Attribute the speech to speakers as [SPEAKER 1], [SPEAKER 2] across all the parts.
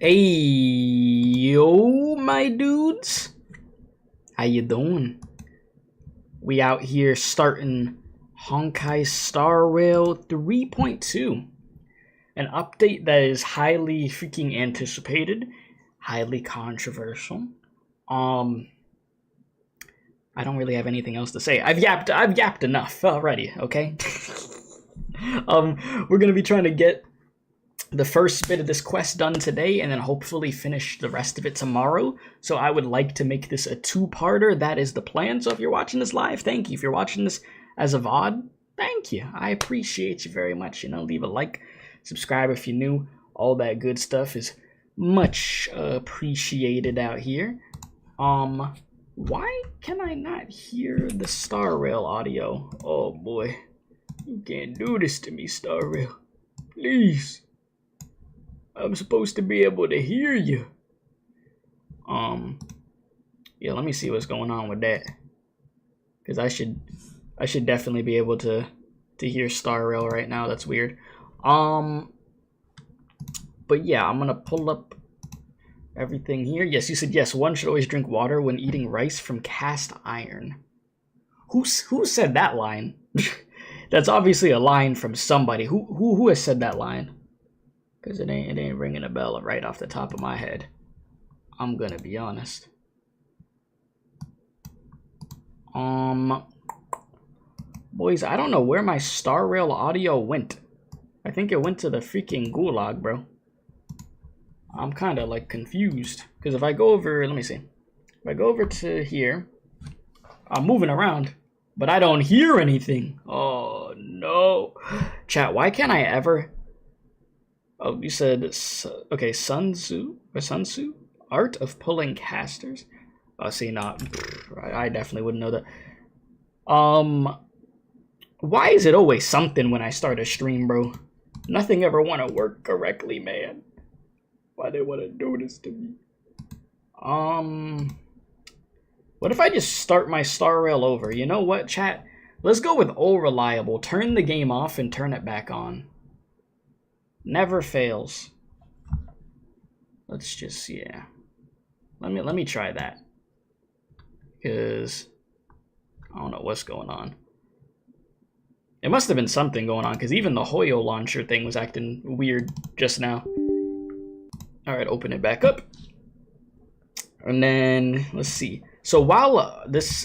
[SPEAKER 1] Hey, yo, my dudes. How you doing? We out here starting Honkai Star Rail 3.2. An update that is highly freaking anticipated, highly controversial. I don't really have anything else to say. I've yapped enough already, okay? We're gonna be trying to get the first bit of this quest done today and then hopefully finish the rest of it tomorrow. So I would like to make this a two-parter. That is the plan. So if you're watching this live, thank you. If you're watching this as a VOD, thank you. I appreciate you very much. You know, leave a like, subscribe if you're new. All that good stuff is much appreciated out here. Why can I not hear the Star Rail audio? Oh boy. You can't do this to me, Star Rail. Please. I'm supposed to be able to hear you. Yeah, let me see what's going on with that. Because I should definitely be able to hear Star Rail right now. That's weird. But yeah, I'm gonna pull up everything here. Yes, you said yes, one should always drink water when eating rice from cast iron. Who said that line? That's obviously a line from somebody. Who has said that line? Because it ain't ringing a bell right off the top of my head. I'm gonna be honest. Boys, I don't know where my Star Rail audio went. I think it went to the freaking gulag, bro. I'm kind of like confused. Because if I go over, let me see. If I go over to here, I'm moving around, but I don't hear anything. Oh, no. Chat, why can't I ever... Oh, you said, okay, Sun Tzu? Art of pulling casters? Oh, see, not. I definitely wouldn't know that. Why is it always something when I start a stream, bro? Nothing ever want to work correctly, man. Why they want to do this to me? What if I just start my Star Rail over? You know what, chat? Let's go with old reliable. Turn the game off and turn it back on. Never fails. Let's just, yeah. Let me try that. Because I don't know what's going on. It must have been something going on, because even the Hoyo launcher thing was acting weird just now. Alright, open it back up. And then, let's see. So while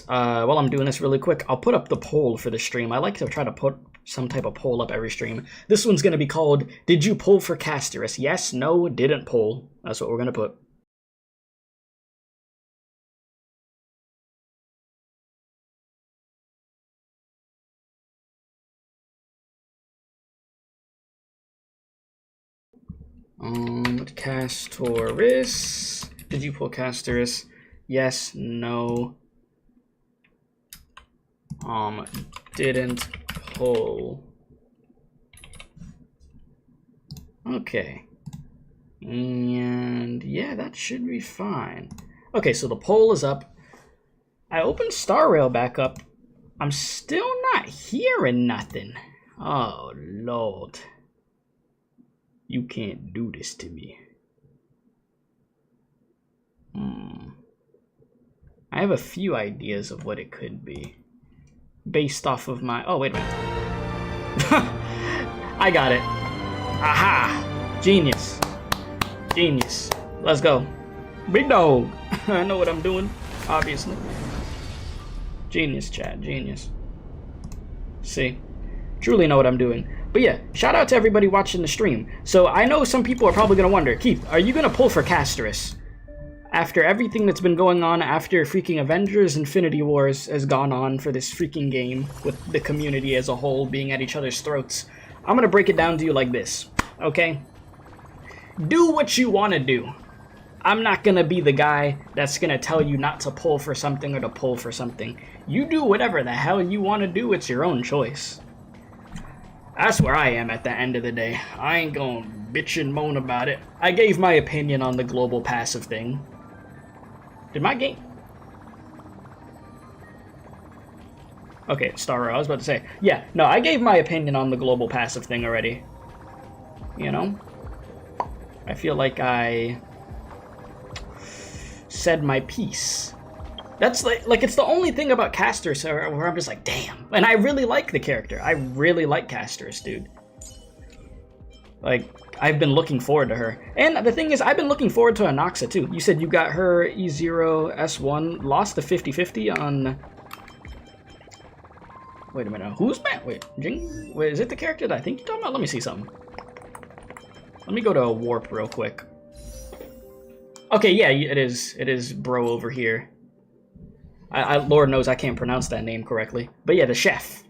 [SPEAKER 1] I'm doing this really quick, I'll put up the poll for the stream. I like to try to put some type of poll up every stream. This one's going to be called, Did You Pull for Castorice? Yes, no, didn't pull. That's what we're going to put. Castorice. Did you pull Castorice? Yes, no. Didn't pull. Okay. And yeah, that should be fine. Okay, so the poll is up. I opened Star Rail back up. I'm still not hearing nothing. Oh, Lord. You can't do this to me. I have a few ideas of what it could be. Based off of my... Oh, wait a minute. I got it. Aha! Genius. Genius. Let's go. Big dog. I know what I'm doing, obviously. Genius, chat. Genius. See? Truly know what I'm doing. But yeah, shout out to everybody watching the stream. So I know some people are probably going to wonder, Keith, are you going to pull for Castorice? After everything that's been going on, after freaking Avengers Infinity Wars has gone on for this freaking game, with the community as a whole being at each other's throats, I'm going to break it down to you like this, okay? Do what you want to do. I'm not going to be the guy that's going to tell you not to pull for something or to pull for something. You do whatever the hell you want to do, it's your own choice. That's where I am at the end of the day. I ain't gonna bitch and moan about it. I gave my opinion on the global passive thing. Did my game... Okay, Star Rail, I was about to say. Yeah, no, I gave my opinion on the global passive thing already. You know? I feel like I said my piece. That's like it's the only thing about Castorice where I'm just like, damn. And I really like the character. I really like Castorice, dude. Like, I've been looking forward to her. And the thing is, I've been looking forward to Anaxa too. You said you got her E0 S1, lost to 50-50 on... Wait a minute, who's man? Wait, Jing? Wait, is it the character that I think you're talking about? Let me see something. Let me go to a warp real quick. Okay, yeah, it is bro over here. Lord knows I can't pronounce that name correctly. But yeah, the chef.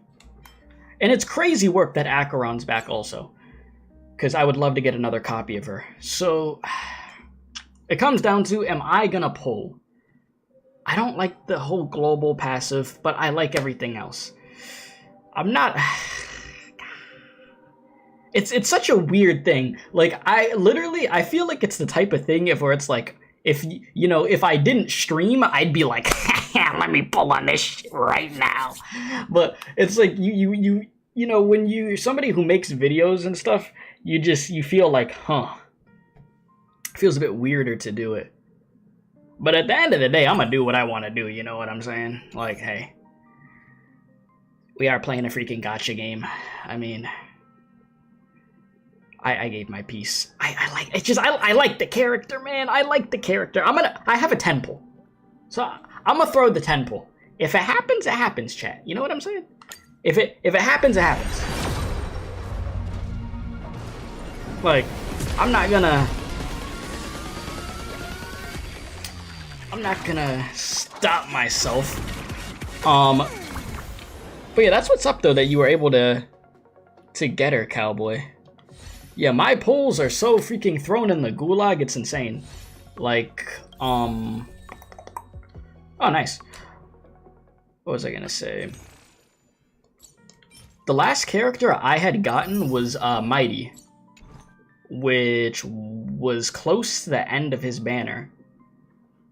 [SPEAKER 1] And it's crazy work that Acheron's back also. Because I would love to get another copy of her. So, it comes down to, am I gonna pull? I don't like the whole global passive, but I like everything else. I'm not... It's such a weird thing. Like, I feel like it's the type of thing where it's like, if, you know, if I didn't stream, I'd be like, let me pull on this shit right now. But it's like, you know, when you're somebody who makes videos and stuff, you feel like, huh. It feels a bit weirder to do it. But at the end of the day, I'm gonna do what I want to do, you know what I'm saying? Like, hey. We are playing a freaking gacha game. I mean... I gave my piece. I like it's just I like the character, man. I like the character. I have a 10 pull. So I'm gonna throw the 10 pull. If it happens, chat. You know what I'm saying? If it happens, it happens. Like, I'm not gonna stop myself. But yeah, that's what's up though, that you were able to get her, cowboy. Yeah, my polls are so freaking thrown in the gulag, it's insane. Like, oh, nice. What was I gonna say? The last character I had gotten was Mighty, which was close to the end of his banner.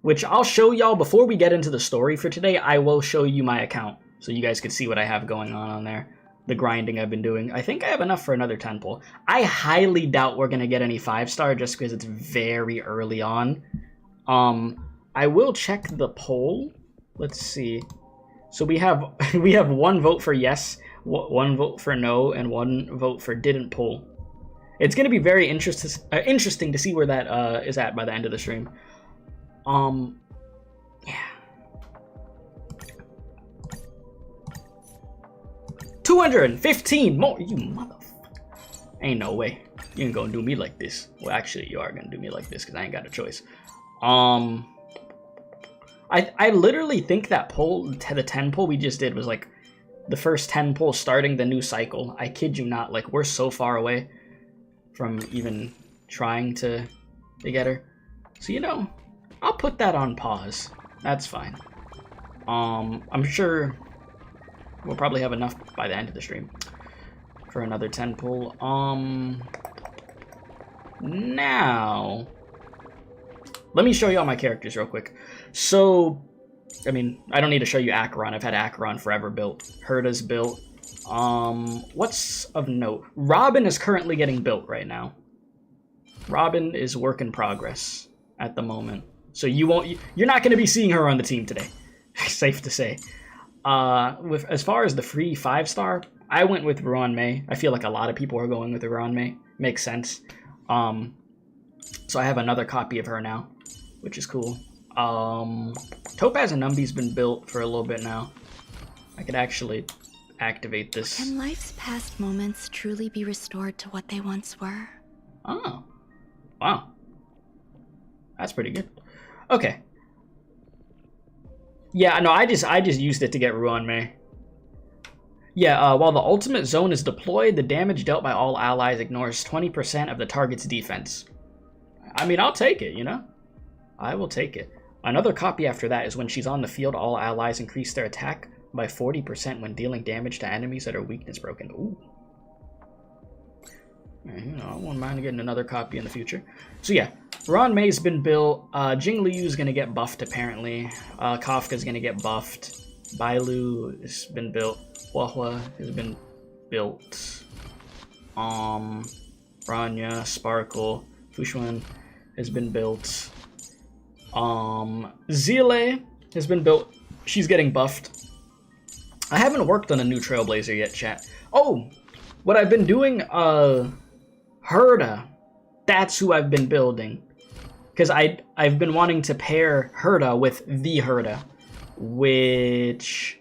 [SPEAKER 1] Which I'll show y'all before we get into the story for today. I will show you my account, so you guys can see what I have going on there. The grinding I've been doing. I think I have enough for another 10 pull. I highly doubt we're gonna get any 5-star just because it's very early on. I will check the poll. Let's see. So we have 1 vote for yes, 1 vote for no, and 1 vote for didn't pull. It's gonna be very interesting to see where that is at by the end of the stream. Yeah. 215 more, you motherfucker. Ain't no way. You ain't gonna do me like this. Well, actually, you are gonna do me like this because I ain't got a choice. I literally think that poll, the 10 poll we just did was like the first 10 polls starting the new cycle. I kid you not. Like, we're so far away from even trying to get her. So, you know, I'll put that on pause. That's fine. I'm sure we'll probably have enough by the end of the stream for another 10 pull. Now, let me show you all my characters real quick. So, I mean, I don't need to show you Acheron. I've had Acheron forever built. Herta's built. What's of note? Robin is currently getting built right now. Robin is work in progress at the moment. So you're not going to be seeing her on the team today. Safe to say. As far as the free 5-star, I went with Ruan Mei. I feel like a lot of people are going with Ruan Mei. Makes sense. So I have another copy of her now, which is cool. Topaz and Numby's been built for a little bit now. I could actually activate this.
[SPEAKER 2] Can life's past moments truly be restored to what they once were?
[SPEAKER 1] Oh, wow. That's pretty good. Okay. Yeah, no, I just used it to get Ruan Mei. Yeah, while the ultimate zone is deployed, the damage dealt by all allies ignores 20% of the target's defense. I mean, I'll take it, you know? I will take it. Another copy after that is when she's on the field, all allies increase their attack by 40% when dealing damage to enemies that are weakness broken. Ooh. You know, I wouldn't mind getting another copy in the future. So yeah, Ruan Mei's been built. Jing Liu's gonna get buffed apparently. Kafka's gonna get buffed. Bailu has been built. Huahua has been built. Rania, Sparkle, Fushuan has been built. Zile has been built. She's getting buffed. I haven't worked on a new Trailblazer yet, chat. Oh, what I've been doing, Herda. That's who I've been building. Because I've been wanting to pair Herda with the Herda. Which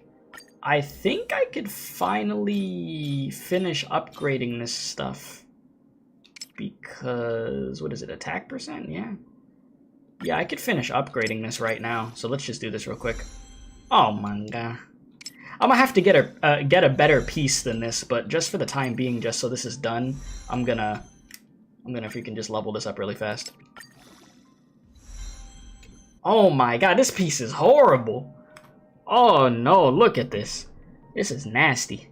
[SPEAKER 1] I think I could finally finish upgrading this stuff. Because, what is it, attack percent? Yeah. Yeah, I could finish upgrading this right now. So let's just do this real quick. Oh my god. I'm gonna have to get a better piece than this, but just for the time being, just so this is done, I'm gonna freaking just level this up really fast. Oh my god, this piece is horrible. Oh no, look at this. This is nasty.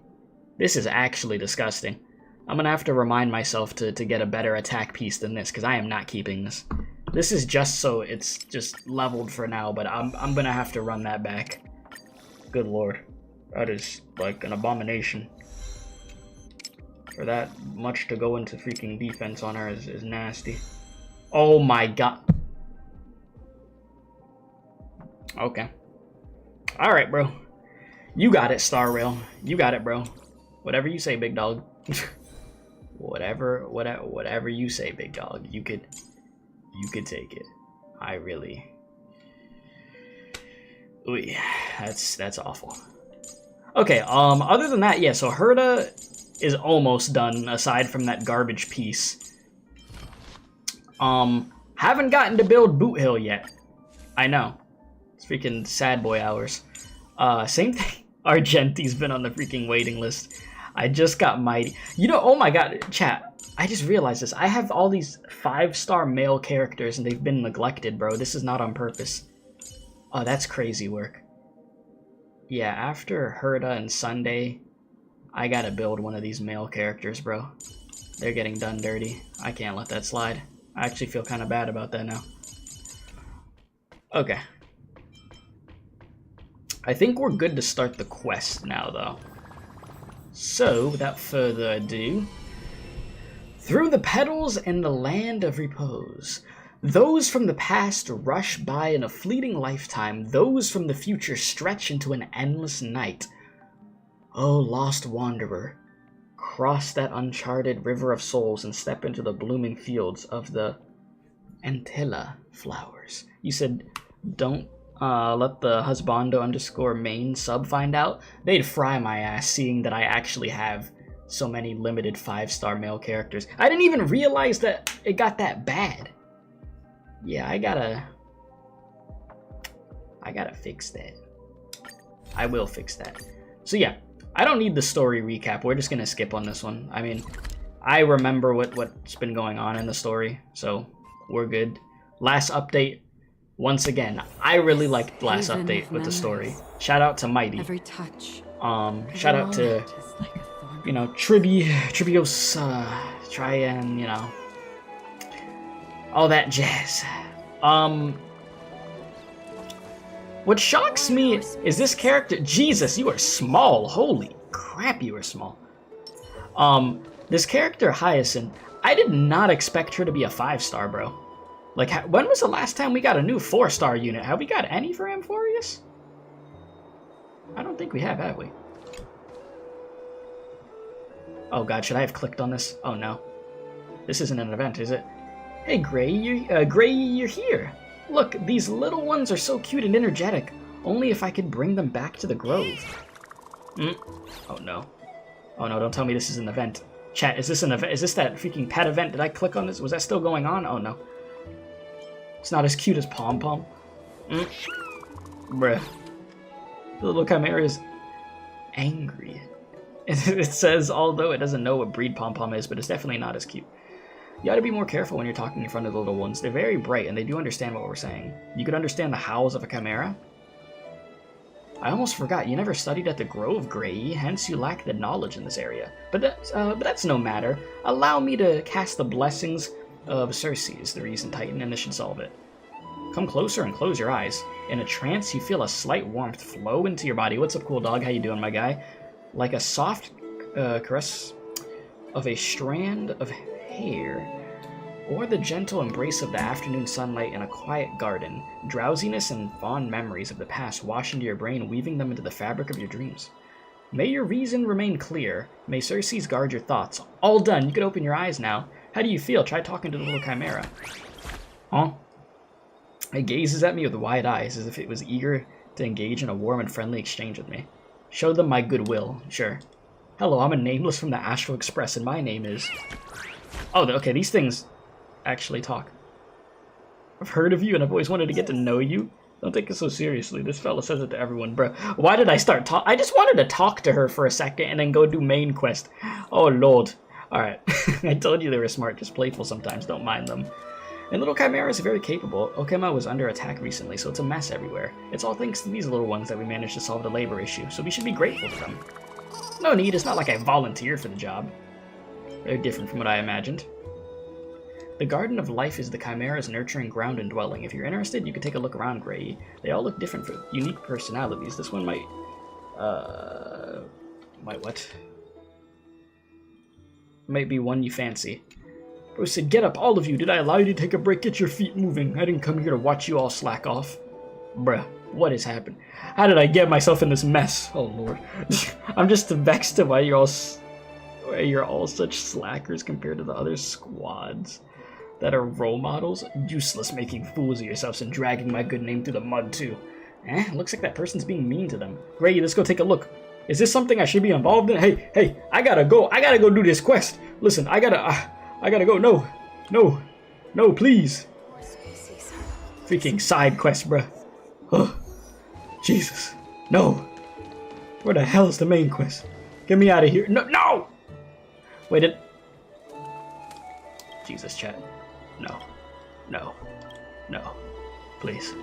[SPEAKER 1] This is actually disgusting. I'm gonna have to remind myself to get a better attack piece than this, because I am not keeping this. This is just so it's just leveled for now, but I'm gonna have to run that back. Good lord. That is like an abomination. For that much to go into freaking defense on her is nasty. Oh my god. Okay. Alright, bro. You got it, Star Rail. You got it, bro. Whatever you say, big dog. whatever you say, big dog. You could take it. I really... Ooh, that's awful. Okay, other than that, yeah, so Herda is almost done, aside from that garbage piece. Haven't gotten to build Boot Hill yet. I know. It's freaking sad boy hours. Same thing. Argenti's been on the freaking waiting list. I just got Mighty. You know, oh my god, chat. I just realized this. I have all these 5-star male characters and they've been neglected, bro. This is not on purpose. Oh, that's crazy work. Yeah, after Herda and Sunday, I gotta build one of these male characters, bro. They're getting done dirty. I can't let that slide. I actually feel kind of bad about that now. Okay. I think we're good to start the quest now, though. So, without further ado, through the Petals and the land of Repose, those from the past rush by in a fleeting lifetime, those from the future stretch into an endless night. O lost wanderer, cross that uncharted river of souls and step into the blooming fields of the Antilla flowers. You said, don't let the husbando_main sub find out. They'd fry my ass seeing that I actually have so many limited 5-star male characters. I didn't even realize that it got that bad. Yeah, I gotta fix that. I will fix that. So yeah, I don't need the story recap. We're just gonna skip on this one. I mean, I remember what's been going on in the story, so we're good. Last update, once again, I really liked the last update with the story. Shout out to Mighty.
[SPEAKER 2] Every touch.
[SPEAKER 1] Shout out to, you know, Trivios, Tryan, you know, all that jazz. What shocks me is this character. Jesus, you are small. Holy crap, you are small. This character Hyacinth, I did not expect her to be a 5-star, bro. Like, when was the last time we got a new 4-star unit? Have we got any for Amphoreus? I don't think we have we? Oh god, should I have clicked on this? Oh no. This isn't an event, is it? Hey Gray, you're here. Look, these little ones are so cute and energetic. Only if I could bring them back to the grove. Oh no. Oh no, don't tell me this is an event. Chat, is this an event? Is this that freaking pet event? Did I click on this? Was that still going on? Oh no. It's not as cute as Pom Pom. Bruh. The little chimera is angry. It says, although it doesn't know what breed Pom Pom is, but it's definitely not as cute. You ought to be more careful when you're talking in front of the little ones. They're very bright, and they do understand what we're saying. You could understand the howls of a chimera? I almost forgot, you never studied at the Grove, Gray, hence you lack the knowledge in this area. But that's no matter. Allow me to cast the blessings of Circe is the reason, Titan, and this should solve it. Come closer and close your eyes. In a trance, you feel a slight warmth flow into your body. What's up, cool dog? How you doing, my guy? Like a soft caress of a strand of hair. or the gentle embrace of the afternoon sunlight in a quiet garden. Drowsiness and fond memories of the past wash into your brain, weaving them into the fabric of your dreams. May your reason remain clear. May Circes guard your thoughts. All done. You can open your eyes now. How do you feel? Try talking to the little chimera. Huh? It gazes at me with wide eyes, as if it was eager to engage in a warm and friendly exchange with me. Show them my goodwill. Sure. Hello, I'm a nameless from the Astral Express, and my name is... Oh, okay, these things actually talk. I've heard of you, and I've always wanted to get to know you. Don't take it so seriously. This fella says it to everyone, bro. Why did I start talk? I just wanted to talk to her for a second and then go do main quest. Oh, Lord. Alright. I told you they were smart, just playful sometimes. Don't mind them. And little chimeras are very capable. Okema was under attack recently, so it's a mess everywhere. It's all thanks to these little ones that we managed to solve the labor issue, so we should be grateful to them. No need, it's not like I volunteered for the job. Very different from what I imagined. The Garden of Life is the Chimera's nurturing ground and dwelling. If you're interested, you can take a look around, Gray. They all look different for unique personalities. This one might... what? Might be one you fancy. Bro said, get up, all of you. Did I allow you to take a break? Get your feet moving. I didn't come here to watch you all slack off. Bruh, what has happened? How did I get myself in this mess? Oh, Lord. I'm just vexed at why you're all such slackers compared to the other squads that are role models. Useless making fools of yourselves and dragging my good name through the mud, too. Looks like that person's being mean to them. Gray, let's go take a look. Is this something I should be involved in? Hey, I gotta go. I gotta go do this quest. Listen, I gotta go. No, please. Freaking side quest, bruh. Oh, Jesus. No. Where the hell is the main quest? Get me out of here. No! Wait, Jesus, chat. No. Please.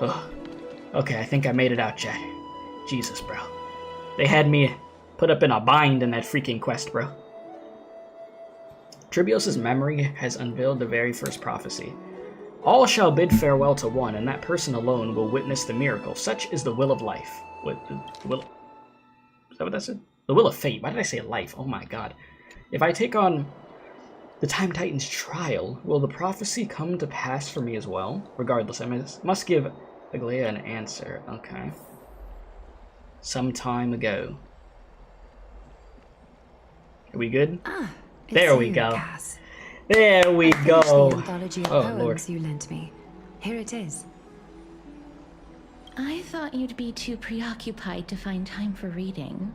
[SPEAKER 1] Oh. Okay, I think I made it out, chat. Jesus, bro. They had me put up in a bind in that freaking quest, bro. Tribios' memory has unveiled the very first prophecy. All shall bid farewell to one, and that person alone will witness the miracle. Such is the will of life. What, the will... Is that what that said? The will of fate. Why did I say life? Oh my god. If I take on the Time Titan's trial, will the prophecy come to pass for me as well? Regardless, I must give Aglaia an answer. Okay. Some time ago. Are we good? There we go.
[SPEAKER 3] Cass.
[SPEAKER 1] There we go.
[SPEAKER 3] The anthology of poems
[SPEAKER 1] Lord.
[SPEAKER 3] you lent me. Here it is.
[SPEAKER 2] I thought you'd be too preoccupied to find time for reading.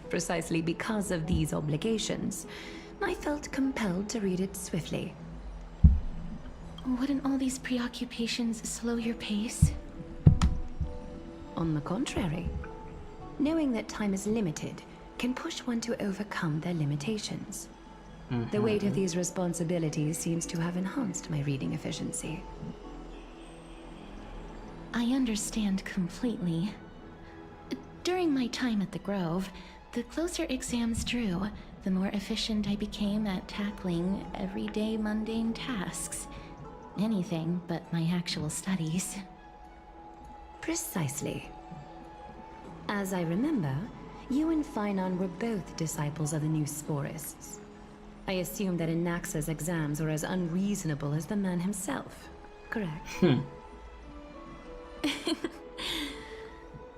[SPEAKER 3] Precisely because of these obligations, I felt compelled to read it swiftly.
[SPEAKER 2] Wouldn't all these preoccupations slow your pace?
[SPEAKER 3] On the contrary, knowing that time is limited can push one to overcome their limitations. The weight of these responsibilities seems to have enhanced my reading efficiency.
[SPEAKER 2] I understand completely. During my time at the Grove, the closer exams drew, the more efficient I became at tackling everyday mundane tasks. Anything but my actual studies.
[SPEAKER 3] Precisely. As I remember, you and Phainon were both disciples of the new Sporists. I assume that Anaxa's exams were as unreasonable as the man himself, correct?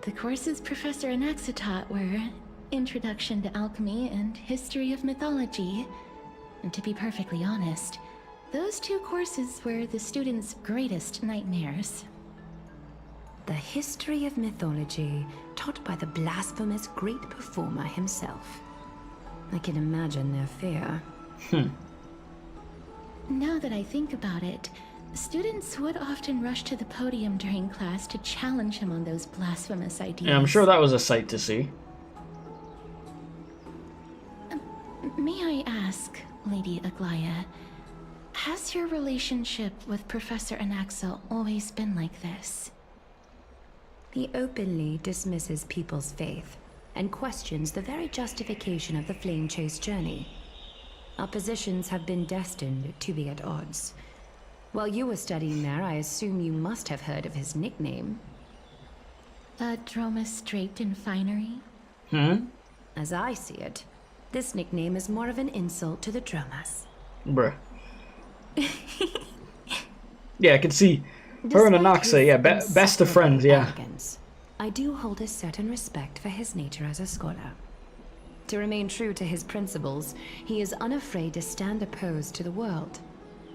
[SPEAKER 2] The courses Professor Anaxa taught were Introduction to Alchemy and History of Mythology. And to be perfectly honest, those two courses were the students' greatest nightmares.
[SPEAKER 3] The history of mythology, taught by the blasphemous great performer himself. I can imagine their fear.
[SPEAKER 2] Now that I think about it, students would often rush to the podium during class to challenge him on those blasphemous ideas.
[SPEAKER 1] Yeah, I'm sure that was a sight to see.
[SPEAKER 2] May I ask, Lady Aglaia, has your relationship with Professor Anaxa always been like this?
[SPEAKER 3] He openly dismisses people's faith and questions the very justification of the Flame Chase journey. Our positions have been destined to be at odds. While you were studying there, I assume you must have heard of his nickname.
[SPEAKER 2] A Dromus draped in finery?
[SPEAKER 3] As I see it, This nickname is more of an insult to the Dromas.
[SPEAKER 1] Bruh. Yeah, I can see her and Anaxa, yeah, best of friends, yeah.
[SPEAKER 3] Arrogance, I do hold a certain respect for his nature as a scholar. To remain true to his principles, he is unafraid to stand opposed to the world,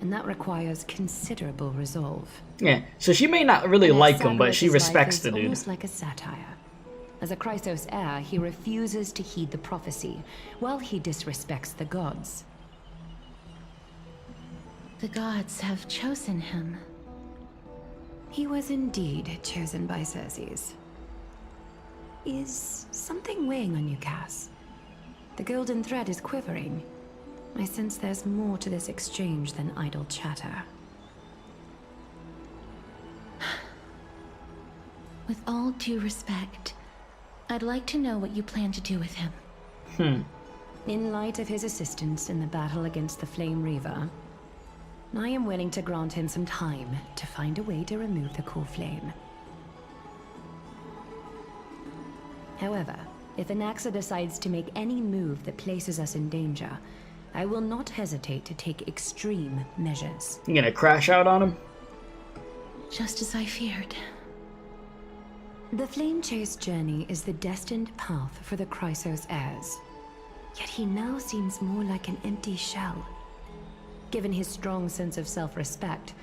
[SPEAKER 3] and that requires considerable resolve.
[SPEAKER 1] Yeah, so she may not really like him, but she respects the dude.
[SPEAKER 3] Almost like a satire. As a Chrysos heir, he refuses to heed the prophecy, while he disrespects the gods.
[SPEAKER 2] The gods have chosen him.
[SPEAKER 3] He was indeed chosen by Circes. Is something weighing on you, Cass? The golden thread is quivering. I sense there's more to this exchange than idle chatter.
[SPEAKER 2] With all due respect, I'd like to know what you plan to do with him.
[SPEAKER 3] In light of his assistance in the battle against the Flame Reaver, I am willing to grant him some time to find a way to remove the core flame. However, if anaxa decides to make any move that places us in danger, I will not hesitate to take extreme measures.
[SPEAKER 1] You gonna crash out on him?
[SPEAKER 2] Just as I feared.
[SPEAKER 3] The Flame Chase journey is the destined path for the Chrysos heirs. Yet he now seems more like an empty shell. Given his strong sense of self-respect,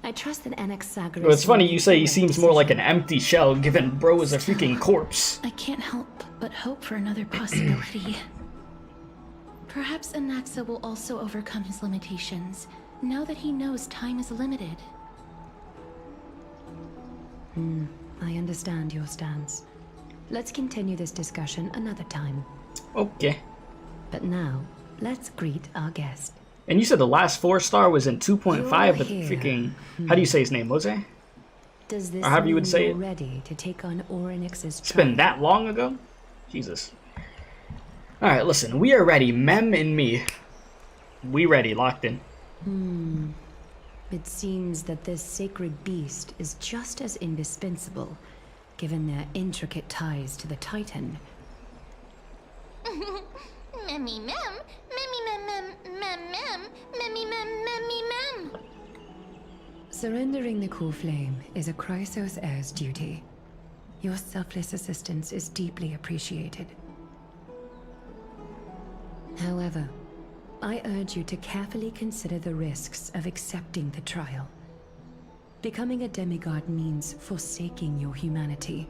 [SPEAKER 3] I trust that Anaxagoras...
[SPEAKER 1] Well, it's funny you say he seems more like an empty shell, given bro is a freaking corpse.
[SPEAKER 2] I can't help but hope for another possibility. Perhaps Anaxa will also overcome his limitations, now that he knows time is limited.
[SPEAKER 3] I understand your stance. Let's continue this discussion another time.
[SPEAKER 1] Okay.
[SPEAKER 3] But now, let's greet our guest.
[SPEAKER 1] And you said the last 4-star was in 2.5, but freaking... How do you say his name, Jose?
[SPEAKER 3] Does this
[SPEAKER 1] Or however you would say
[SPEAKER 3] mean
[SPEAKER 1] it.
[SPEAKER 3] you're ready to take on Orynyx's
[SPEAKER 1] It's been that long ago? Jesus. Alright, listen. We are ready. Mem and me. We ready. Locked in.
[SPEAKER 3] It seems that this sacred beast is just as indispensable, given their intricate ties to the Titan.
[SPEAKER 4] Memmy mem, memmy mem mem mem mem, memmy mem memmy mem.
[SPEAKER 3] Surrendering the core flame is a Chrysos heir's duty. Your selfless assistance is deeply appreciated. However, I urge you to carefully consider the risks of accepting the trial. Becoming a demigod means forsaking your humanity.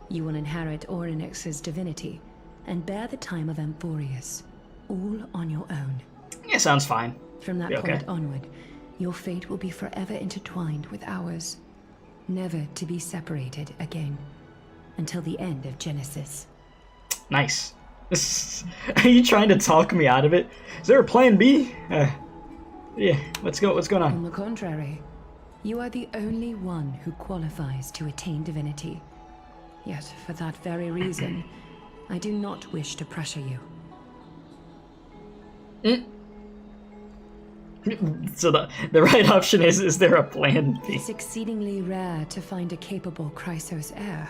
[SPEAKER 3] You will inherit Orynyx's divinity and bear the time of Amphoreus, all on your own.
[SPEAKER 1] Yeah, sounds fine.
[SPEAKER 3] From that
[SPEAKER 1] Okay.
[SPEAKER 3] point onward, your fate will be forever intertwined with ours, never to be separated again, until the end of Genesis.
[SPEAKER 1] Nice. Are you trying to talk me out of it? Is there a plan B? Yeah, what's going
[SPEAKER 3] On
[SPEAKER 1] on?
[SPEAKER 3] the contrary, you are the only one who qualifies to attain divinity. Yet, for that very reason, I do not wish to pressure you.
[SPEAKER 1] So the right option is there a plan B?
[SPEAKER 3] It's exceedingly rare to find a capable Chrysos heir.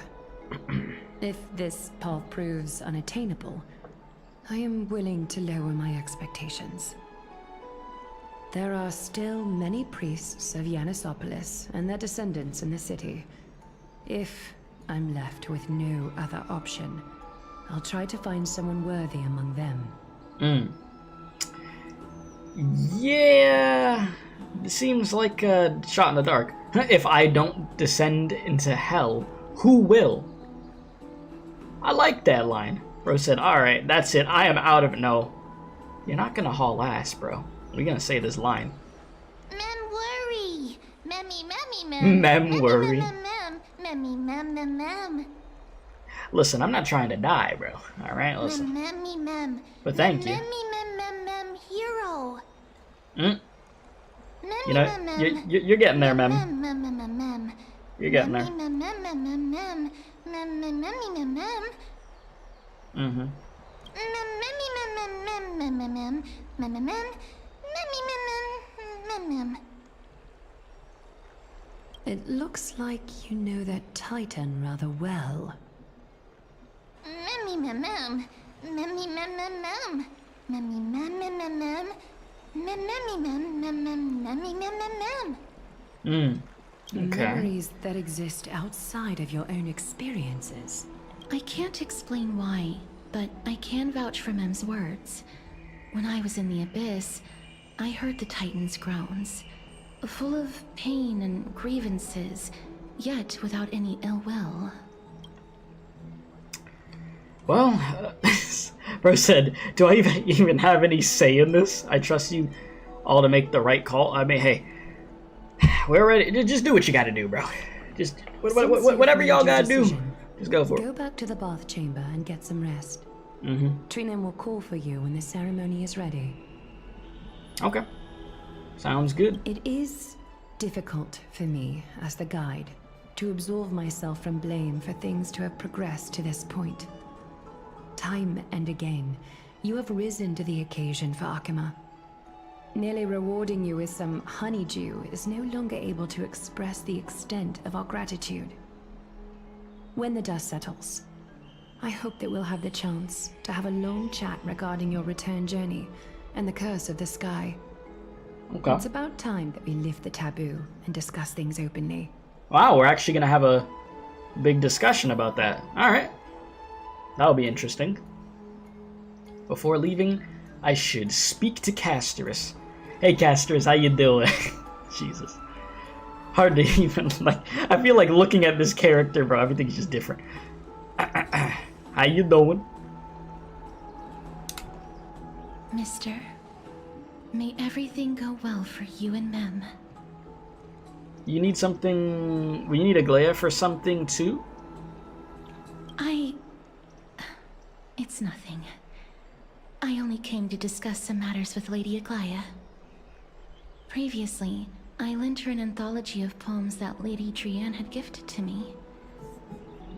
[SPEAKER 3] If this path proves unattainable, I am willing to lower my expectations. There are still many priests of Yanissopolis and their descendants in the city. If I'm left with no other option, I'll try to find someone worthy among them.
[SPEAKER 1] Yeah, it seems like a shot in the dark. If I don't descend into hell, who will? I like that line. Bro said, alright, that's it, I am out of it. No, you're not gonna haul ass, bro. We're gonna say this line.
[SPEAKER 4] Mem worry, memmy memmy mem.
[SPEAKER 1] Mem worry.
[SPEAKER 4] Mem mem memmy mem mem mem.
[SPEAKER 1] Listen, I'm not trying to die, bro. Alright, listen.
[SPEAKER 4] Memmy mem.
[SPEAKER 1] But thank you.
[SPEAKER 4] Memmy mem mem mem hero.
[SPEAKER 1] You know, you're getting there, Mem.
[SPEAKER 4] Mem mem mem mem mem.
[SPEAKER 1] You're getting there.
[SPEAKER 4] Mem mem mem mem mem mem mem mem mem mem.
[SPEAKER 1] Mm-hmm.
[SPEAKER 3] It looks like you know that Titan rather well.
[SPEAKER 4] Memmy mem mem mem. Memmy mem mem mem mem. Memmy mem mem mem memmy mem mem mem.
[SPEAKER 1] Okay.
[SPEAKER 3] Memories that exist outside of your own experiences.
[SPEAKER 2] I can't explain why, but I can vouch for Mem's words. When I was in the abyss, I heard the Titan's groans, full of pain and grievances, yet without any ill will.
[SPEAKER 1] Well, bro said, do I even have any say in this? I trust you all to make the right call. I mean, hey, we're ready. Just do what you gotta do, bro. Just whatever y'all gotta do. Just go for it.
[SPEAKER 3] Go back to the bath chamber and get some rest. Trinem will call for you when the ceremony is ready.
[SPEAKER 1] Okay. Sounds good.
[SPEAKER 3] It is difficult for me, as the guide, to absolve myself from blame for things to have progressed to this point. Time and again, you have risen to the occasion for Akima. Nearly rewarding you with some honeydew is no longer able to express the extent of our gratitude. When the dust settles, I hope that we'll have the chance to have a long chat regarding your return journey and the curse of the sky.
[SPEAKER 1] Okay.
[SPEAKER 3] It's about time that we lift the taboo and discuss things openly.
[SPEAKER 1] Wow, we're actually gonna have a big discussion about that. Alright. That'll be interesting. Before leaving, I should speak to Castorice. Hey Castorice, how you doing? Jesus. Hard to even, like, I feel like looking at this character, bro, everything's just different. How you doing?
[SPEAKER 2] Mister, may everything go well for you and Mem.
[SPEAKER 1] You need something... We need a glare for something too?
[SPEAKER 2] It's nothing. I only came to discuss some matters with Lady Aglaya. Previously, I lent her an anthology of poems that Lady Trianne had gifted to me.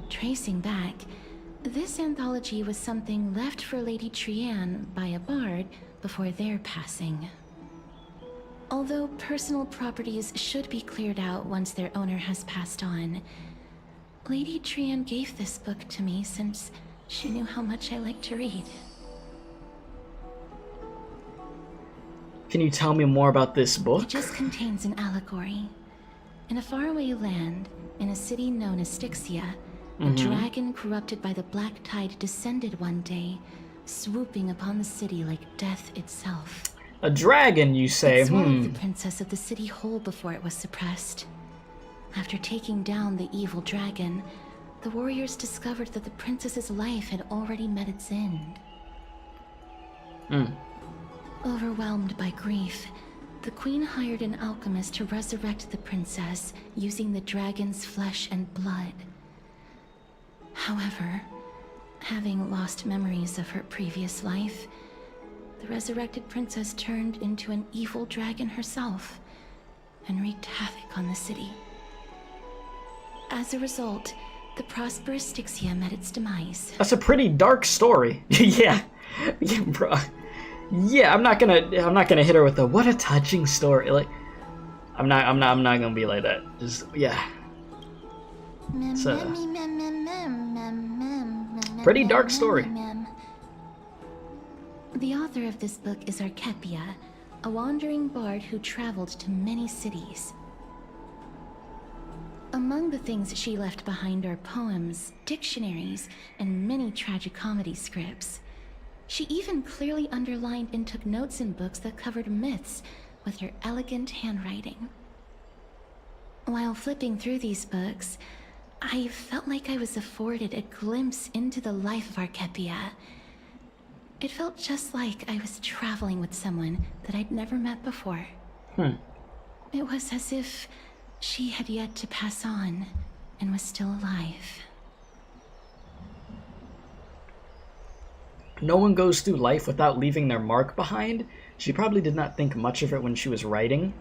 [SPEAKER 2] Tracing back, this anthology was something left for Lady Trianne by a bard before their passing. Although personal properties should be cleared out once their owner has passed on, Lady Trianne gave this book to me since she knew how much I like to read.
[SPEAKER 1] Can you tell me more about this book?
[SPEAKER 2] It just contains an allegory. In a faraway land, in a city known as Styxia, a dragon corrupted by the black tide descended one day, swooping upon the city like death itself.
[SPEAKER 1] A dragon, you say?
[SPEAKER 2] It swallowed the princess of the city whole before it was suppressed. After taking down the evil dragon, the warriors discovered that the princess's life had already met its end. Overwhelmed by grief, the queen hired an alchemist to resurrect the princess using the dragon's flesh and blood. However, having lost memories of her previous life, the resurrected princess turned into an evil dragon herself and wreaked havoc on the city. As a result, the prosperous Styxia met its demise.
[SPEAKER 1] That's a pretty dark story. Yeah, bro. Yeah, I'm not gonna hit her with a what a touching story. Like, I'm not gonna be like that. Just yeah. It's a pretty dark story.
[SPEAKER 2] The author of this book is Archepia, a wandering bard who traveled to many cities. Among the things she left behind are poems, dictionaries, and many tragicomedy scripts. She even clearly underlined and took notes in books that covered myths with her elegant handwriting. While flipping through these books, I felt like I was afforded a glimpse into the life of Archepia. It felt just like I was traveling with someone that I'd never met before. It was as if she had yet to pass on and was still alive.
[SPEAKER 1] No one goes through life without leaving their mark behind. She probably did not think much of it when she was writing.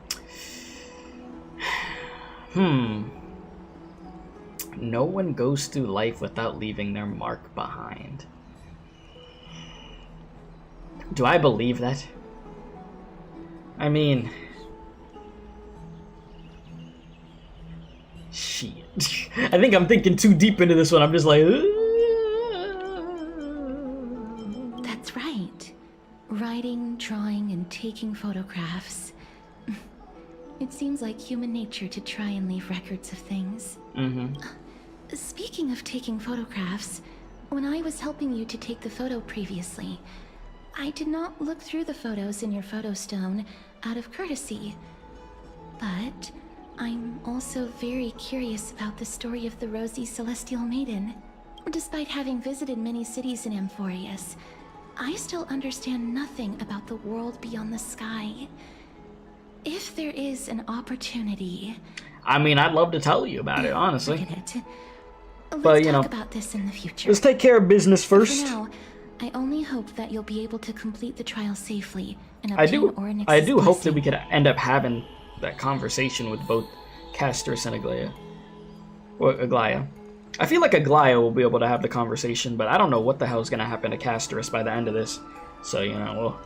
[SPEAKER 1] No one goes through life without leaving their mark behind. Do I believe that? I mean... Shit. I think I'm thinking too deep into this one. I'm just like...
[SPEAKER 2] and taking photographs. It seems like human nature to try and leave records of things. Speaking of taking photographs, when I was helping you to take the photo previously, I did not look through the photos in your photo stone out of courtesy. But I'm also very curious about the story of the Rosy Celestial Maiden. Despite having visited many cities in Amphoreus, I still understand nothing about the world beyond the sky. If there is an opportunity...
[SPEAKER 1] I mean, I'd love to tell you about it, honestly.
[SPEAKER 2] Forget it. Let's
[SPEAKER 1] But, you
[SPEAKER 2] talk
[SPEAKER 1] know,
[SPEAKER 2] about this in the future.
[SPEAKER 1] let's take care of business first.
[SPEAKER 2] For now, I only hope that you'll be able to complete the trial safely and
[SPEAKER 1] I
[SPEAKER 2] obtain
[SPEAKER 1] do
[SPEAKER 2] Orynyx's
[SPEAKER 1] hope that
[SPEAKER 2] blessing.
[SPEAKER 1] we could end up having that conversation with both Castorice and Aglaia. Or Aglaia. I feel like Aglaia will be able to have the conversation, but I don't know what the hell is going to happen to Castorice by the end of this. So, you know,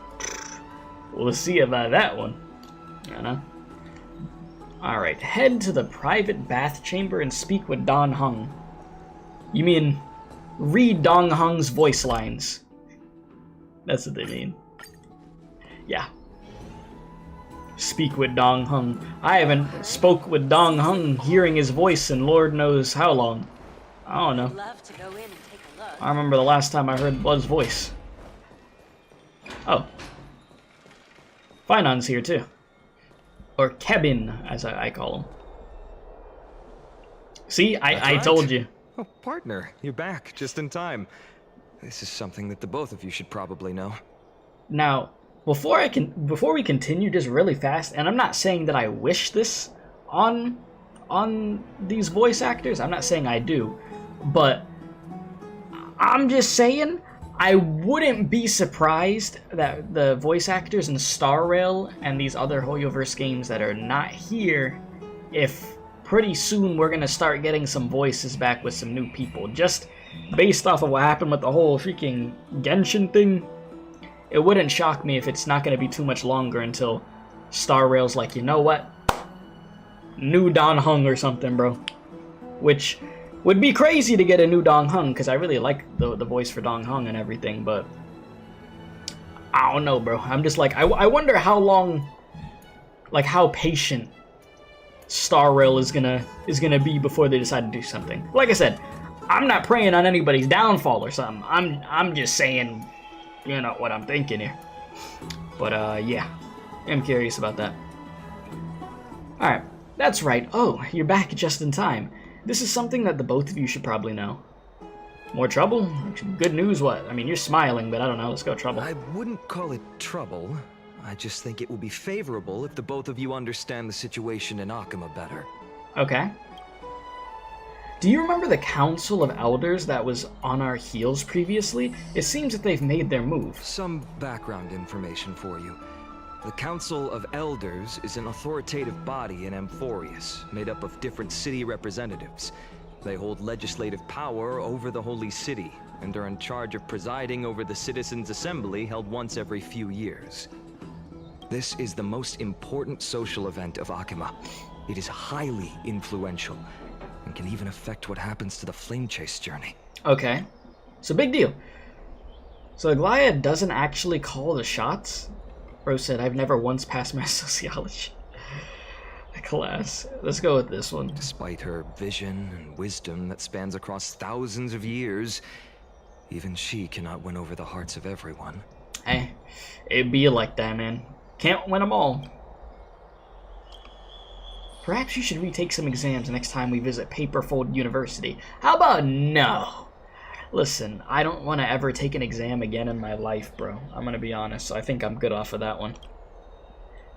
[SPEAKER 1] we'll see about that one. You know? Alright, head to the private bath chamber and speak with Dong Hung. You mean, read Dong Hung's voice lines. That's what they mean. Yeah. Speak with Dong Hung. I haven't spoke with Dong Hung hearing his voice in Lord knows how long. I don't know.
[SPEAKER 5] Love to go in and take a look.
[SPEAKER 1] I remember the last time I heard Blood's voice. Oh. Finon's here too. Or Kevin, as I call him. See, I
[SPEAKER 6] right.
[SPEAKER 1] told you.
[SPEAKER 6] Oh, partner, you're back just in time. This is something that the both of you should probably know.
[SPEAKER 1] Now, before we continue just really fast, and I'm not saying that I wish this on these voice actors. I'm not saying I do, but I'm just saying I wouldn't be surprised that the voice actors in Star Rail and these other Hoyoverse games that are not here, if pretty soon we're gonna start getting some voices back with some new people, just based off of what happened with the whole freaking Genshin thing. It wouldn't shock me if it's not gonna be too much longer until Star Rail's like, you know what? New Dong Hung or something, bro. Which would be crazy to get a new Dong Hung, because I really like the voice for Dong Hung and everything, but I don't know, bro. I'm just like, I wonder how long, like how patient Star Rail is gonna be before they decide to do something. Like I said, I'm not praying on anybody's downfall or something. I'm just saying, you know what I'm thinking here. But yeah, I'm curious about that. All right, that's right. Oh, you're back just in time. This is something that the both of you should probably know. More trouble? Good news, what? I mean, you're smiling, but I don't know. Let's go, trouble.
[SPEAKER 6] I wouldn't call it trouble. I just think it will be favorable if the both of you understand the situation in Akima better.
[SPEAKER 1] Okay. Do you remember the Council of Elders that was on our heels previously? It seems that they've made their move.
[SPEAKER 6] Some background information for you. The Council of Elders is an authoritative body in Amphoreus, made up of different city representatives. They hold legislative power over the Holy City, and are in charge of presiding over the Citizens' Assembly held once every few years. This is the most important social event of Akima. It is highly influential, and can even affect what happens to the Flame Chase journey.
[SPEAKER 1] Okay. So big deal. So Aglaia doesn't actually call the shots? Rose said, I've never once passed my sociology class. Let's go with this one.
[SPEAKER 6] Despite her vision and wisdom that spans across thousands of years, even she cannot win over the hearts of everyone.
[SPEAKER 1] Hey, it be like that, man. Can't win them all. Perhaps you should retake some exams next time we visit Paperfold University. How about no? Listen, I don't want to ever take an exam again in my life, bro. I'm gonna be honest, so I think I'm good off of that one.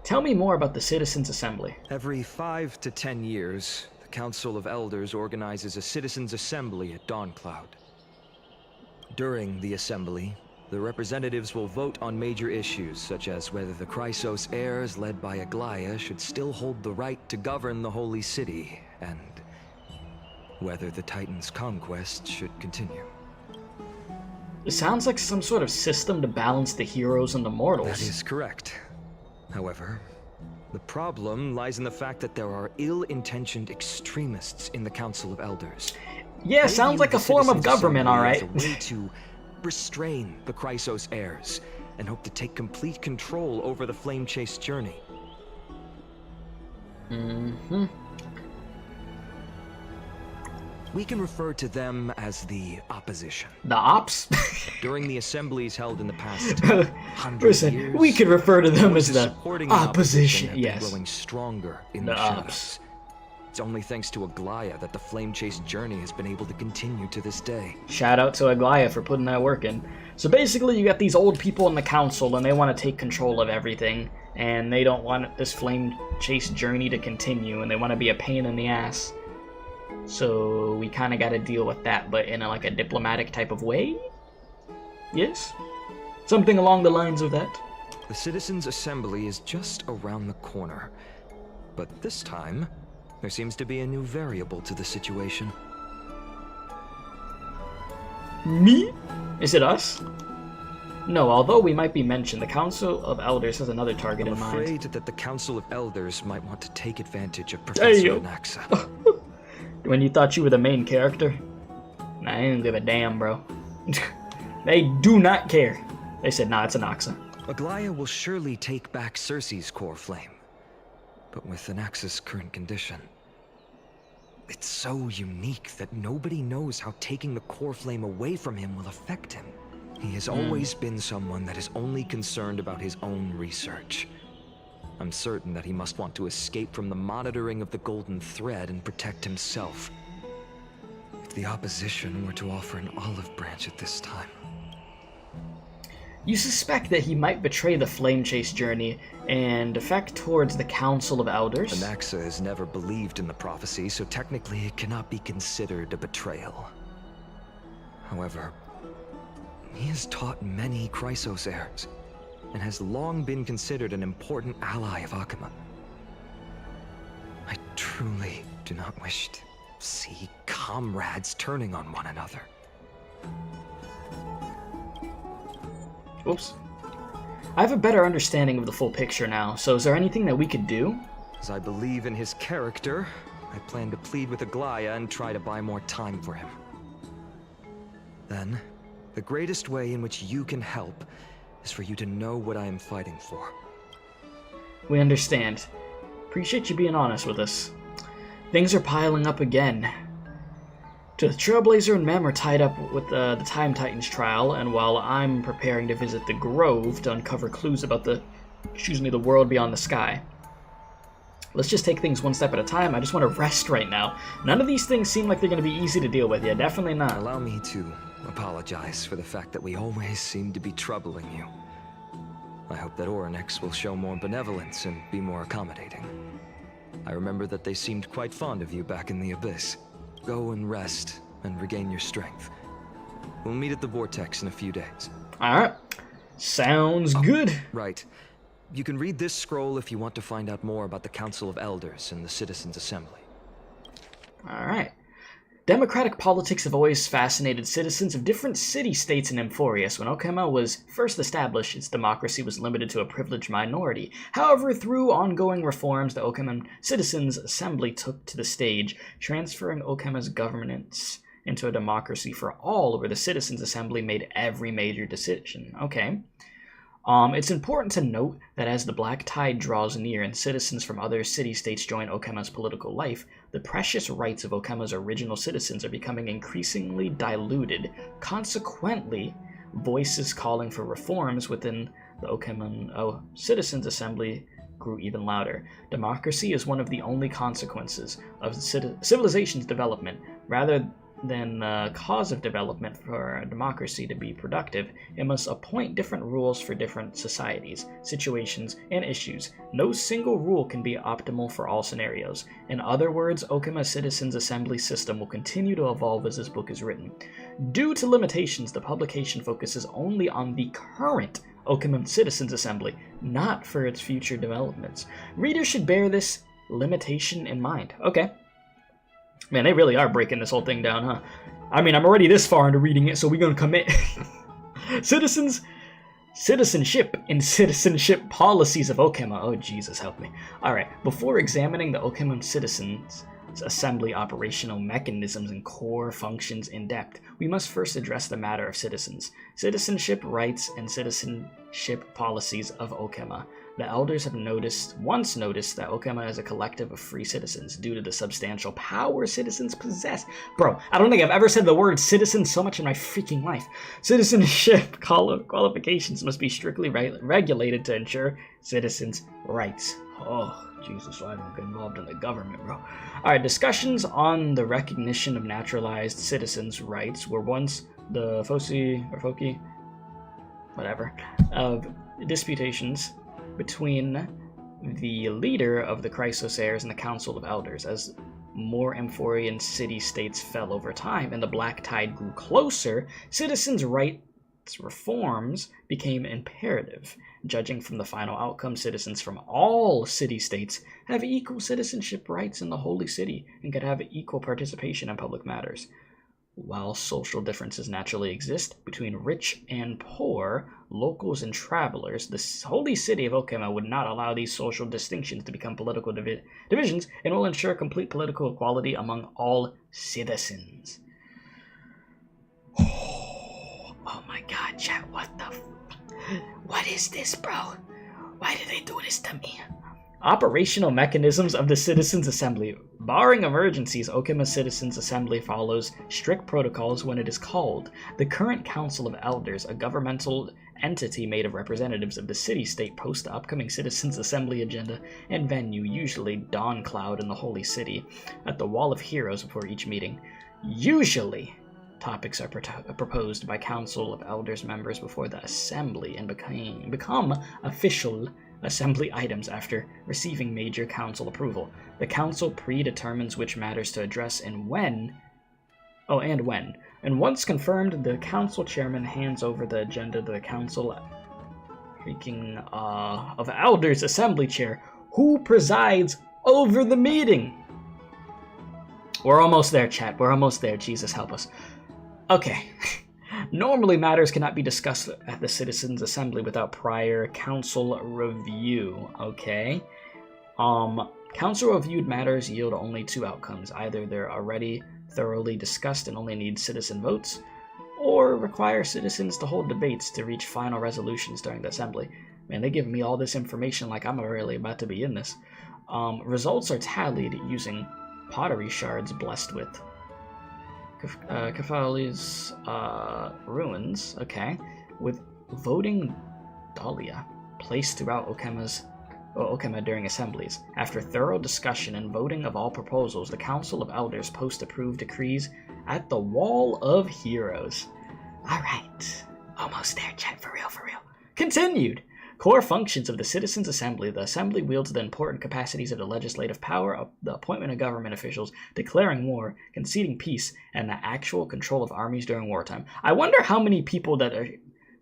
[SPEAKER 1] Tell me more about the Citizens' Assembly.
[SPEAKER 6] Every 5 to 10 years, the Council of Elders organizes a Citizens' Assembly at Dawncloud. During the assembly, the representatives will vote on major issues, such as whether the Chrysos heirs led by Aglaia should still hold the right to govern the Holy City, and whether the Titan's conquest should continue.
[SPEAKER 1] It sounds like some sort of system to balance the heroes and the mortals.
[SPEAKER 6] That is correct. However, the problem lies in the fact that there are ill-intentioned extremists in the Council of Elders.
[SPEAKER 1] Yeah,
[SPEAKER 6] They
[SPEAKER 1] sounds
[SPEAKER 6] view
[SPEAKER 1] like
[SPEAKER 6] the
[SPEAKER 1] a form of
[SPEAKER 6] Citizens'
[SPEAKER 1] government,
[SPEAKER 6] Assembly
[SPEAKER 1] alright.
[SPEAKER 6] as a way to restrain the Chrysos heirs, and hope to take complete control over the Flame Chase journey.
[SPEAKER 1] Mm-hmm.
[SPEAKER 6] We can refer to them as the opposition.
[SPEAKER 1] The ops?
[SPEAKER 6] During the assemblies held in the past 100
[SPEAKER 1] Listen,
[SPEAKER 6] years,
[SPEAKER 1] we could refer to them as the
[SPEAKER 6] supporting
[SPEAKER 1] opposition.
[SPEAKER 6] have been
[SPEAKER 1] Yes.
[SPEAKER 6] growing stronger in
[SPEAKER 1] The
[SPEAKER 6] the
[SPEAKER 1] ops.
[SPEAKER 6] shadows. It's only thanks to Aglaya that the Flame Chase journey has been able to continue to this day.
[SPEAKER 1] Shout out to Aglaya for putting that work in. So basically, you got these old people in the council, and they want to take control of everything, and they don't want this Flame Chase journey to continue, and they want to be a pain in the ass. So we kind of got to deal with that, but in like a diplomatic type of way? Yes? Something along the lines of that.
[SPEAKER 6] The Citizens' Assembly is just around the corner. But this time, there seems to be a new variable to the situation.
[SPEAKER 1] Me? Is it us? No, although we might be mentioned, the Council of Elders has another target
[SPEAKER 6] I'm
[SPEAKER 1] in mind.
[SPEAKER 6] afraid that the Council of Elders might want to take advantage of
[SPEAKER 1] Hey,
[SPEAKER 6] Professor
[SPEAKER 1] yo.
[SPEAKER 6] Anaxa.
[SPEAKER 1] When you thought you were the main character? Nah, I didn't give a damn, bro. They do not care. They said, nah, it's Anaxa.
[SPEAKER 6] Aglaya will surely take back Circe's core flame. But with Anaxa's current condition, it's so unique that nobody knows how taking the core flame away from him will affect him. He has always been someone that is only concerned about his own research. I'm certain that he must want to escape from the monitoring of the Golden Thread and protect himself. If the opposition were to offer an olive branch at this time...
[SPEAKER 1] You suspect that he might betray the Flame Chase journey and defect towards the Council of Elders?
[SPEAKER 6] Anaxa has never believed in the prophecy, so technically it cannot be considered a betrayal. However, he has taught many Chrysos heirs, and has long been considered an important ally of Akuma. I truly do not wish to see comrades turning on one another.
[SPEAKER 1] Oops. I have a better understanding of the full picture now, so is there anything that we could do?
[SPEAKER 6] As I believe in his character, I plan to plead with Aglaya and try to buy more time for him. Then, the greatest way in which you can help is for you to know what I am fighting for.
[SPEAKER 1] We understand. Appreciate you being honest with us. Things are piling up again. The Trailblazer and Mem are tied up with the Time Titans trial, and while I'm preparing to visit the Grove to uncover clues about the world beyond the sky. Let's just take things one step at a time. I just want to rest right now. None of these things seem like they're going to be easy to deal with. Yeah, definitely not.
[SPEAKER 6] Allow me to apologize for the fact that we always seem to be troubling you. I hope that Orynyx will show more benevolence and be more accommodating. I remember that they seemed quite fond of you back in the Abyss. Go and rest and regain your strength. We'll meet at the Vortex in a few days.
[SPEAKER 1] Alright. Sounds good.
[SPEAKER 6] Right. You can read this scroll if you want to find out more about the Council of Elders and the Citizens' Assembly.
[SPEAKER 1] Alright. Democratic politics have always fascinated citizens of different city-states in Amphoreus. When Okema was first established, its democracy was limited to a privileged minority. However, through ongoing reforms, the Okema Citizens' Assembly took to the stage, transferring Okema's governance into a democracy for all, where the Citizens' Assembly made every major decision. Okay. It's important to note that as the Black Tide draws near and citizens from other city-states join Okema's political life, the precious rights of Okema's original citizens are becoming increasingly diluted. Consequently, voices calling for reforms within the Okema Citizens' Assembly grew even louder. Democracy is one of the only consequences of civilization's development. Rather than the cause of development for a democracy to be productive, it must appoint different rules for different societies, situations, and issues. No single rule can be optimal for all scenarios. In other words, Okema Citizens' Assembly system will continue to evolve as this book is written. Due to limitations, the publication focuses only on the current Okema Citizens' Assembly, not for its future developments. Readers should bear this limitation in mind. Okay. Man, they really are breaking this whole thing down, huh? I mean, I'm already this far into reading it, so we're gonna commit. Citizenship and citizenship policies of Okema. Oh, Jesus, help me. Alright, before examining the Okema citizens, assembly operational mechanisms and core functions in depth, we must first address the matter of citizens, citizenship rights, and citizenship policies of Okema. The elders have once noticed that Okema is a collective of free citizens due to the substantial power citizens possess. Bro, I don't think I've ever said the word citizen so much in my freaking life. Citizenship qualifications must be strictly regulated to ensure citizens' rights. Oh, Jesus, I don't get involved in the government, bro. Alright, discussions on the recognition of naturalized citizens' rights were once the foci, whatever, of disputations between the leader of the Chrysosairs and the Council of Elders. As more Amphorian city-states fell over time and the Black Tide grew closer, citizens' rights reforms became imperative. Judging from the final outcome, citizens from all city-states have equal citizenship rights in the Holy City and could have equal participation in public matters. While social differences naturally exist between rich and poor, locals and travelers, the Holy City of Okema would not allow these social distinctions to become political divisions and will ensure complete political equality among all citizens. Oh my god, chat, what is this, bro? Why did they do this to me? Operational mechanisms of the Citizens' Assembly. Barring emergencies, Okema Citizens' Assembly follows strict protocols when it is called. The current Council of Elders, a governmental entity made of representatives of the city-state, posts the upcoming Citizens' Assembly agenda and venue, usually Dawn Cloud in the Holy City, at the Wall of Heroes before each meeting. Usually, topics are proposed by Council of Elders members before the Assembly and become official Assembly items after receiving major Council approval. The Council predetermines which matters to address and when. And once confirmed, the Council Chairman hands over the agenda to the Council of Elders Assembly Chair, who presides over the meeting. We're almost there, chat. We're almost there. Jesus help us. Okay. Normally, matters cannot be discussed at the Citizens' Assembly without prior council review, okay? Council-reviewed matters yield only two outcomes. Either they're already thoroughly discussed and only need citizen votes, or require citizens to hold debates to reach final resolutions during the Assembly. Man, they give me all this information like I'm really about to be in this. Results are tallied using pottery shards blessed with Kefali's ruins, okay, with voting dahlia placed throughout Okema during assemblies. After thorough discussion and voting of all proposals, the Council of Elders post-approved decrees at the Wall of Heroes. Alright, almost there, chat, for real. Continued! Core functions of the Citizens' Assembly. The Assembly wields the important capacities of the legislative power, of the appointment of government officials, declaring war, conceding peace, and the actual control of armies during wartime. I wonder how many people that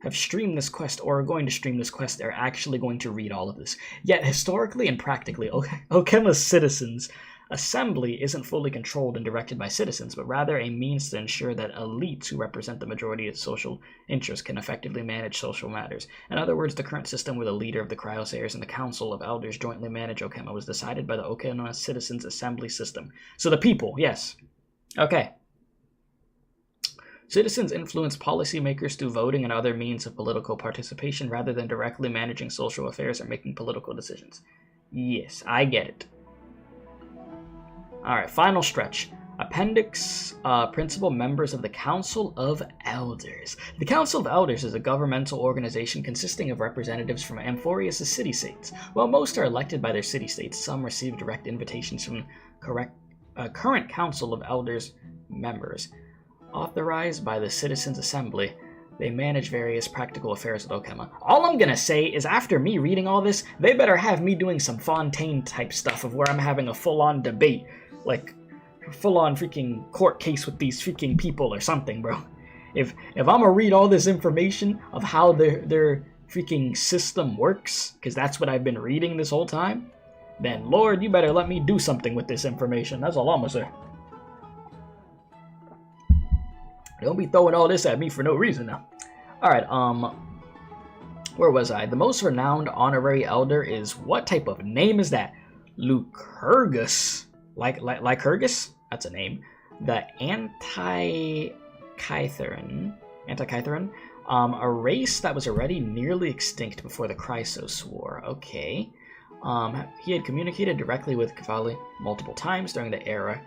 [SPEAKER 1] have streamed this quest or are going to stream this quest are actually going to read all of this. Yet, historically and practically, Okema's Citizens' Assembly isn't fully controlled and directed by citizens, but rather a means to ensure that elites who represent the majority of social interests can effectively manage social matters. In other words, the current system where the leader of the Cryosayers and the Council of Elders jointly manage Okema was decided by the Okema Citizens' Assembly system. So the people, yes. Okay. Citizens influence policymakers through voting and other means of political participation rather than directly managing social affairs or making political decisions. Yes, I get it. Alright, final stretch. Appendix, principal members of the Council of Elders. The Council of Elders is a governmental organization consisting of representatives from Amphoreus' city-states. While most are elected by their city-states, some receive direct invitations from current Council of Elders members. Authorized by the Citizens' Assembly, they manage various practical affairs at Okema. All I'm gonna say is after me reading all this, they better have me doing some Fontaine-type stuff of where I'm having a full-on debate. Like, full-on freaking court case with these freaking people or something, bro. If I'm gonna read all this information of how their freaking system works, because that's what I've been reading this whole time, then Lord, you better let me do something with this information. That's all I'm gonna say. Don't be throwing all this at me for no reason now. Alright, where was I? The most renowned honorary elder is, what type of name is that? Lucurgus. Lycurgus, that's a name. The Anti-Kytheran, a race that was already nearly extinct before the Chrysos War. Okay. He had communicated directly with Kefali multiple times during the era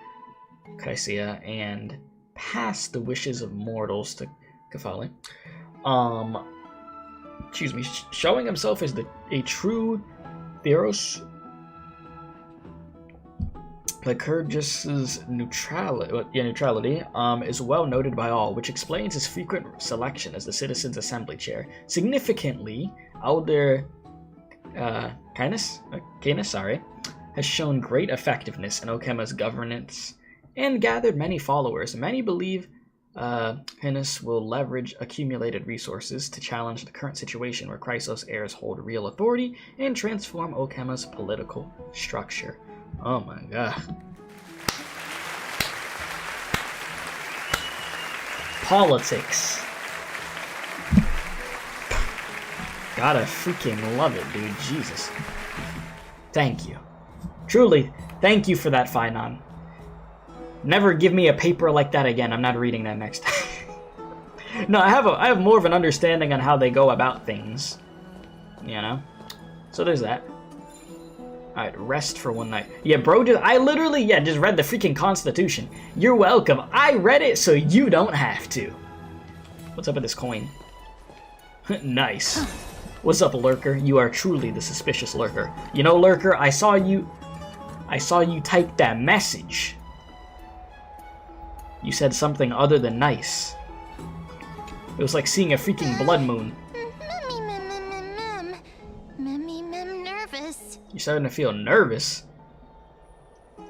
[SPEAKER 1] Chrysia and passed the wishes of mortals to Kefali. Showing himself as a true Theros. Lycurgus's neutrality is well noted by all, which explains his frequent selection as the Citizens' Assembly chair. Significantly, Elder Canis has shown great effectiveness in Okema's governance and gathered many followers. Many believe Canis will leverage accumulated resources to challenge the current situation where Chrysos heirs hold real authority and transform Okema's political structure. Oh my god. Politics. Gotta freaking love it, dude. Jesus. Thank you. Truly, thank you for that, Finon. Never give me a paper like that again. I'm not reading that next time. No, I have more of an understanding on how they go about things. You know? So there's that. Alright, rest for one night. Yeah, bro, I literally, just read the freaking Constitution. You're welcome. I read it so you don't have to. What's up with this coin? Nice. What's up, Lurker? You are truly the suspicious Lurker. You know, Lurker, I saw you type that message. You said something other than nice. It was like seeing a freaking blood moon. You're starting to feel nervous.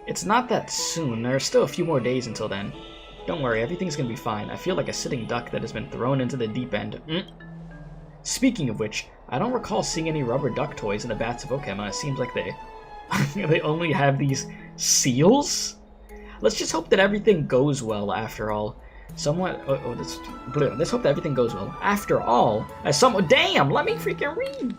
[SPEAKER 1] It's not that soon. There are still a few more days until then. Don't worry, everything's gonna be fine. I feel like a sitting duck that has been thrown into the deep end. Speaking of which, I don't recall seeing any rubber duck toys in the bats of Okema. It seems like they only have these seals? Let's just hope that everything goes well after all. Let's hope that everything goes well. After all, damn, let me freaking read!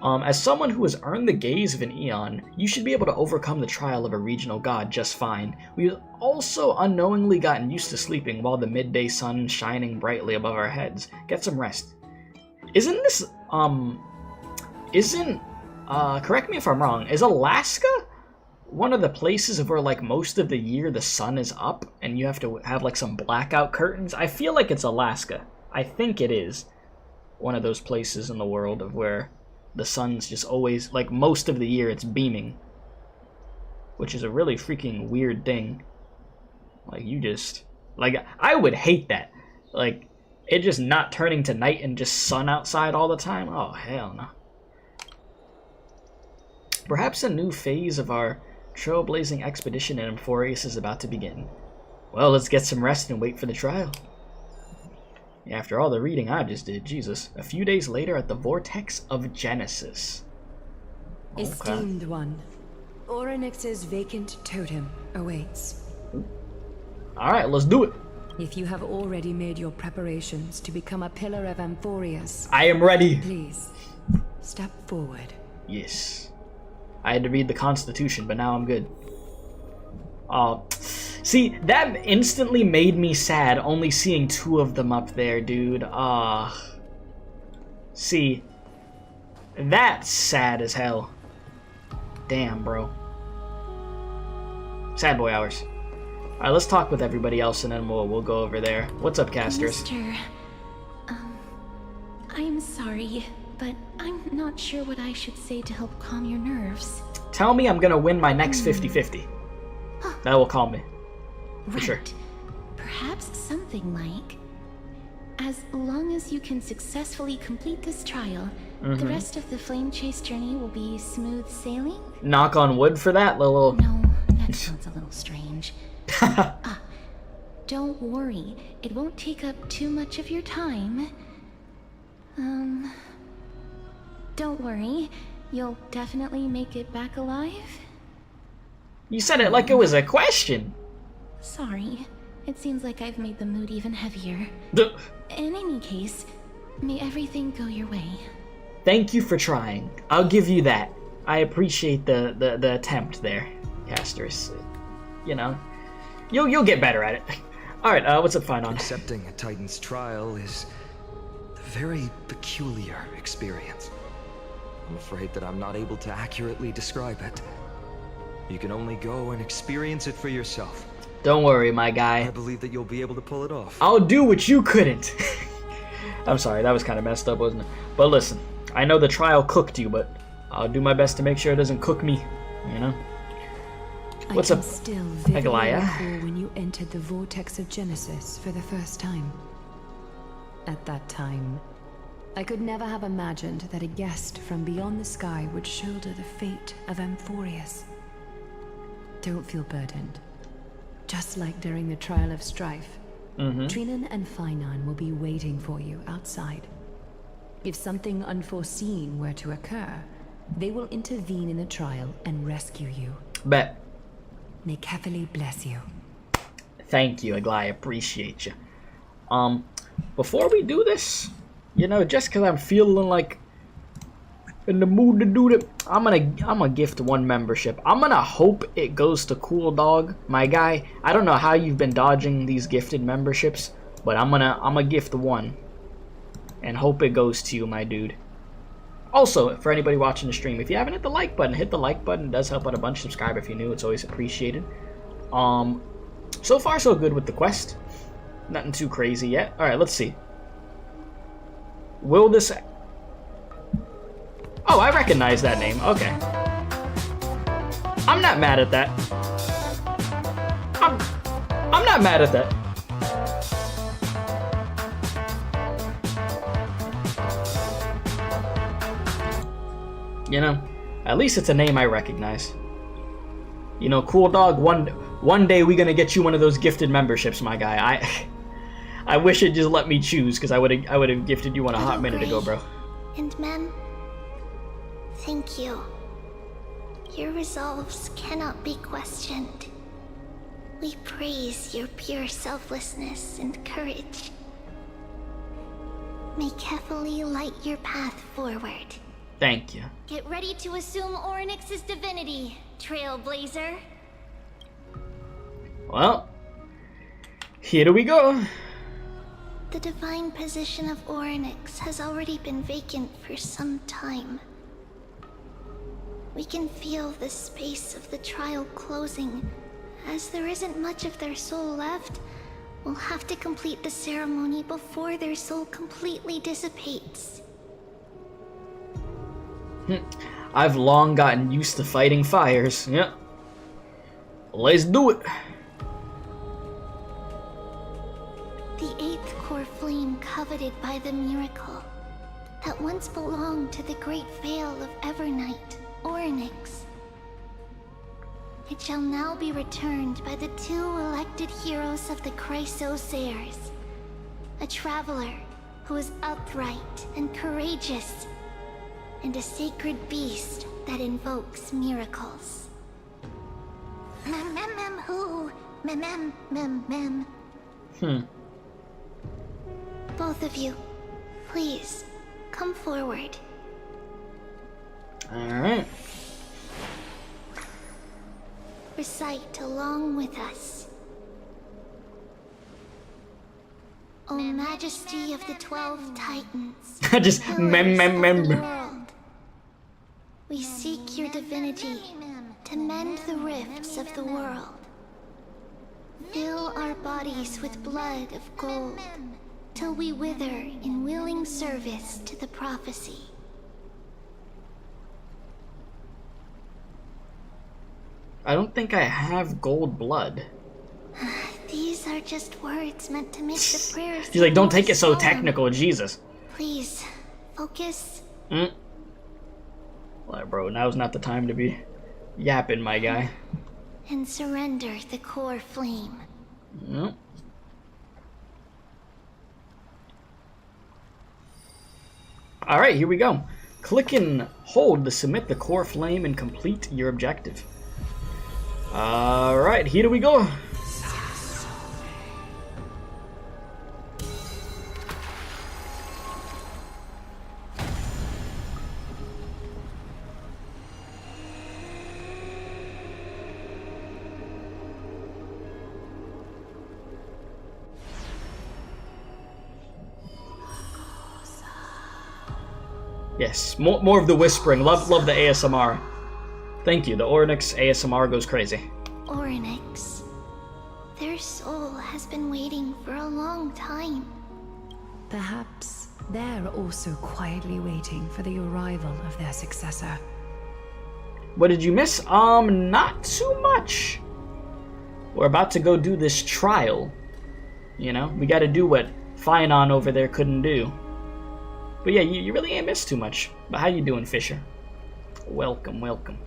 [SPEAKER 1] As someone who has earned the gaze of an Eon, you should be able to overcome the trial of a regional god just fine. We've also unknowingly gotten used to sleeping while the midday sun shining brightly above our heads. Get some rest. Correct me if I'm wrong, is Alaska one of the places where, like, most of the year the sun is up and you have to have, like, some blackout curtains? I feel like it's Alaska. I think it is one of those places in the world of where the sun's just always, like, most of the year it's beaming. Which is a really freaking weird thing. Like, I would hate that. Like, it just not turning to night and just sun outside all the time? Oh, hell no. Perhaps a new phase of our trailblazing expedition in Amphoreus is about to begin. Well, let's get some rest and wait for the trial. After all the reading I just did, Jesus. A few days later at the Vortex of Genesis. Okay.
[SPEAKER 3] Esteemed one, Orynyx's vacant totem awaits.
[SPEAKER 1] Alright, let's do it.
[SPEAKER 3] If you have already made your preparations to become a pillar of Amphoreus,
[SPEAKER 1] I am ready.
[SPEAKER 3] Please, step forward.
[SPEAKER 1] Yes. I had to read the Constitution, but now I'm good. See, that instantly made me sad, only seeing two of them up there, dude. See, that's sad as hell. Damn, bro. Sad boy hours. Alright, let's talk with everybody else and then we'll go over there. What's up, casters?
[SPEAKER 2] Mister, I'm sorry, but I'm not sure what I should say to help calm your nerves.
[SPEAKER 1] Tell me I'm gonna win my next 50-50. That will calm me. For sure.
[SPEAKER 2] Perhaps something like, as long as you can successfully complete this trial, the rest of the flame chase journey will be smooth sailing?
[SPEAKER 1] Knock on wood for that, little...
[SPEAKER 2] No, that sounds a little strange. Don't worry, it won't take up too much of your time. Don't worry, you'll definitely make it back alive?
[SPEAKER 1] You said it like it was a question.
[SPEAKER 2] Sorry, it seems like I've made the mood even heavier. In any case, may everything go your way.
[SPEAKER 1] Thank you for trying. I'll give you that. I appreciate the attempt there. castorice. You know, you'll get better at it. All right, what's up, Finon?
[SPEAKER 6] Accepting a Titan's trial is a very peculiar experience. I'm afraid that I'm not able to accurately describe it. You can only go and experience it for yourself.
[SPEAKER 1] Don't worry, my guy.
[SPEAKER 6] I believe that you'll be able to pull it off.
[SPEAKER 1] I'll do what you couldn't. I'm sorry, that was kind of messed up, wasn't it? But listen, I know the trial cooked you, but I'll do my best to make sure it doesn't cook me, you know? What's up,
[SPEAKER 3] Still vividly
[SPEAKER 1] Aglaya?
[SPEAKER 3] recall when you entered the vortex of Genesis for the first time. At that time, I could never have imagined that a guest from beyond the sky would shoulder the fate of Amphoreus. Don't feel burdened. Just like during the trial of strife, Trinan and Finon will be waiting for you outside. If something unforeseen were to occur, they will intervene in the trial and rescue you.
[SPEAKER 1] Bet.
[SPEAKER 3] May Kefali bless you.
[SPEAKER 1] Thank you, Aglaya. Appreciate you. Before we do this, you know, just because I'm feeling like in the mood to do it, I'm gonna gift one membership. I'm gonna hope it goes to Cool Dog, my guy. I don't know how you've been dodging these gifted memberships, but I'm gonna gift one and hope it goes to you, my dude. Also, for anybody watching the stream, if you haven't hit the like button, hit the like button. It does help out a bunch. Subscribe if you're new. It's always appreciated. So far so good with the quest. Nothing too crazy yet. All right, let's see. Will this... Oh, I recognize that name. Okay. I'm not mad at that. I'm not mad at that. You know, at least it's a name I recognize. You know, Cool Dog, one day we gonna get you one of those gifted memberships, my guy. I wish it just let me choose, because I would have gifted you one a hot minute ago, bro.
[SPEAKER 4] And Mem, thank you. Your resolves cannot be questioned. We praise your pure selflessness and courage. May Kefali light your path forward.
[SPEAKER 1] Thank you.
[SPEAKER 4] Get ready to assume Orynyx's divinity, Trailblazer.
[SPEAKER 1] Well, here we go.
[SPEAKER 4] The divine position of Orynyx has already been vacant for some time. We can feel the space of the trial closing. As there isn't much of their soul left, we'll have to complete the ceremony before their soul completely dissipates.
[SPEAKER 1] I've long gotten used to fighting fires. Yep. Let's do it.
[SPEAKER 4] The eighth core flame coveted by the miracle that once belonged to the great veil of Evernight, Orynyx. It shall now be returned by the two elected heroes of the Chrysosairs. A traveler who is upright and courageous, and a sacred beast that invokes miracles. Mem who? Mem. Both of you, please, come forward.
[SPEAKER 1] Alright.
[SPEAKER 4] Recite along with us. O Majesty of the 12 Titans,
[SPEAKER 1] Just
[SPEAKER 4] pillars of the
[SPEAKER 1] mem.
[SPEAKER 4] world, we seek your divinity to mend the rifts of the world. Fill our bodies with blood of gold, till we wither in willing service to the prophecy.
[SPEAKER 1] I don't think I have gold blood.
[SPEAKER 4] These are just words meant to make the prayers.
[SPEAKER 1] She's like, don't take it so
[SPEAKER 4] solemn.
[SPEAKER 1] technical, Jesus.
[SPEAKER 4] Please, focus.
[SPEAKER 1] Well, bro, now's not the time to be yapping, my guy.
[SPEAKER 4] And surrender the core flame.
[SPEAKER 1] Yep. Alright, here we go. Click and hold to submit the core flame and complete your objective. Alright, here we go. Yes, more of the whispering. Love the ASMR. Thank you. The Oryx ASMR goes crazy.
[SPEAKER 4] Oryx. Their soul has been waiting for a long time.
[SPEAKER 3] Perhaps they're also quietly waiting for the arrival of their successor.
[SPEAKER 1] What did you miss? Not too much. We're about to go do this trial. You know, we gotta do what Finon over there couldn't do. But yeah, you really ain't missed too much. But how you doing, Fisher? Welcome, welcome.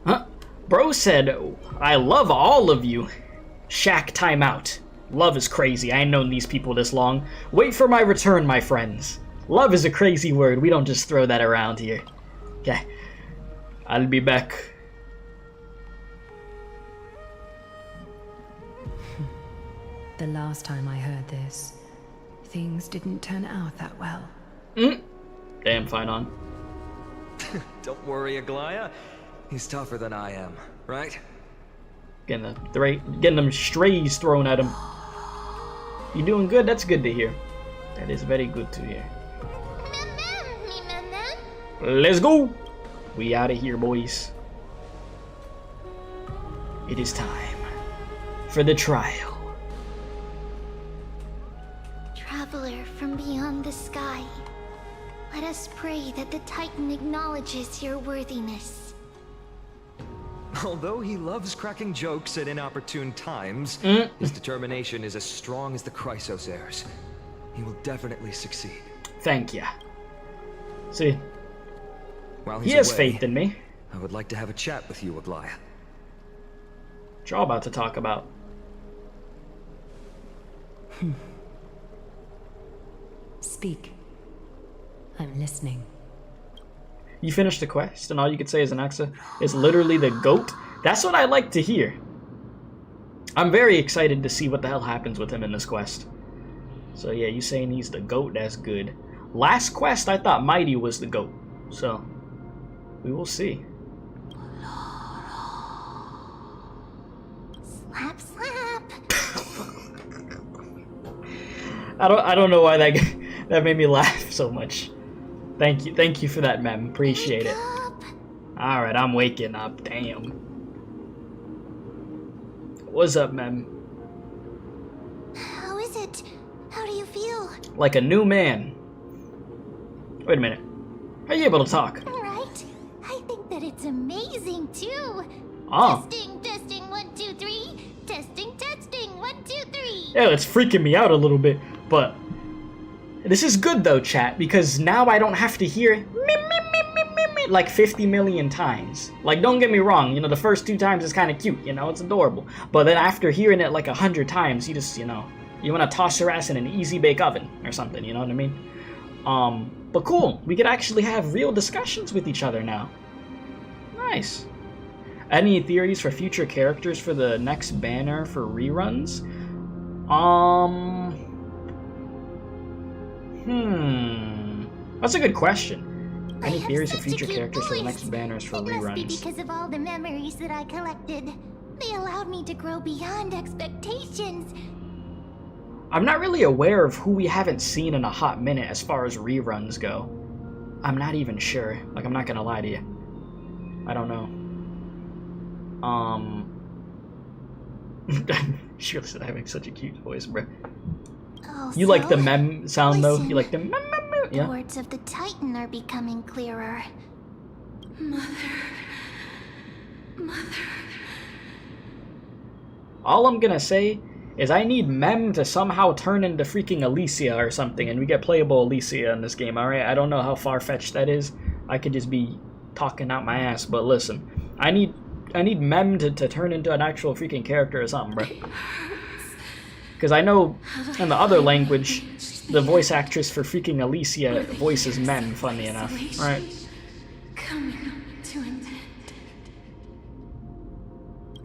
[SPEAKER 1] Huh? Bro said, I love all of you. Shack timeout. Love is crazy. I ain't known these people this long. Wait for my return, my friends. Love is a crazy word. We don't just throw that around here. Okay. I'll be back.
[SPEAKER 3] The last time I heard this, things didn't turn out that well.
[SPEAKER 1] Damn, Finon.
[SPEAKER 6] Don't worry, Aglaya. He's tougher than I am, right?
[SPEAKER 1] Getting them strays thrown at him. You doing good? That's good to hear. That is very good to hear. Let's go! We out of here, boys. It is time for the trial.
[SPEAKER 4] Traveler from beyond the sky, let us pray that the Titan acknowledges your worthiness.
[SPEAKER 6] Although he loves cracking jokes at inopportune times, his determination is as strong as the Chrysos' He will definitely succeed.
[SPEAKER 1] Thank ya. See,
[SPEAKER 6] While
[SPEAKER 1] he
[SPEAKER 6] he's
[SPEAKER 1] has
[SPEAKER 6] away,
[SPEAKER 1] faith in me.
[SPEAKER 6] I would like to have a chat with you, Aglaya.
[SPEAKER 1] What y'all about to talk about?
[SPEAKER 3] Speak. I'm listening.
[SPEAKER 1] You finished the quest, and all you could say is anaxa is literally the GOAT? That's what I like to hear. I'm very excited to see what the hell happens with him in this quest. So yeah, you saying he's the GOAT, that's good. Last quest, I thought Mighty was the GOAT. So, we will see.
[SPEAKER 4] Slap, slap.
[SPEAKER 1] I don't know why that made me laugh so much. Thank you for that, ma'am. Appreciate it. Alright, I'm waking up. Damn. What's up, ma'am?
[SPEAKER 4] How is it? How do you feel?
[SPEAKER 1] Like a new man. Wait a minute. How are you able to talk?
[SPEAKER 4] Right? I think that it's amazing too.
[SPEAKER 1] Oh.
[SPEAKER 4] Testing, 1, 2, 3. Testing, 1, 2, 3.
[SPEAKER 1] Yeah, it's freaking me out a little bit, but this is good though, chat, because now I don't have to hear it like 50 million times. Like, don't get me wrong, you know, the first 2 times is kind of cute, you know, it's adorable. But then after hearing it like 100 times, you just, you know, you want to toss your ass in an easy bake oven or something, you know what I mean? But cool, we could actually have real discussions with each other now. Nice. Any theories for future characters for the next banner for reruns? That's a good question. Any theories for future characters for the next banners for reruns?
[SPEAKER 4] It must be because of all the memories that I collected. They allowed me to grow beyond expectations.
[SPEAKER 1] I'm not really aware of who we haven't seen in a hot minute as far as reruns go. I'm not even sure. Like, I'm not gonna lie to you. I don't know. She said I'm having such a cute voice, bro.
[SPEAKER 4] Also,
[SPEAKER 1] You like the mem sound though?
[SPEAKER 4] listen.
[SPEAKER 1] You like the mem?
[SPEAKER 4] The
[SPEAKER 1] Yeah.
[SPEAKER 4] words of the Titan are becoming clearer.
[SPEAKER 1] All I'm gonna say is I need Mem to somehow turn into freaking Alicia or something, and we get playable Alicia in this game, alright? I don't know how far-fetched that is. I could just be talking out my ass, but listen. I need Mem to turn into an actual freaking character or something, bro. Because I know in the other language, the voice actress for freaking Alicia voices Mem, funny enough. Alright.
[SPEAKER 2] Coming to an end.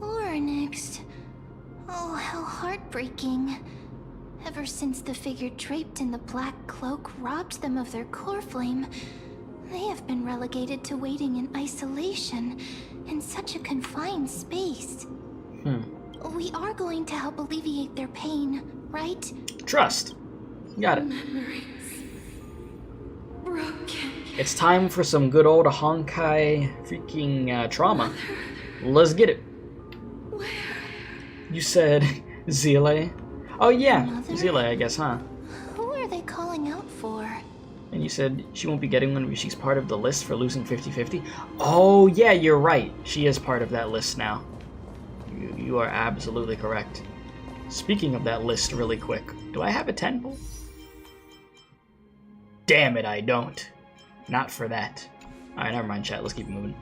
[SPEAKER 4] Or next. Oh, how heartbreaking. Ever since the figure draped in the black cloak robbed them of their core flame, they have been relegated to waiting in isolation in such a confined space. We are going to help alleviate their pain, right?
[SPEAKER 1] Trust. Got it.
[SPEAKER 2] Memories.
[SPEAKER 1] It's time for some good old Honkai freaking trauma. Let's get it.
[SPEAKER 4] Where?
[SPEAKER 1] You said Zile? Oh yeah,
[SPEAKER 4] Mother?
[SPEAKER 1] Zile, I guess, huh?
[SPEAKER 4] Who are they calling out for?
[SPEAKER 1] And you said she won't be getting one because she's part of the list for losing 50-50? Oh yeah, you're right. She is part of that list now. You are absolutely correct. Speaking of that list really quick, do I have a 10 pull? Damn it, I don't. Not for that. Alright, never mind, chat. Let's keep moving.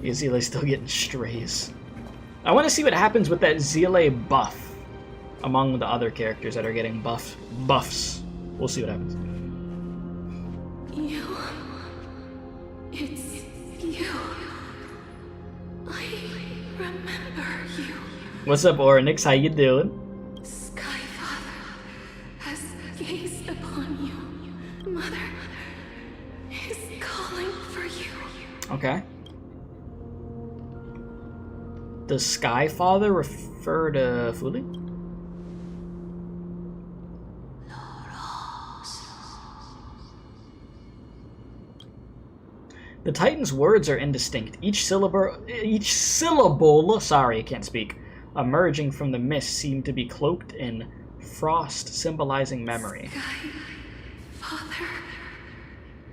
[SPEAKER 1] Yeah, Zile's still getting strays. I want to see what happens with that Zile buff among the other characters that are getting buffs. We'll see what happens.
[SPEAKER 2] You. It's you. I remember you.
[SPEAKER 1] What's up, Oryx? How you doing?
[SPEAKER 2] Skyfather has gazed upon you. Mother is calling for you.
[SPEAKER 1] Okay. Does Skyfather refer to Fuli? The Titan's words are indistinct. Each syllable, sorry, I can't speak, emerging from the mist seemed to be cloaked in frost, symbolizing memory.
[SPEAKER 2] Father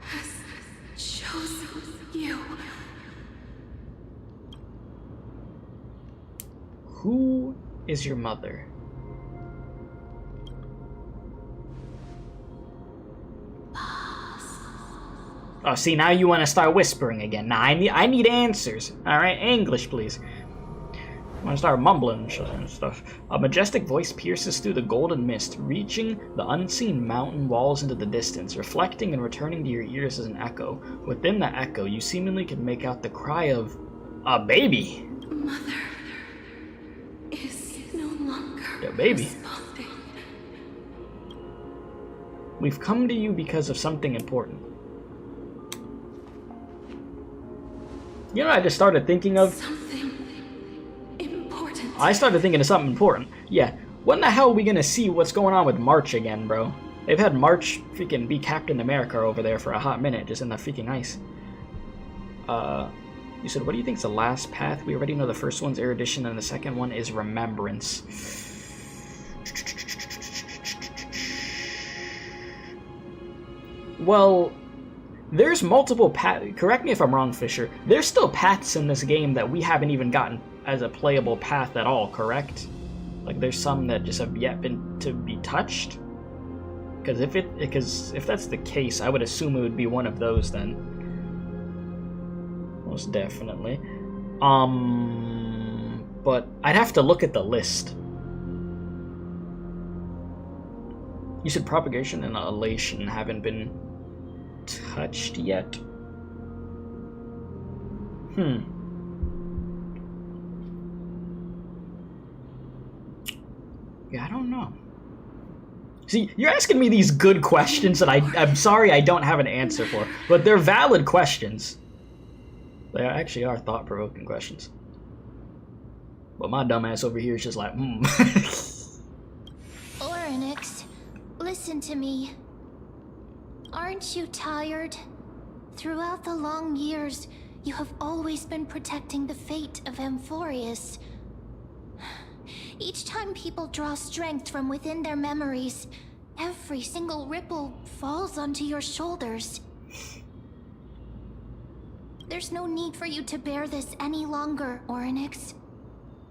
[SPEAKER 2] has chosen you.
[SPEAKER 1] Who is your mother? Oh, see, now you want to start whispering again. Nah, I need answers. All right, English, please. I want to start mumbling and stuff. A majestic voice pierces through the golden mist, reaching the unseen mountain walls into the distance, reflecting and returning to your ears as an echo. Within the echo, you seemingly can make out the cry of a baby.
[SPEAKER 2] Mother is no longer
[SPEAKER 1] The baby.
[SPEAKER 2] responding.
[SPEAKER 1] We've come to you because of something important. You know what I just started thinking of?
[SPEAKER 2] Something important.
[SPEAKER 1] I started thinking of something important. Yeah, when the hell are we gonna see what's going on with March again, bro? They've had March freaking be Captain America over there for a hot minute, just in the freaking ice. You said, what do you think's the last path? We already know the first one's erudition and the second one is remembrance. Well, there's multiple paths. Correct me if I'm wrong, Fisher. There's still paths in this game that we haven't even gotten as a playable path at all, correct? Like, there's some that just have yet been to be touched? Because if that's the case, I would assume it would be one of those then. Most definitely. But I'd have to look at the list. You said propagation and elation haven't been touched yet. Yeah, I don't know. See, you're asking me these good questions that I'm sorry I don't have an answer for, but they're valid questions. They actually are thought-provoking questions. But my dumbass over here is just like,
[SPEAKER 4] Oryx, listen to me. Aren't you tired? Throughout the long years, you have always been protecting the fate of Amphoreus. Each time people draw strength from within their memories, every single ripple falls onto your shoulders. There's no need for you to bear this any longer, Oryx.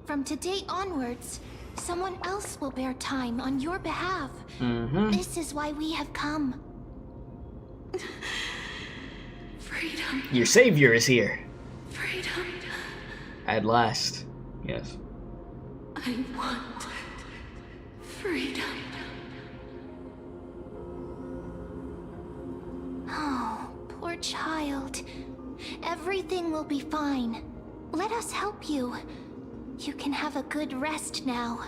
[SPEAKER 4] From today onwards, someone else will bear time on your behalf. This is why we have come.
[SPEAKER 2] Freedom.
[SPEAKER 1] your savior is here.
[SPEAKER 2] Freedom.
[SPEAKER 1] At last. Yes.
[SPEAKER 2] I want freedom.
[SPEAKER 4] Oh, poor child. Everything will be fine. Let us help you. You can have a good rest now.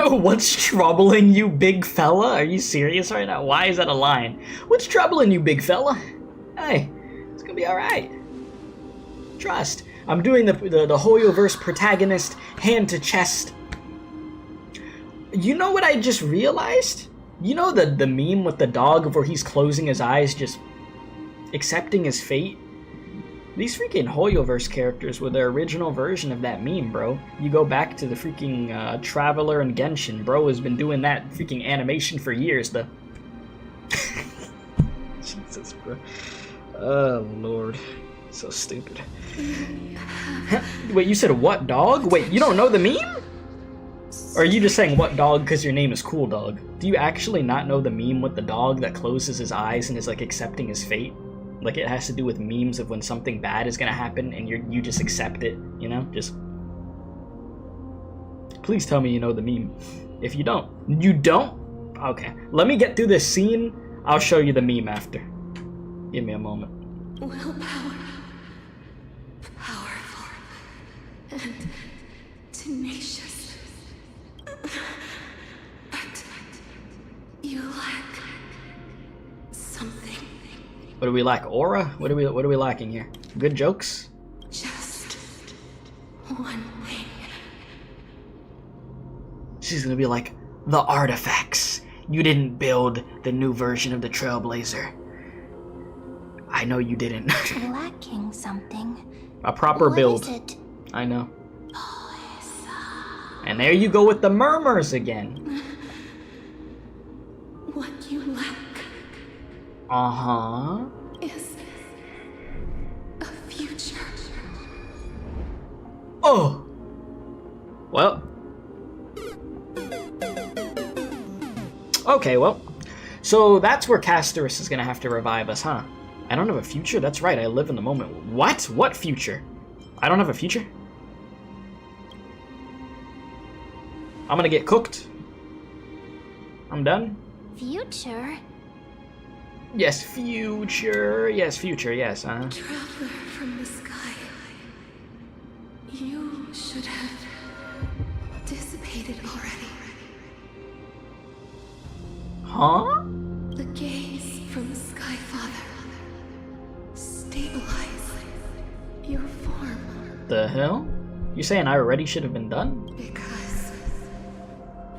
[SPEAKER 1] What's troubling you, big fella? Are you serious right now? Why is that a line? What's troubling you, big fella? Hey, it's gonna be alright. Trust. I'm doing the Hoyoverse protagonist hand to chest. You know what I just realized? You know the meme with the dog where he's closing his eyes, just accepting his fate? These freaking Hoyoverse characters were the original version of that meme, bro. You go back to the freaking Traveler and Genshin, bro has been doing that freaking animation for years, though. Jesus, bro. Oh, Lord. So stupid. Wait, you said what dog? Wait, you don't know the meme? Or are you just saying what dog because your name is Cool Dog? Do you actually not know the meme with the dog that closes his eyes and is like accepting his fate? Like it has to do with memes of when something bad is gonna happen and you just accept it, you know? Just please tell me you know the meme. If you don't. You don't? Okay. Let me get through this scene. I'll show you the meme after. Give me a moment.
[SPEAKER 3] Willpower. Powerful. And tenacious. But you lack something.
[SPEAKER 1] What do we lack? Aura? What are we lacking here? Good jokes?
[SPEAKER 3] Just one thing.
[SPEAKER 1] She's gonna be like, the artifacts. You didn't build the new version of the Trailblazer. I know you didn't.
[SPEAKER 4] Lacking something.
[SPEAKER 1] A proper build.
[SPEAKER 4] What is it?
[SPEAKER 1] I know. And there you go with the murmurs again.
[SPEAKER 3] What you lack
[SPEAKER 1] Uh-huh.
[SPEAKER 3] is a future.
[SPEAKER 1] Oh! Well. Okay, well. So that's where Castorice is gonna have to revive us, huh? I don't have a future? That's right, I live in the moment. What? What future? I don't have a future? I'm gonna get cooked. I'm done?
[SPEAKER 4] Future?
[SPEAKER 1] Yes, future. Yes, future, yes,
[SPEAKER 3] Traveler from the sky. You should have dissipated already.
[SPEAKER 1] Huh?
[SPEAKER 3] The gaze from Sky Father. Stabilize your form.
[SPEAKER 1] The hell? You saying I already should have been done?
[SPEAKER 3] Because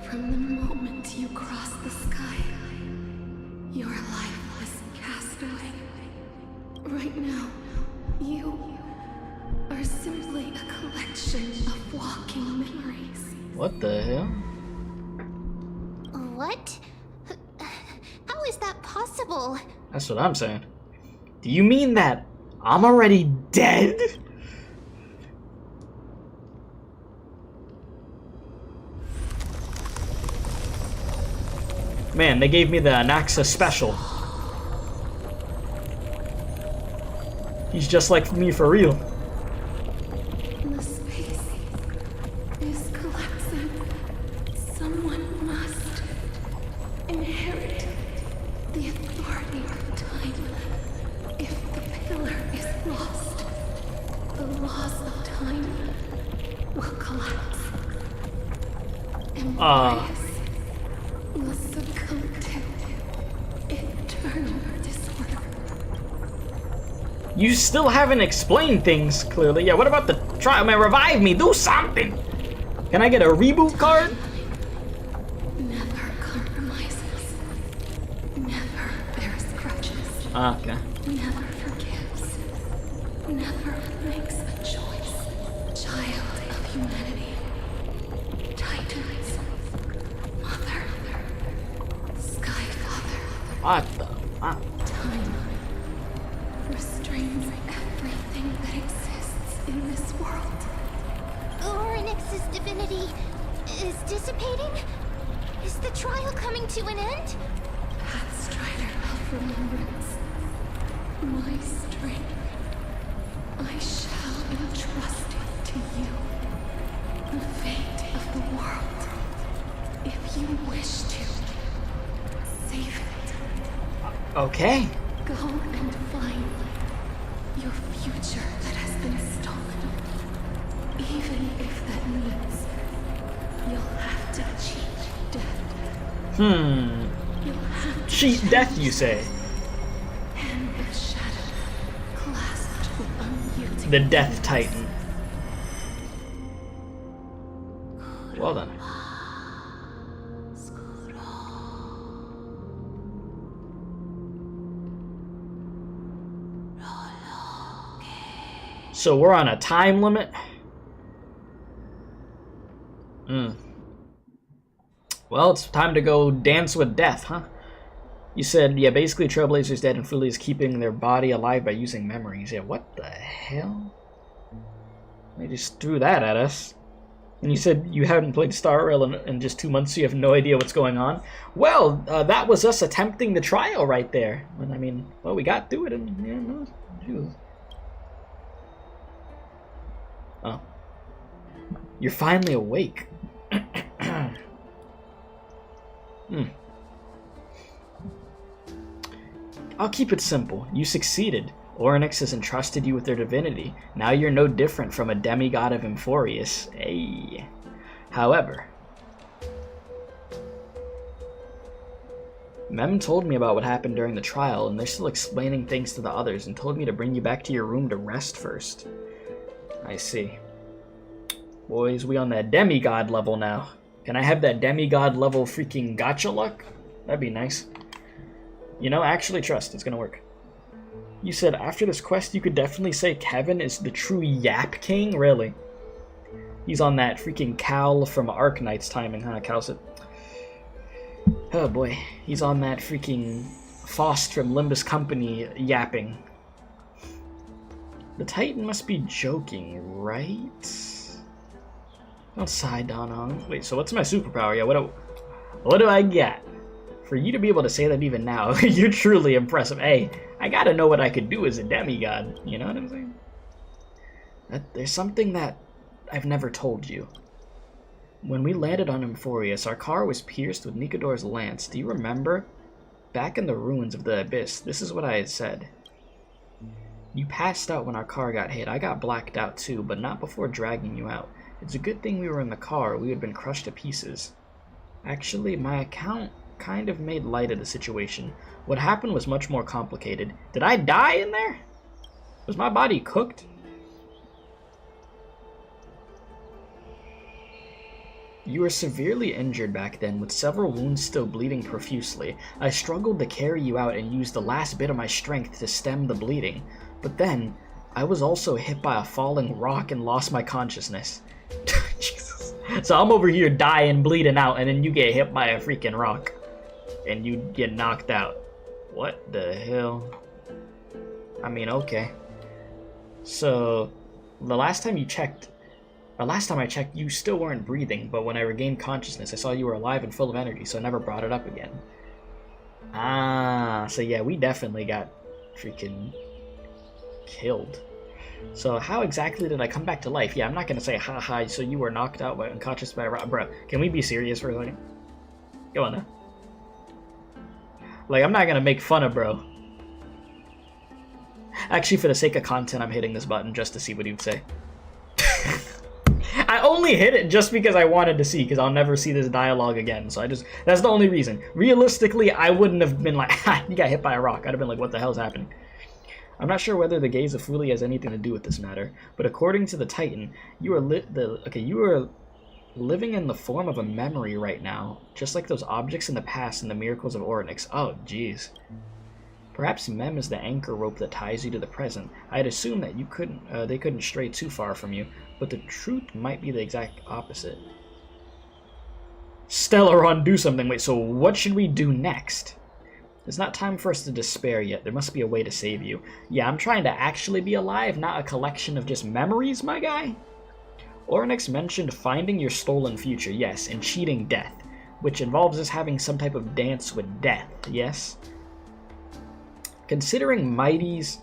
[SPEAKER 3] from the moment you crossed the sky, your life was cast away. Right now, you are simply a collection of walking memories.
[SPEAKER 1] What the hell?
[SPEAKER 4] What? How is that possible?
[SPEAKER 1] That's what I'm saying. Do you mean that I'm already dead? Man, they gave me the anaxa special. He's just like me for real.
[SPEAKER 3] The space is collapsing. Someone must inherit the authority of time. If the pillar is lost, the laws of time will collapse. Empires will succumb to eternal disorder.
[SPEAKER 1] You still haven't explained things clearly. Yeah, what about the try? Man, revive me. Do something. Can I get a reboot card?
[SPEAKER 3] Never compromises. Never bears grudges.
[SPEAKER 1] Okay.
[SPEAKER 3] Never forgives. Never makes a choice. Child of humanity. Titans. Mother. Sky Father.
[SPEAKER 1] What the fuck?
[SPEAKER 3] Time restrains everything that exists in this world.
[SPEAKER 4] Orynyx's divinity is dissipating? Is the trial coming to an end?
[SPEAKER 3] Pathstrider of remembrance. My strength. I shall entrust it to you. The fate of the world. If you wish to save it.
[SPEAKER 1] Okay.
[SPEAKER 3] Go and find your future that has been stolen. Even if that means you'll have to cheat death. You'll have to
[SPEAKER 1] Cheat death, you say?
[SPEAKER 3] hand the shadow clasped with unyielding
[SPEAKER 1] The Death Titan. Well then. So we're on a time limit? Well, it's time to go dance with death, huh? You said, yeah, basically Trailblazer's dead and Fully is keeping their body alive by using memories. Yeah, what the hell? They just threw that at us. And you said you haven't played Star Rail in just 2 months, so you have no idea what's going on. Well, that was us attempting the trial right there. And I mean, well, we got through it, and yeah, no, geez. Oh, you're finally awake. I'll keep it simple. You succeeded. Oryx has entrusted you with their divinity. Now you're no different from a demigod of Amphoreus. Hey. However, Mem told me about what happened during the trial, and they're still explaining things to the others, and told me to bring you back to your room to rest first. I see. Boys, we on that demigod level now. Can I have that demigod level freaking gacha luck? That'd be nice. You know, actually trust, it's gonna work. You said after this quest you could definitely say Kevin is the true Yap King? Really? He's on that freaking Cal from Arknight's timing, huh, Calcit? Oh boy, he's on that freaking Faust from Limbus Company yapping. The Titan must be joking, right? Don't sigh, Donong. Wait, so what's my superpower? Yeah, what do I get? For you to be able to say that even now, you're truly impressive. Hey, I gotta know what I could do as a demigod. You know what I'm saying? There's something that I've never told you. When we landed on Amphoreus, our car was pierced with Nikador's lance. Do you remember? Back in the ruins of the Abyss, this is what I had said. You passed out when our car got hit. I got blacked out too, but not before dragging you out. It's a good thing we were in the car, or we had been crushed to pieces. Actually, my account kind of made light of the situation. What happened was much more complicated. Did I die in there? Was my body cooked? You were severely injured back then, with several wounds still bleeding profusely. I struggled to carry you out and used the last bit of my strength to stem the bleeding. But then, I was also hit by a falling rock and lost my consciousness. Jesus. So I'm over here dying, bleeding out, and then you get hit by a freaking rock. And you get knocked out. What the hell? I mean, okay. So, the last time I checked, you still weren't breathing, but when I regained consciousness, I saw you were alive and full of energy, so I never brought it up again. Ah, so yeah, we definitely got freaking killed. So how exactly did I come back to life? Yeah, I'm not gonna say, haha, so you were knocked out by unconscious by a rock. Bro, can we be serious for a second? Go on now. Like, I'm not gonna make fun of bro. Actually, for the sake of content, I'm hitting this button just to see what he would say. I only hit it just because I wanted to see, because I'll never see this dialogue again, so that's the only reason. Realistically, I wouldn't have been like, ha, you got hit by a rock. I'd have been like, what the hell's happening? I'm not sure whether the gaze of Fuli has anything to do with this matter, but according to the Titan, you are living in the form of a memory right now, just like those objects in the past and the miracles of Oryx. Oh, jeez. Perhaps Mem is the anchor rope that ties you to the present. I'd assume that they couldn't stray too far from you, but the truth might be the exact opposite. Stellaron, do something. Wait, so what should we do next? It's not time for us to despair yet. There must be a way to save you. Yeah, I'm trying to actually be alive, not a collection of just memories, my guy. Oryx mentioned finding your stolen future, yes, and cheating death, which involves us having some type of dance with death, yes? Considering Mighty's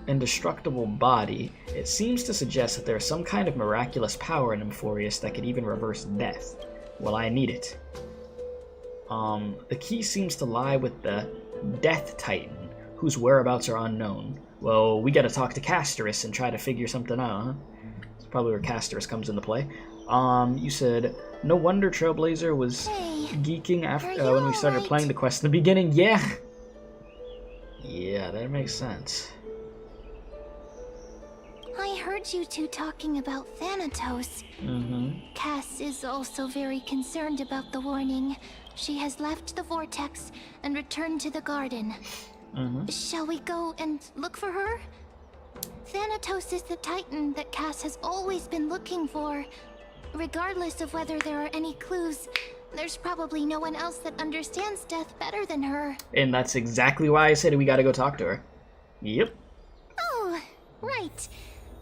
[SPEAKER 1] indestructible body, it seems to suggest that there is some kind of miraculous power in Amphoreus that could even reverse death. Well, I need it. The key seems to lie with the Death Titan, whose whereabouts are unknown. Well, we gotta talk to Castorice and try to figure something out, huh? That's probably where Castorice comes into play. You said, no wonder Trailblazer was geeking after when we started playing the quest in the beginning. Yeah. Yeah, that makes sense.
[SPEAKER 4] I heard you two talking about Thanatos. Cass is also very concerned about the warning. She has left the vortex and returned to the garden. Shall we go and look for her? Thanatos is the titan that Cass has always been looking for. Regardless of whether there are any clues, there's probably no one else that understands death better than her.
[SPEAKER 1] And that's exactly why I said we gotta go talk to her. Yep.
[SPEAKER 4] Oh, right.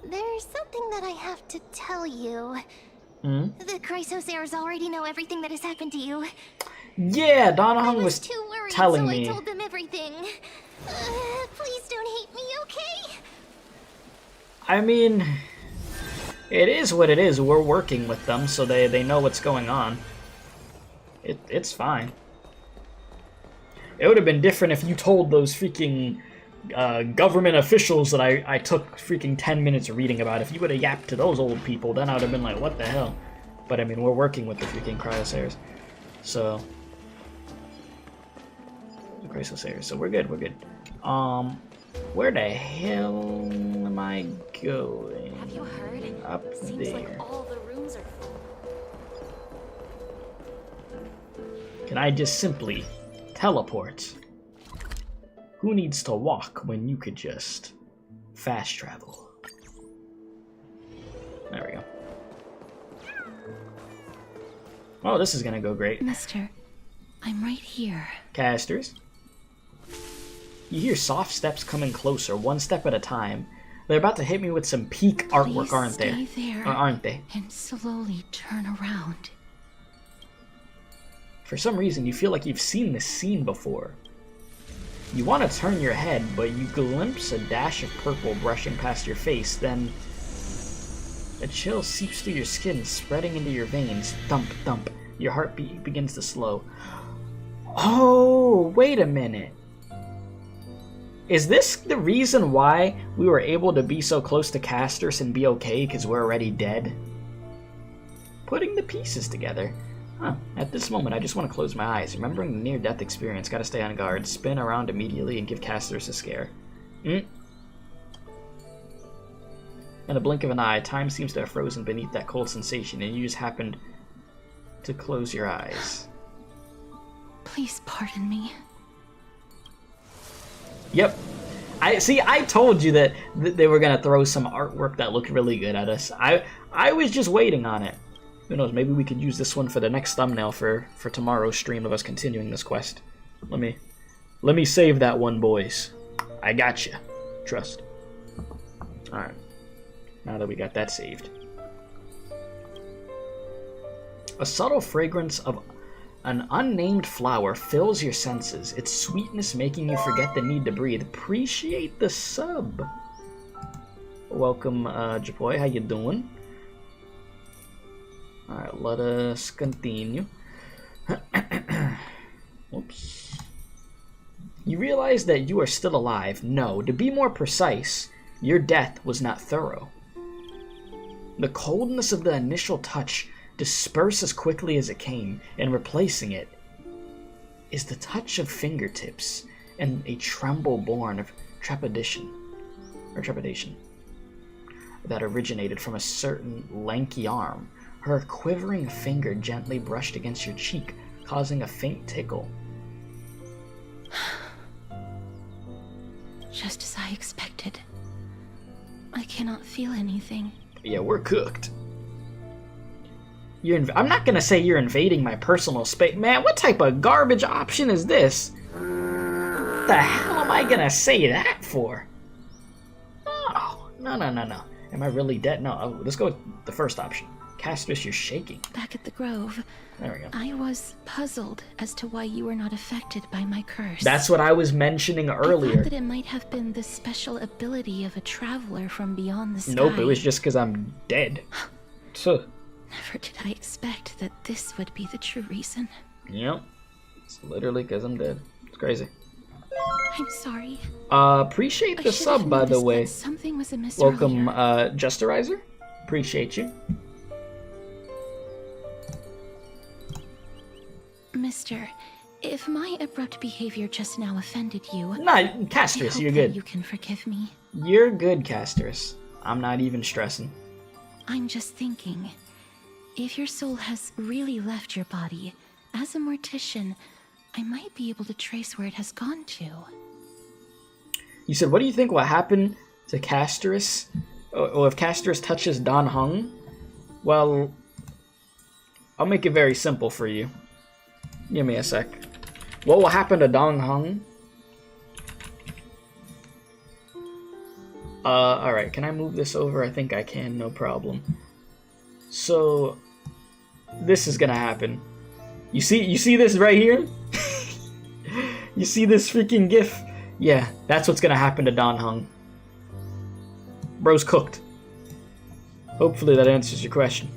[SPEAKER 4] There's something that I have to tell you. The Chrysosairs already know everything that has happened to you.
[SPEAKER 1] Yeah,
[SPEAKER 4] I
[SPEAKER 1] Donahung
[SPEAKER 4] was
[SPEAKER 1] was
[SPEAKER 4] too worried,
[SPEAKER 1] telling
[SPEAKER 4] so
[SPEAKER 1] me.
[SPEAKER 4] I told them everything. Please don't hate me, okay?
[SPEAKER 1] I mean, it is what it is. We're working with them, so they know what's going on. It's fine. It would have been different if you told those freaking government officials that I took freaking 10 minutes reading about. If you would have yapped to those old people, then I would have been like, what the hell? But I mean, we're working with the freaking Chrysosairs. So... So we're good, we're good. Where the hell am I going?
[SPEAKER 2] Have you heard?
[SPEAKER 1] Up
[SPEAKER 2] Seems
[SPEAKER 1] there.
[SPEAKER 2] like all the rooms are full.
[SPEAKER 1] Can I just simply teleport? Who needs to walk when you could just fast travel? There we go. Oh, this is gonna go great.
[SPEAKER 2] Mister, I'm right here.
[SPEAKER 1] Casters. You hear soft steps coming closer, one step at a time. They're about to hit me with some peak artwork,
[SPEAKER 2] Please
[SPEAKER 1] aren't they?
[SPEAKER 2] stay there
[SPEAKER 1] Or aren't they?
[SPEAKER 2] and slowly turn around.
[SPEAKER 1] For some reason, you feel like you've seen this scene before. You want to turn your head, but you glimpse a dash of purple brushing past your face, then a chill seeps through your skin, spreading into your veins. Thump, thump. Your heartbeat begins to slow. Oh, wait a minute. Is this the reason why we were able to be so close to Castorce and be okay because we're already dead? Putting the pieces together. Huh. At this moment, I just want to close my eyes. Remembering the near-death experience, gotta stay on guard, spin around immediately, and give Castorce a scare. In a blink of an eye, time seems to have frozen beneath that cold sensation, and you just happened to close your eyes.
[SPEAKER 2] Please pardon me.
[SPEAKER 1] Yep. I told you that they were gonna throw some artwork that looked really good at us. I was just waiting on it. Who knows, maybe we could use this one for the next thumbnail for tomorrow's stream of us continuing this quest. Let me save that one, boys. I got you. Trust. Alright. Now that we got that saved. A subtle fragrance of an unnamed flower fills your senses, its sweetness making you forget the need to breathe. Appreciate the sub. Welcome, Japoy. How you doing? Alright, let us continue. Oops. You realize that you are still alive. No, to be more precise, your death was not thorough. The coldness of the initial touch disperse as quickly as it came, and replacing it is the touch of fingertips and a tremble born of trepidation that originated from a certain lanky arm. Her quivering finger gently brushed against your cheek, causing a faint tickle.
[SPEAKER 2] Just as I expected. I cannot feel anything.
[SPEAKER 1] Yeah, we're cooked. I'm not gonna say you're invading my personal space. Man, what type of garbage option is this? What the hell am I gonna say that for? Oh, no. Am I really dead? No, let's go with the first option. Castorce, you're shaking.
[SPEAKER 2] Back at the Grove,
[SPEAKER 1] There we go.
[SPEAKER 2] I was puzzled as to why you were not affected by my curse.
[SPEAKER 1] That's what I was mentioning
[SPEAKER 2] I
[SPEAKER 1] earlier.
[SPEAKER 2] thought that it might have been the special ability of a traveler from beyond the sky.
[SPEAKER 1] Nope, it was just because I'm dead. So,
[SPEAKER 2] Never did I expect that this would be the true reason.
[SPEAKER 1] yep. It's literally because I'm dead. It's crazy.
[SPEAKER 2] I'm sorry.
[SPEAKER 1] Appreciate
[SPEAKER 2] I
[SPEAKER 1] the
[SPEAKER 2] should have
[SPEAKER 1] sub, by the
[SPEAKER 2] noticed
[SPEAKER 1] way.
[SPEAKER 2] that something was amiss
[SPEAKER 1] Welcome,
[SPEAKER 2] earlier.
[SPEAKER 1] Justerizer. Appreciate you.
[SPEAKER 2] Mister, if my abrupt behavior just now offended you,
[SPEAKER 1] Nah,
[SPEAKER 2] I
[SPEAKER 1] Castorce,
[SPEAKER 2] hope
[SPEAKER 1] you're
[SPEAKER 2] that
[SPEAKER 1] good.
[SPEAKER 2] you can forgive me.
[SPEAKER 1] You're good, Castorce. I'm not even stressing.
[SPEAKER 2] I'm just thinking, if your soul has really left your body, as a mortician, I might be able to trace where it has gone to.
[SPEAKER 1] You said, what do you think will happen to castorice. Or if castorice touches Dan Heng, well, I'll make it very simple for you. Give me a sec. What will happen to Dan Heng? Alright, can I move this over? I think I can, no problem. So, this is gonna happen. You see this right here? You see this freaking gif? Yeah, that's what's gonna happen to Dan Heng. Bro's cooked. Hopefully that answers your question.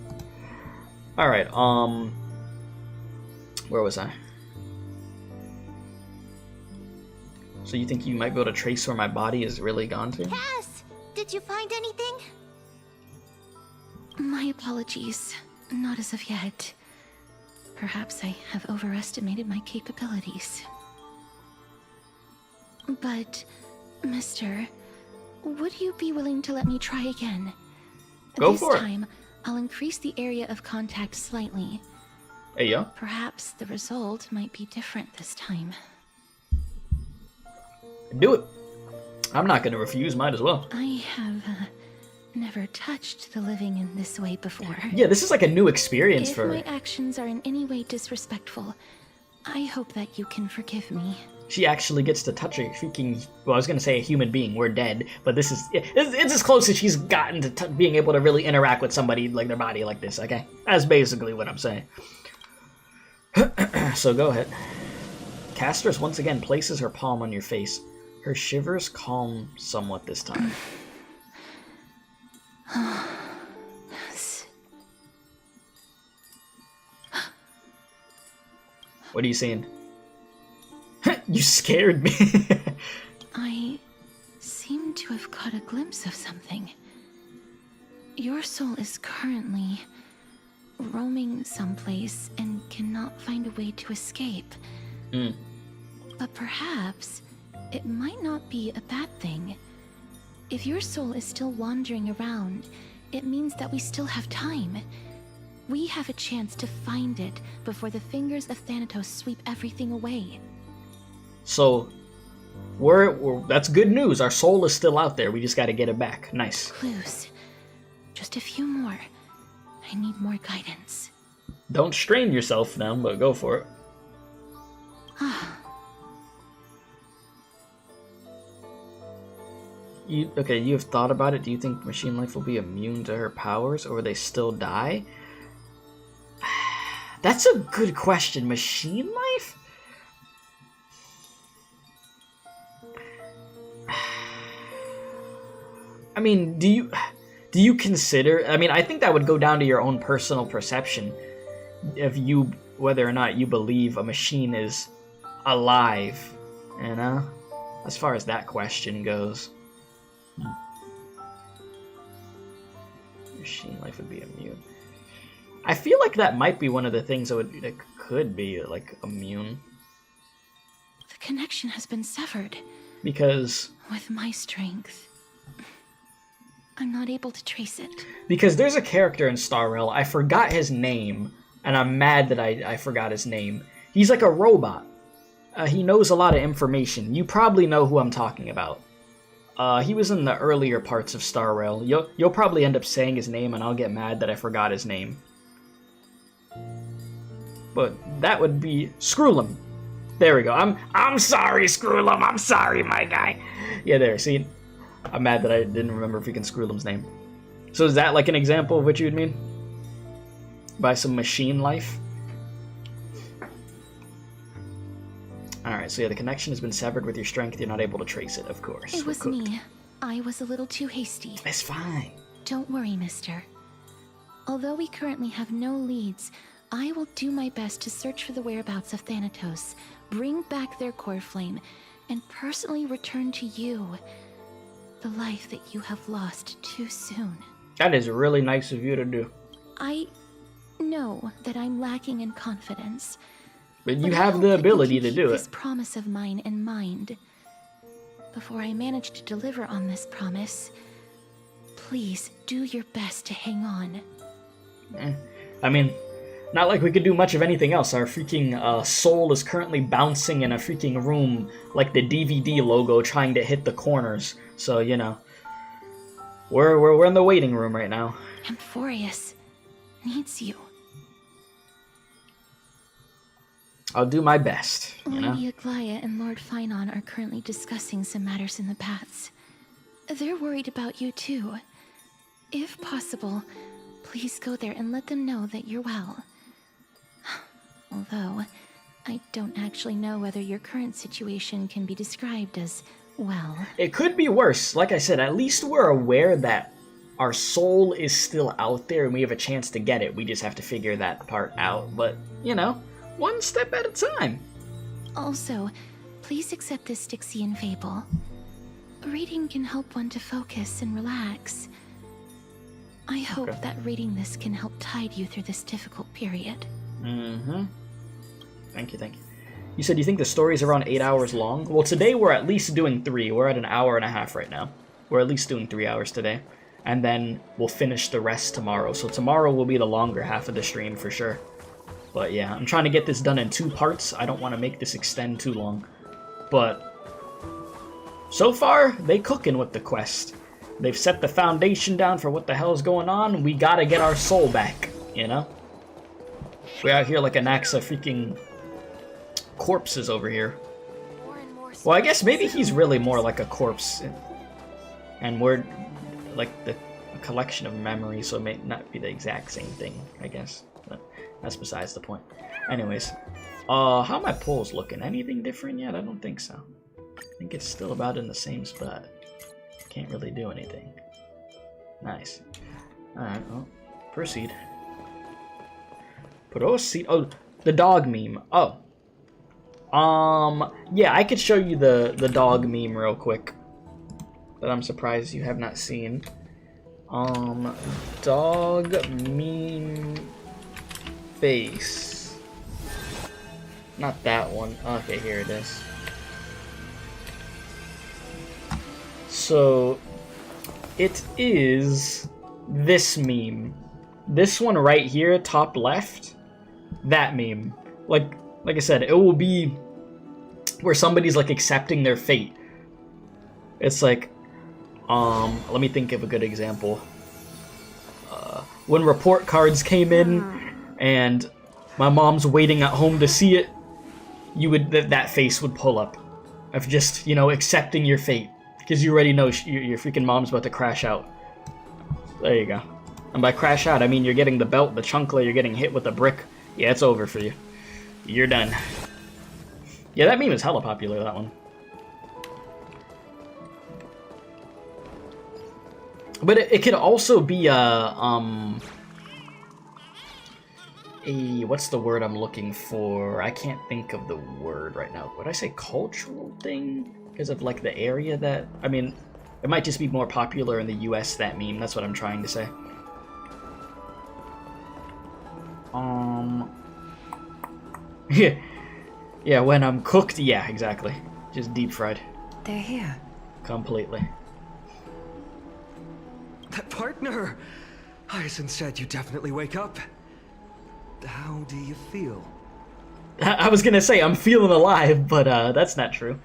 [SPEAKER 1] Alright, where was I? So you think you might be able to trace where my body is really gone to?
[SPEAKER 4] Cass, did you find anything?
[SPEAKER 2] My apologies. Not as of yet. Perhaps I have overestimated my capabilities. But, Mister, would you be willing to let me try again?
[SPEAKER 1] Go for it.
[SPEAKER 2] This time, I'll increase the area of contact slightly.
[SPEAKER 1] Hey, yo.
[SPEAKER 2] Perhaps the result might be different this time.
[SPEAKER 1] Do it. I'm not gonna refuse, might as well.
[SPEAKER 2] I have never touched the living in this way before.
[SPEAKER 1] Yeah, this is like a new experience
[SPEAKER 2] If
[SPEAKER 1] for
[SPEAKER 2] my
[SPEAKER 1] her.
[SPEAKER 2] actions are in any way disrespectful, I hope that you can forgive me.
[SPEAKER 1] She actually gets to touch a freaking, well, I was gonna say a human being, we're dead, but this is, it's as close as she's gotten to being able to really interact with somebody, like their body like this, okay? That's basically what I'm saying. So go ahead. Castorice once again places her palm on your face. Her shivers calm somewhat this time. What are you seeing? You scared me.
[SPEAKER 2] I seem to have caught a glimpse of something. Your soul is currently roaming someplace and cannot find a way to escape. But perhaps it might not be a bad thing. If your soul is still wandering around, it means that we still have time. We have a chance to find it before the fingers of Thanatos sweep everything away.
[SPEAKER 1] So, that's good news. Our soul is still out there. We just gotta get it back. Nice.
[SPEAKER 2] Clues. Just a few more. I need more guidance.
[SPEAKER 1] Don't strain yourself now, but go for it. Okay, you have thought about it. Do you think machine life will be immune to her powers, or will they still die? That's a good question. Machine life? I mean, do you consider, I mean, I think that would go down to your own personal perception if whether or not you believe a machine is alive, you know? As far as that question goes. Machine life would be immune. I feel like that might be one of the things that could be, like, immune.
[SPEAKER 2] The connection has been severed.
[SPEAKER 1] Because...
[SPEAKER 2] With my strength, I'm not able to trace it.
[SPEAKER 1] Because there's a character in Star Rail, I forgot his name, and I'm mad that I forgot his name. He's like a robot. He knows a lot of information. You probably know who I'm talking about. He was in the earlier parts of Star Rail. You'll probably end up saying his name, and I'll get mad that I forgot his name. But that would be Skrullum. There we go. I'm sorry, Skrullum. I'm sorry, my guy. Yeah, there. See, I'm mad that I didn't remember freaking Skrullum's name. So is that like an example of what you would mean by some machine life? Alright, so yeah, the connection has been severed with your strength. You're not able to trace it, of course.
[SPEAKER 2] It was me. I was a little too hasty.
[SPEAKER 1] It's fine.
[SPEAKER 2] Don't worry, mister. Although we currently have no leads, I will do my best to search for the whereabouts of Thanatos, bring back their core flame, and personally return to you the life that you have lost too soon.
[SPEAKER 1] That is really nice of you to do.
[SPEAKER 2] I know that I'm lacking in confidence.
[SPEAKER 1] But you have the ability to do it.
[SPEAKER 2] This promise of mine in mind. Before I manage to deliver on this promise, please do your best to hang on.
[SPEAKER 1] I mean, not like we could do much of anything else. Our freaking soul is currently bouncing in a freaking room like the DVD logo trying to hit the corners. So, you know. We're in the waiting room right now.
[SPEAKER 2] Amphoreus needs you.
[SPEAKER 1] I'll do my best, you know?
[SPEAKER 2] Lady Aglaya and Lord Finon are currently discussing some matters in the paths. They're worried about you too. If possible, please go there and let them know that you're well. Although, I don't actually know whether your current situation can be described as well.
[SPEAKER 1] It could be worse. Like I said, at least we're aware that our soul is still out there and we have a chance to get it. We just have to figure that part out. But, you know, one step at a time.
[SPEAKER 2] Also, please accept this Styxian fable. Reading can help one to focus and relax. I hope that reading this can help tide you through this difficult period.
[SPEAKER 1] Mm-hmm. Thank you. You said you think the story's around 8 hours long? Well, today we're at least doing 3. We're at an hour and a half right now. We're at least doing 3 hours today. And then we'll finish the rest tomorrow. So tomorrow will be the longer half of the stream for sure. But yeah, I'm trying to get this done in 2 parts. I don't want to make this extend too long. But so far, they cooking with the quest. They've set the foundation down for what the hell's going on. We gotta get our soul back, you know? We're out here like anaxa freaking corpses over here. Well, I guess maybe he's really more like a corpse. And we're like a collection of memories, so it may not be the exact same thing, I guess. But that's besides the point. Anyways, how are my pulls looking? Anything different yet? I don't think so. I think it's still about in the same spot. Can't really do anything. Nice. Alright, well, proceed. Proceed. Oh, the dog meme. Oh. Yeah, I could show you the dog meme real quick. That I'm surprised you have not seen. Dog meme face. Not that one. Okay, here it is. So, it is this meme. This one right here, top left. That meme. Like I said, it will be where somebody's like accepting their fate. It's like, let me think of a good example. When report cards came in and my mom's waiting at home to see it, that face would pull up of just, you know, accepting your fate. Because you already know your freaking mom's about to crash out. There you go. And by crash out, I mean you're getting the belt, the chunkla, you're getting hit with a brick. Yeah, it's over for you. You're done. Yeah, that meme is hella popular, that one. But it could also be what's the word I'm looking for? I can't think of the word right now. Would I say cultural thing? Because of like the area that, I mean, it might just be more popular in the US, that meme. That's what I'm trying to say. Yeah, when I'm cooked, yeah, exactly. Just deep fried.
[SPEAKER 3] They're here.
[SPEAKER 1] Completely.
[SPEAKER 6] That partner! Hyacinth said you definitely wake up. How do you feel?
[SPEAKER 1] I was gonna say, I'm feeling alive, but that's not true.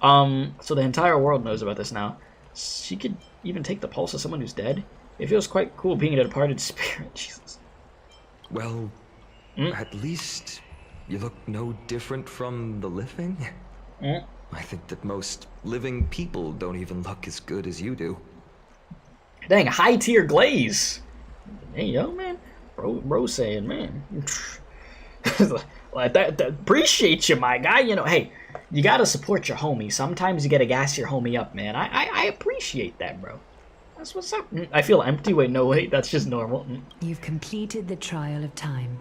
[SPEAKER 1] So the entire world knows about this now. She could even take the pulse of someone who's dead. It feels quite cool being a departed spirit. Jesus.
[SPEAKER 6] Well, at least you look no different from the living. I think that most living people don't even look as good as you do.
[SPEAKER 1] Dang, high tier glaze. Hey, yo, man. Bro saying, man. Like that, appreciate you, my guy. You know, hey, you gotta support your homie. Sometimes you gotta gas your homie up, man. I appreciate that, bro. That's what's up. I feel empty. Wait, no, wait, that's just normal.
[SPEAKER 3] You've completed the trial of time.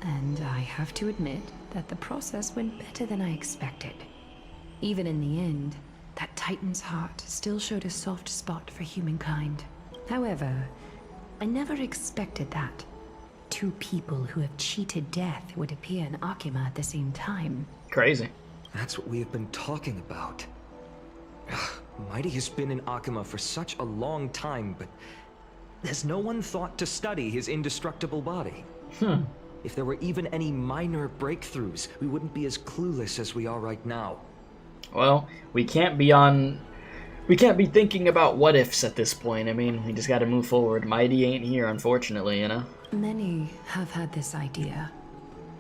[SPEAKER 3] And I have to admit that the process went better than I expected. Even in the end, that Titan's heart still showed a soft spot for humankind. However, I never expected that 2 people who have cheated death would appear in Akima at the same time.
[SPEAKER 1] Crazy.
[SPEAKER 6] That's what we have been talking about. Mighty has been in Akima for such a long time, but has no one thought to study his indestructible body? If there were even any minor breakthroughs, we wouldn't be as clueless as we are right now.
[SPEAKER 1] Well, we can't be on we can't be thinking about what ifs at this point. I mean, we just gotta move forward. Mighty ain't here, unfortunately, you know?
[SPEAKER 3] Many have had this idea,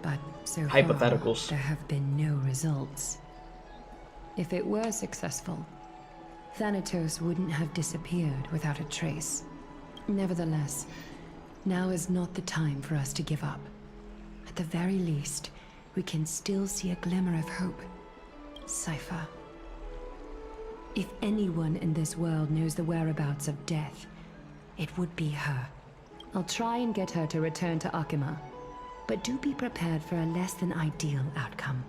[SPEAKER 3] but so
[SPEAKER 1] Hypotheticals.
[SPEAKER 3] far, there have been no results. If it were successful, Thanatos wouldn't have disappeared without a trace. Nevertheless, now is not the time for us to give up. At the very least, we can still see a glimmer of hope. Cypher. If anyone in this world knows the whereabouts of death, it would be her. I'll try and get her to return to Akima, but do be prepared for a less than ideal outcome.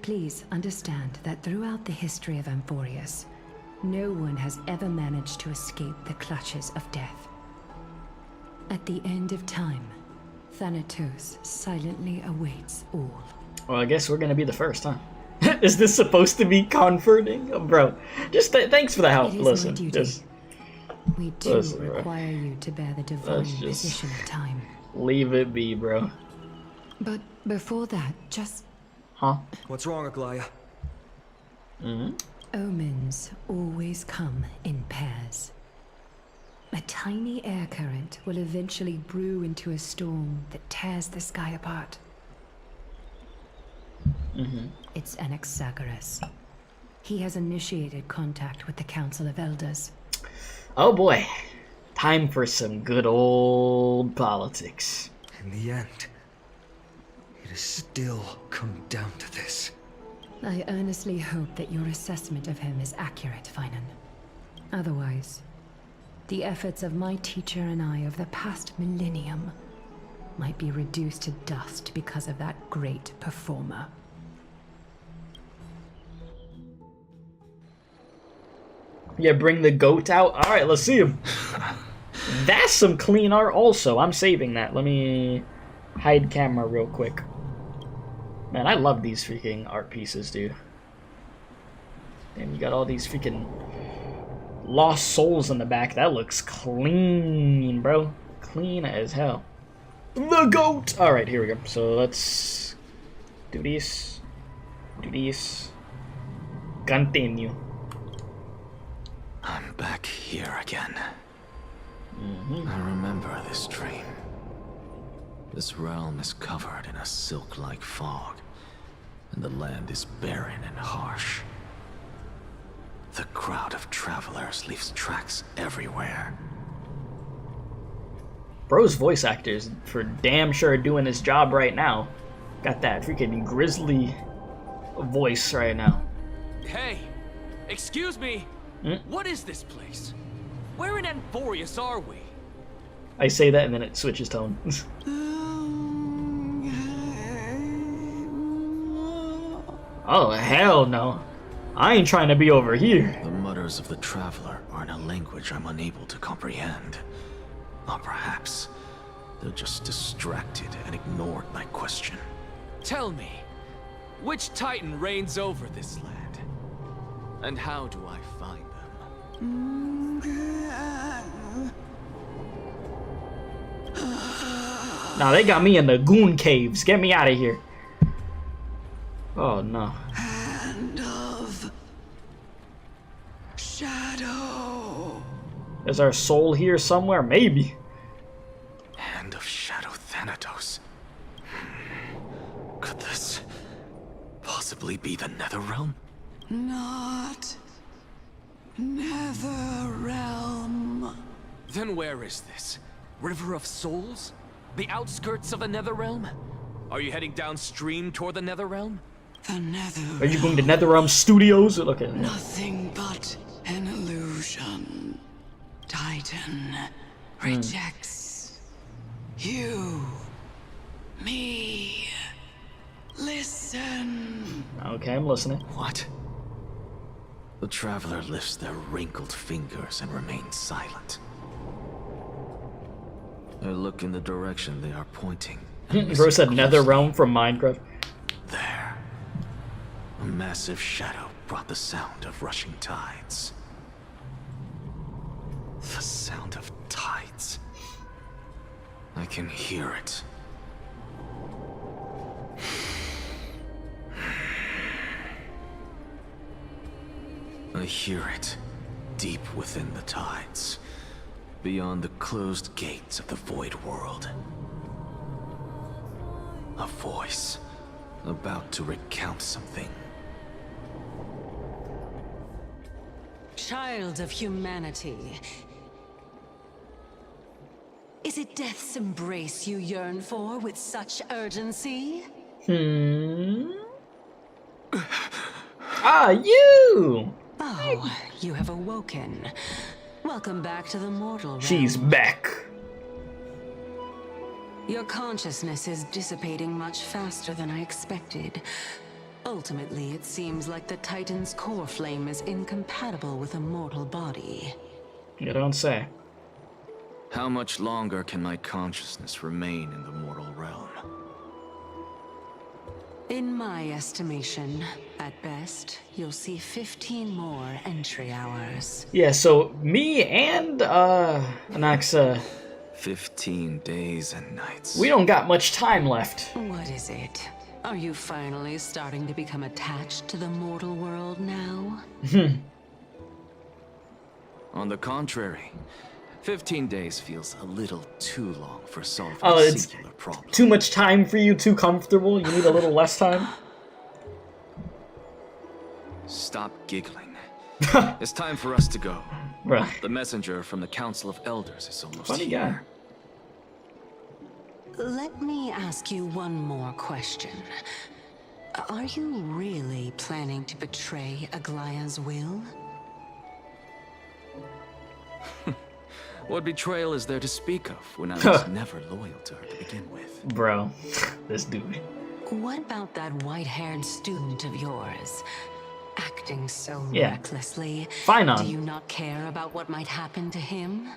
[SPEAKER 3] Please understand that throughout the history of Amphoreus, no one has ever managed to escape the clutches of death. At the end of time, Thanatos silently awaits all.
[SPEAKER 1] Well, I guess we're gonna be the first, huh? Is this supposed to be comforting? Oh, bro, just thanks for the help.
[SPEAKER 3] It is
[SPEAKER 1] Listen,
[SPEAKER 3] my duty.
[SPEAKER 1] just
[SPEAKER 3] We do
[SPEAKER 1] listen, bro.
[SPEAKER 3] require you to bear the divine
[SPEAKER 1] Let's just-
[SPEAKER 3] position of time.
[SPEAKER 1] leave it be, bro.
[SPEAKER 3] But before that, just
[SPEAKER 1] Huh?
[SPEAKER 6] What's wrong, Aglaya?
[SPEAKER 3] omens always come in pairs. A tiny air current will eventually brew into a storm that tears the sky apart. It's Anaxagoras. He has initiated contact with the Council of Elders.
[SPEAKER 1] Oh boy, time for some good old politics.
[SPEAKER 6] In the end, it has still come down to this.
[SPEAKER 3] I earnestly hope that your assessment of him is accurate, Finan. Otherwise, the efforts of my teacher and I of the past millennium might be reduced to dust because of that great performer.
[SPEAKER 1] Yeah, bring the goat out. All right, let's see him. That's some clean art also. I'm saving that. Let me hide camera real quick. Man, I love these freaking art pieces, dude. Damn, you got all these freaking lost souls in the back. That looks clean, bro. Clean as hell. The goat! All right, here we go. So let's do this. Do this. Continue.
[SPEAKER 5] I'm back here again. I remember this dream. This realm is covered in a silk-like fog, and the land is barren and harsh. The crowd of travelers leaves tracks everywhere.
[SPEAKER 1] Bro's voice actor's for damn sure doing his job right now. Got that freaking grisly voice right now.
[SPEAKER 7] Hey, excuse me. What is this place? Where in Amphoreus are we?
[SPEAKER 1] I say that and then it switches tone. Oh, hell no. I ain't trying to be over here.
[SPEAKER 5] The mutters of the traveler are in a language I'm unable to comprehend. Or perhaps they're just distracted and ignored my question.
[SPEAKER 7] Tell me, which Titan reigns over this land? And how do I find them?
[SPEAKER 1] Nah, they got me in the goon caves. Get me out of here. Oh no.
[SPEAKER 8] Hand of Shadow.
[SPEAKER 1] Is our soul here somewhere? Maybe.
[SPEAKER 5] Hand of Shadow Thanatos. Could this possibly be the Netherrealm?
[SPEAKER 8] Not Netherrealm.
[SPEAKER 7] Then where is this? River of Souls? The outskirts of the Netherrealm? Are you heading downstream toward the Netherrealm?
[SPEAKER 8] The Netherrealm.
[SPEAKER 1] Are you going to NetherRealm Studios? Look at
[SPEAKER 8] Nothing but an illusion. Titan rejects you. Me. Listen.
[SPEAKER 1] Okay, I'm listening.
[SPEAKER 5] What? The traveler lifts their wrinkled fingers and remains silent. I look in the direction they are pointing. and
[SPEAKER 1] Bro said
[SPEAKER 5] listen
[SPEAKER 1] NetherRealm from Minecraft.
[SPEAKER 5] There. A massive shadow brought the sound of rushing tides. The sound of tides. I can hear it. I hear it deep within the tides, beyond the closed gates of the void world. A voice about to recount something.
[SPEAKER 8] Child of humanity. Is it death's embrace you yearn for with such urgency?
[SPEAKER 1] Ah, you!
[SPEAKER 8] Oh, you have awoken. Welcome back to the mortal realm.
[SPEAKER 1] She's back.
[SPEAKER 8] Your consciousness is dissipating much faster than I expected. Ultimately, it seems like the Titan's core flame is incompatible with a mortal body.
[SPEAKER 1] You don't say.
[SPEAKER 5] How much longer can my consciousness remain in the mortal realm?
[SPEAKER 8] In my estimation, at best, you'll see 15 more entry hours.
[SPEAKER 1] Yeah, so me and anaxa,
[SPEAKER 5] 15 days and nights.
[SPEAKER 1] we don't got much time left.
[SPEAKER 8] What is it? Are you finally starting to become attached to the mortal world now?
[SPEAKER 5] On the contrary, 15 days feels a little too long for solving
[SPEAKER 1] Oh,
[SPEAKER 5] a
[SPEAKER 1] it's
[SPEAKER 5] singular problem.
[SPEAKER 1] too much time for you, too comfortable? You need a little less time?
[SPEAKER 5] Stop giggling. It's time for us to go.
[SPEAKER 1] Bruh,
[SPEAKER 5] The messenger from the Council of Elders is almost
[SPEAKER 1] funny
[SPEAKER 5] here.
[SPEAKER 1] guy.
[SPEAKER 8] Let me ask you one more question. Are you really planning to betray Aglaya's will?
[SPEAKER 5] What betrayal is there to speak of when I was never loyal to her to begin with?
[SPEAKER 1] Bro, this dude.
[SPEAKER 8] What about that white-haired student of yours? Acting so
[SPEAKER 1] Yeah.
[SPEAKER 8] recklessly.
[SPEAKER 1] Fine on.
[SPEAKER 8] Do you not care about what might happen to him?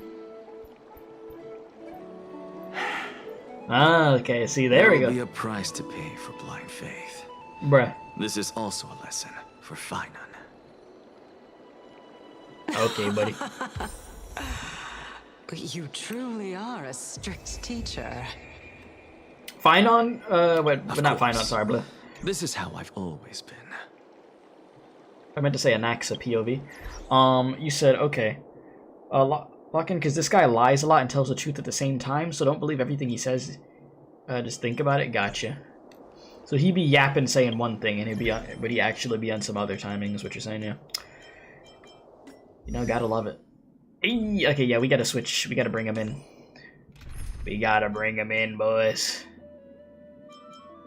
[SPEAKER 1] Ah, okay, see, there we
[SPEAKER 5] There will be
[SPEAKER 1] go.
[SPEAKER 5] a price to pay for blind faith.
[SPEAKER 1] Bruh.
[SPEAKER 5] This is also a lesson for Finon.
[SPEAKER 1] Okay, buddy.
[SPEAKER 8] You truly are a strict teacher.
[SPEAKER 1] Finon? Wait,
[SPEAKER 5] Of
[SPEAKER 1] not Finon,
[SPEAKER 5] course.
[SPEAKER 1] sorry, blah.
[SPEAKER 5] This is how I've always been.
[SPEAKER 1] I meant to say anaxa, POV. You said, okay. Lock in, because this guy lies a lot and tells the truth at the same time, so don't believe everything he says. Just think about it. Gotcha. So he be yapping saying one thing, and but he actually be on some other timing, is what you're saying, yeah. You know, gotta love it. Eey, okay, yeah, we gotta switch. We gotta bring him in. We gotta bring him in, boys.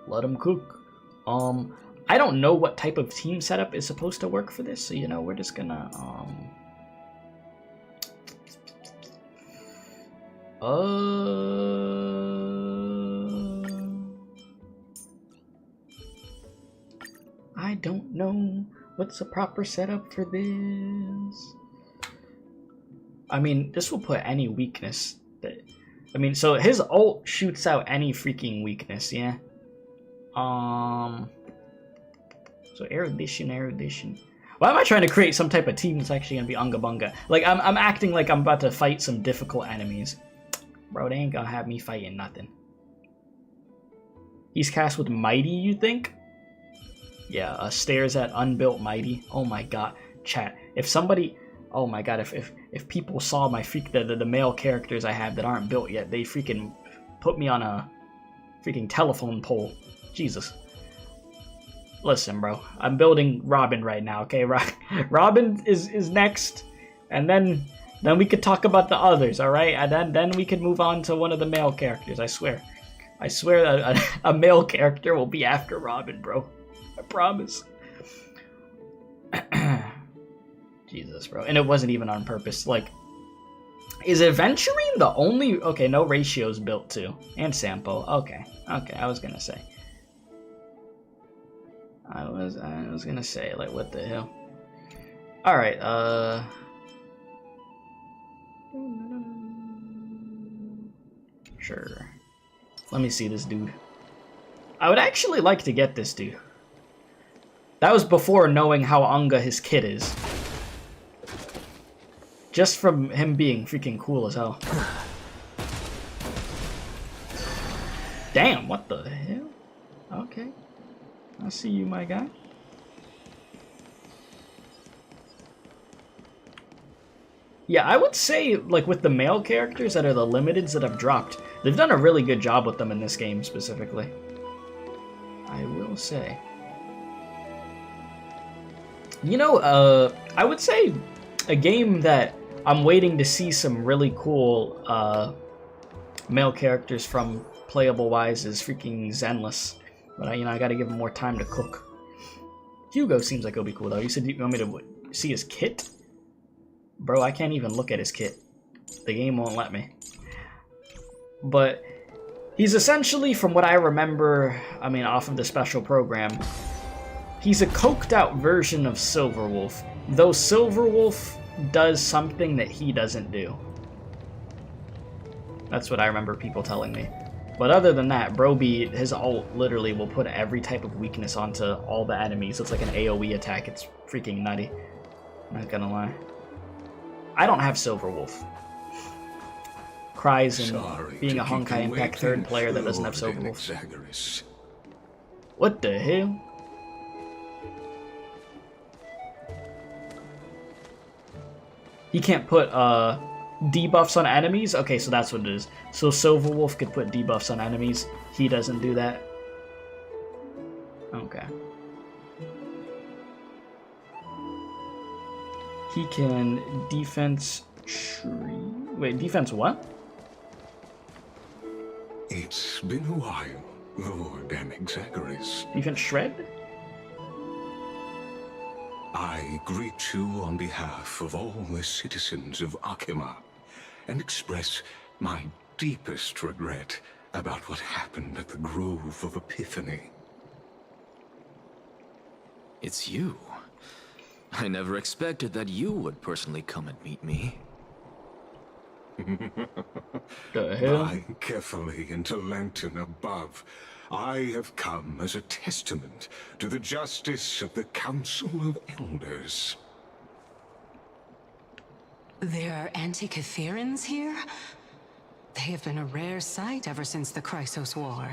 [SPEAKER 1] Let him cook. I don't know what type of team setup is supposed to work for this, so you know, we're just gonna I don't know what's a proper setup for this. I mean, this will put any weakness that, I mean, so his ult shoots out any freaking weakness, yeah? So erudition. Why am I trying to create some type of team that's actually gonna be unga bunga? Like, I'm acting like I'm about to fight some difficult enemies. Bro, they ain't gonna have me fighting nothing. He's cast with Mighty, you think? Yeah, stares at unbuilt Mighty. Oh my god. Chat. If somebody... Oh my god, if people saw my the male characters I have that aren't built yet, they freaking put me on a freaking telephone pole. Jesus. Listen, bro. I'm building Robin right now, okay? Robin is next, and then we could talk about the others, alright? And then we could move on to one of the male characters, I swear. I swear a male character will be after Robin, bro. I promise. Jesus, bro. And it wasn't even on purpose. Like, is Aventurine the only... Okay, no Ratio's built too. And Sampo. Okay, I was gonna say. I was gonna say, like, what the hell? Alright, Sure. Let me see this dude. I would actually like to get this dude. That was before knowing how Unga his kid is. Just from him being freaking cool as hell. Damn, what the hell? Okay. I see you, my guy. Yeah, I would say, like, with the male characters that are the limiteds that have dropped, they've done a really good job with them in this game, specifically. I will say. You know, I would say a game that I'm waiting to see some really cool male characters from playable-wise is freaking Zenless. But, you know, I gotta give him more time to cook. Hugo seems like he'll be cool, though. You said you want me to see his kit? Bro, I can't even look at his kit. The game won't let me. But he's essentially, from what I remember, I mean, off of the special program, he's a coked out version of Silverwolf, though Silverwolf does something that he doesn't do. That's what I remember people telling me. But other than that, Broby, his ult literally will put every type of weakness onto all the enemies. It's like an AoE attack. It's freaking nutty. Not gonna lie. I don't have Silverwolf. Cries in being a Honkai Impact 3rd player that doesn't have Silverwolf. What the hell? He can't put debuffs on enemies? Okay, so that's what it is. So Silverwolf could put debuffs on enemies. He doesn't do that. Okay. He can defense tree. Wait, defense what?
[SPEAKER 9] It's been a while, Lord Anaxagoras.
[SPEAKER 1] Defense shred?
[SPEAKER 9] I greet you on behalf of all the citizens of Akima and express my deepest regret about what happened at the Grove of Epiphany.
[SPEAKER 5] It's you. I never expected that you would personally come and meet me.
[SPEAKER 1] The hell?
[SPEAKER 9] By carefully into Lantern above, I have come as a testament to the justice of the Council of Elders.
[SPEAKER 8] There are Antikytherans here? They have been a rare sight ever since the Chrysos War.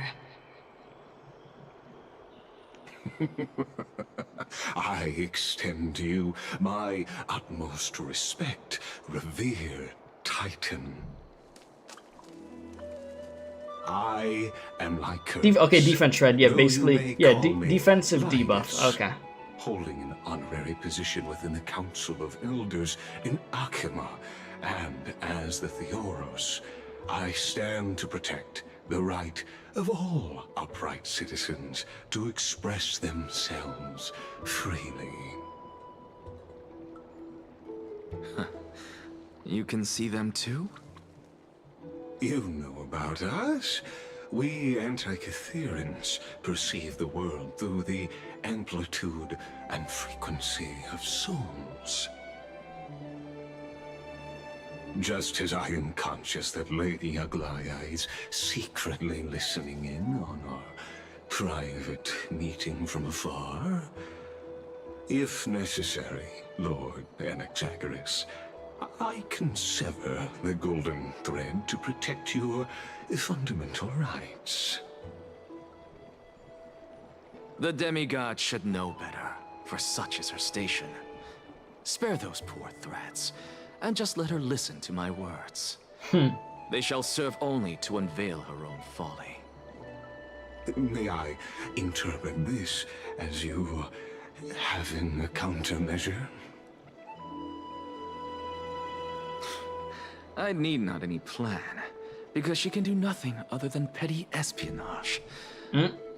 [SPEAKER 9] I extend to you my utmost respect, revered Titan. I am like
[SPEAKER 1] okay, defense shred. Yeah, basically, yeah, defensive
[SPEAKER 9] Linus,
[SPEAKER 1] debuff. Okay.
[SPEAKER 9] Holding an honorary position within the Council of Elders in Akima, and as the Theoros, I stand to protect the right of all upright citizens to express themselves freely.
[SPEAKER 5] You can see them too?
[SPEAKER 9] You know about us. We Antikytherans perceive the world through the amplitude and frequency of souls. Just as I am conscious that Lady Aglaya is secretly listening in on our private meeting from afar, if necessary, Lord Anaxagoras, I can sever the golden thread to protect your fundamental rights.
[SPEAKER 5] The demigod should know better, for such is her station. Spare those poor threats, and just let her listen to my words. They shall serve only to unveil her own folly.
[SPEAKER 9] May I interpret this as you having a countermeasure?
[SPEAKER 5] I need not any plan, because she can do nothing other than petty espionage.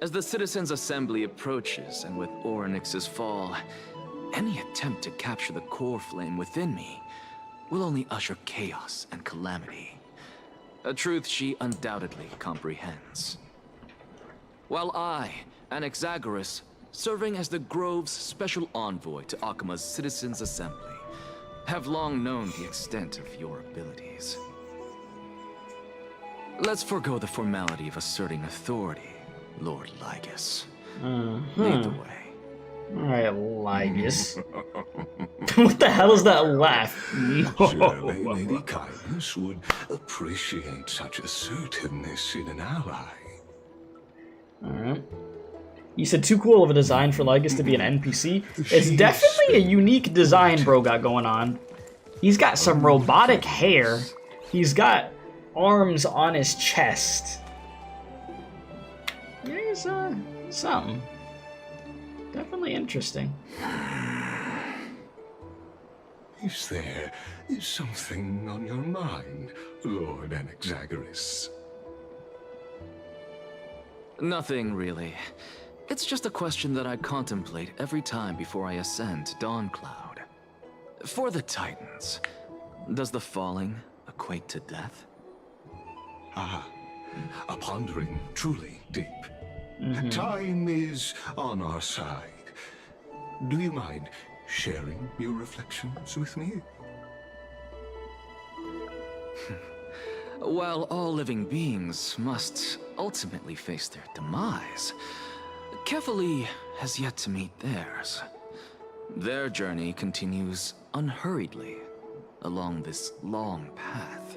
[SPEAKER 5] As the Citizens' Assembly approaches, and with Orynyx's fall, any attempt to capture the core flame within me will only usher chaos and calamity. A truth she undoubtedly comprehends. While I, Anaxagoras, serving as the Grove's special envoy to Akima's Citizens' Assembly, have long known the extent of your abilities. Let's forego the formality of asserting authority, Lord Lygus. Lead the way.
[SPEAKER 1] Alright, Lygus. What the hell is that laugh?
[SPEAKER 9] Surely Lady Kindness would appreciate such assertiveness in an ally.
[SPEAKER 1] Alright. You said too cool of a design for Lygus to be an NPC. It's definitely a unique design bro got going on. He's got some robotic hair. He's got arms on his chest. There's something. Definitely interesting.
[SPEAKER 9] Is there something on your mind, Lord Anaxagoras?
[SPEAKER 5] Nothing, really. It's just a question that I contemplate every time before I ascend to Dawncloud. For the Titans, does the falling equate to death?
[SPEAKER 9] Ah, a pondering truly deep. Time is on our side. Do you mind sharing your reflections with me?
[SPEAKER 5] While all living beings must ultimately face their demise, Kefali has yet to meet theirs. Their journey continues unhurriedly along this long path.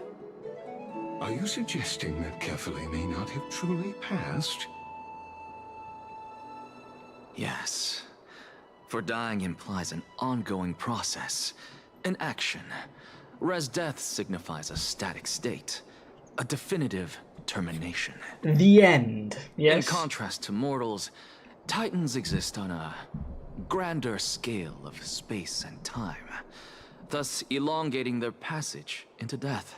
[SPEAKER 9] Are you suggesting that Kefali may not have truly passed?
[SPEAKER 5] Yes. For dying implies an ongoing process, an action, whereas death signifies a static state, a definitive termination.
[SPEAKER 1] The end. Yes.
[SPEAKER 5] In contrast to mortals, Titans exist on a grander scale of space and time, thus elongating their passage into death.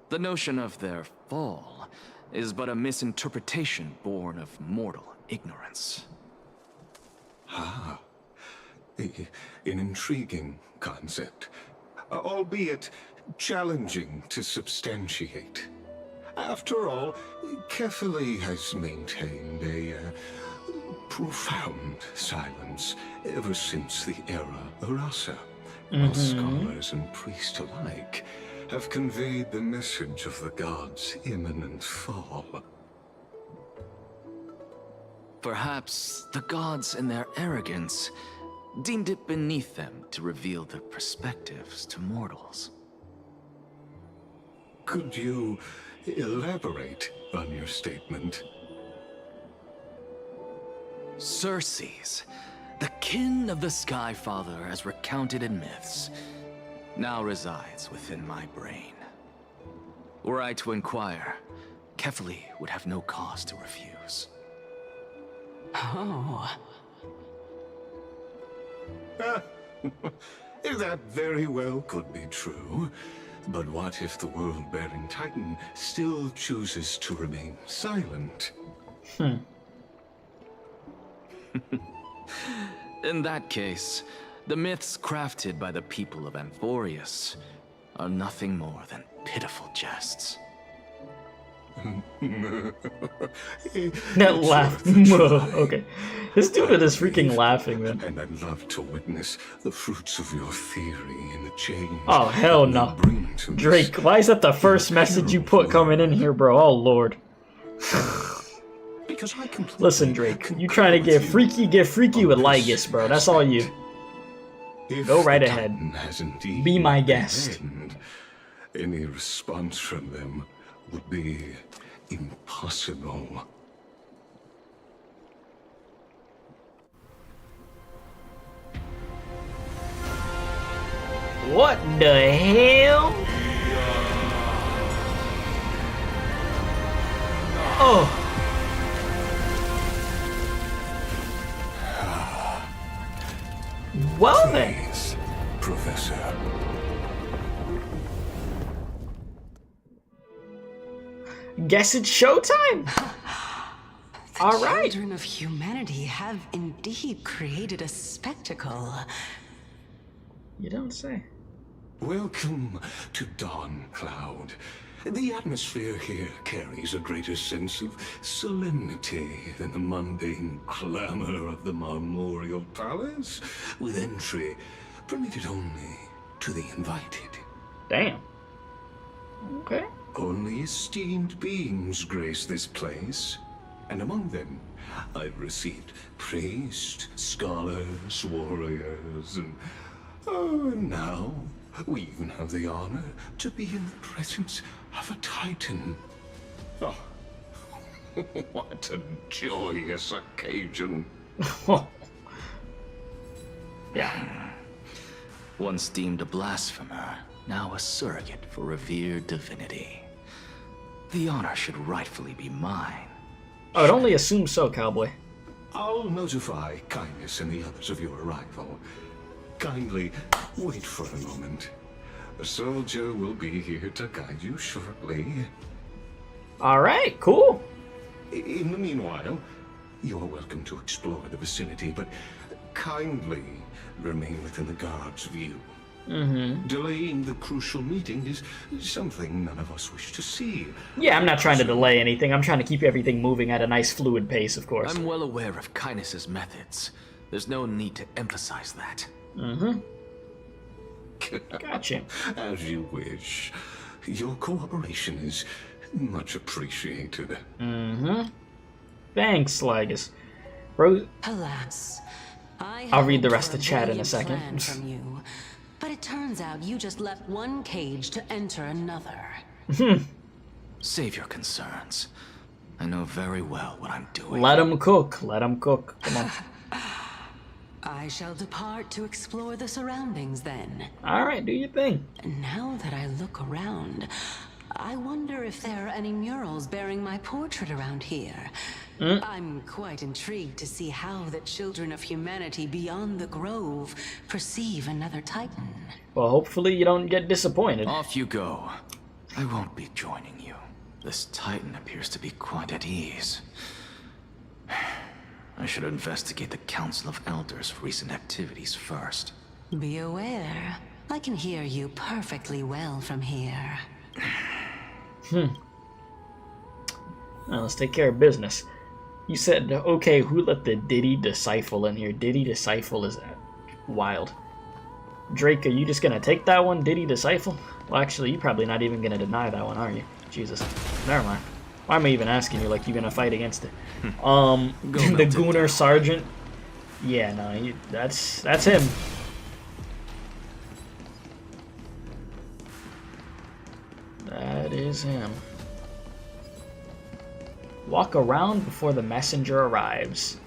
[SPEAKER 5] The notion of their fall is but a misinterpretation born of mortal ignorance.
[SPEAKER 9] Ah, an intriguing concept, albeit challenging to substantiate. After all, Kefali has maintained a profound silence ever since the era Arasa, while scholars and priests alike have conveyed the message of the gods' imminent fall.
[SPEAKER 5] Perhaps the gods in their arrogance deemed it beneath them to reveal their perspectives to mortals.
[SPEAKER 9] Could you elaborate on your statement?
[SPEAKER 5] Circes, the kin of the Skyfather as recounted in myths, now resides within my brain. Were I to inquire, Kefali would have no cause to refuse.
[SPEAKER 8] Oh.
[SPEAKER 9] That very well could be true. But what if the world-bearing Titan still chooses to remain silent?
[SPEAKER 5] In that case, the myths crafted by the people of Amphoreus are nothing more than pitiful jests.
[SPEAKER 1] That laugh. Okay. This dude is freaking laughing, man.
[SPEAKER 9] And I'd love to witness the fruits of your theory in the change.
[SPEAKER 1] Oh, hell no. Drake, why is that the first message you put coming in here, bro? Oh, Lord.
[SPEAKER 9] Because I completely
[SPEAKER 1] Listen, Drake, you trying to get freaky with Lygus, bro. That's all you. Go right ahead. Be my guest.
[SPEAKER 9] Any response from them would be impossible.
[SPEAKER 1] What the hell? Oh. Well then.
[SPEAKER 9] Please, Professor.
[SPEAKER 1] Guess it's showtime. All right.
[SPEAKER 8] Children of humanity have indeed created a spectacle.
[SPEAKER 1] You don't say.
[SPEAKER 6] Welcome to Dawncloud. The atmosphere here carries a greater sense of solemnity than the mundane clamor of the Marmorial Palace, with entry permitted only to the invited.
[SPEAKER 1] Damn. Okay.
[SPEAKER 6] Only esteemed beings grace this place, and among them I've received priests, scholars, warriors, and now we even have the honor to be in the presence of a Titan. Oh, what a joyous occasion.
[SPEAKER 1] Yeah.
[SPEAKER 5] Once deemed a blasphemer, now a surrogate for revered divinity. The honor should rightfully be mine.
[SPEAKER 1] I would only assume so, cowboy.
[SPEAKER 9] I'll notify Kindness and the others of your arrival. Kindly wait for a moment. A soldier will be here to guide you shortly.
[SPEAKER 1] Alright, cool.
[SPEAKER 9] In the meanwhile, you're welcome to explore the vicinity, but kindly remain within the guard's view. Delaying the crucial meeting is something none of us wish to see.
[SPEAKER 1] Yeah, I'm not trying to delay anything. I'm trying to keep everything moving at a nice fluid pace, of course.
[SPEAKER 5] I'm well aware of Kindness's methods. There's no need to emphasize that.
[SPEAKER 1] Gotcha.
[SPEAKER 9] As you wish. Your cooperation is much appreciated.
[SPEAKER 1] Thanks, Slagus. Bro,
[SPEAKER 8] Alas,
[SPEAKER 1] I'll read the rest of chat in a second.
[SPEAKER 8] From you, but it turns out you just left one cage to enter another.
[SPEAKER 5] Save your concerns. I know very well what I'm doing.
[SPEAKER 1] Let him cook. Let him cook. Come on.
[SPEAKER 8] I shall depart to explore the surroundings then.
[SPEAKER 1] Alright, do your thing.
[SPEAKER 8] Now that I look around, I wonder if there are any murals bearing my portrait around here. I'm quite intrigued to see how the children of humanity beyond the grove perceive another Titan.
[SPEAKER 1] Well, hopefully you don't get disappointed.
[SPEAKER 5] Off you go. I won't be joining you. This Titan appears to be quite at ease. I should investigate the Council of Elders' recent activities first.
[SPEAKER 8] Be aware, I can hear you perfectly well from here.
[SPEAKER 1] Now let's take care of business. You said, okay, who let the Diddy Disciple in here? Diddy Disciple is wild. Drake, are you just gonna take that one, Diddy Disciple? Well, actually, you're probably not even gonna deny that one, are you? Jesus. Never mind. Why am I even asking you like you're gonna fight against it? The Gooner Sergeant. Yeah, no, that's him. That is him. Walk around before the messenger arrives.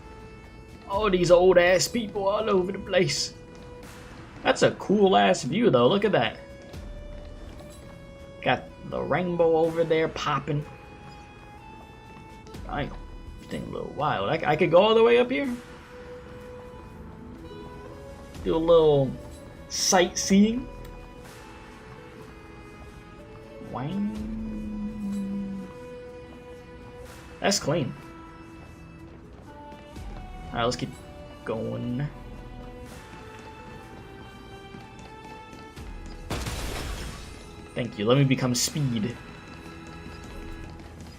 [SPEAKER 1] Oh, these old ass people all over the place. That's a cool ass view though, look at that. Got the rainbow over there popping. I think a little wild. I could go all the way up here. Do a little sightseeing. Wang. That's clean. Alright, let's keep going. Thank you. Let me become speed.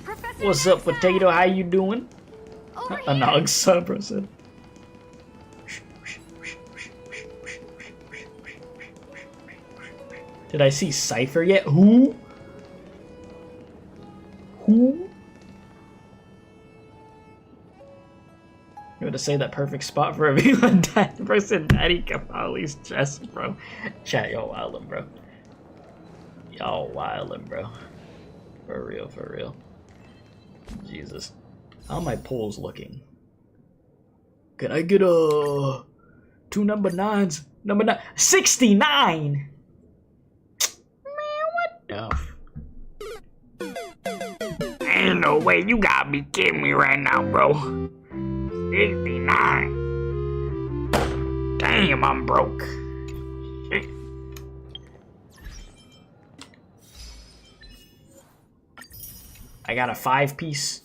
[SPEAKER 4] Professor
[SPEAKER 1] What's up,
[SPEAKER 4] Anaxa!
[SPEAKER 1] Potato? How you doing?
[SPEAKER 4] Over
[SPEAKER 1] A
[SPEAKER 4] here.
[SPEAKER 1] Nagsa person. Did I see Cypher yet? Who? Who? You want to say that perfect spot for everyone? That person, Daddy Kapali's chest, bro. Chat, y'all wildin', bro. Y'all wildin', bro. For real, for real. Jesus. How are my polls looking? Can I get two number 9s? Number 9. 69! Man, what the ain't no way, you gotta be kidding me right now, bro. 69. Damn, I'm broke. Shit. I got a 5-piece.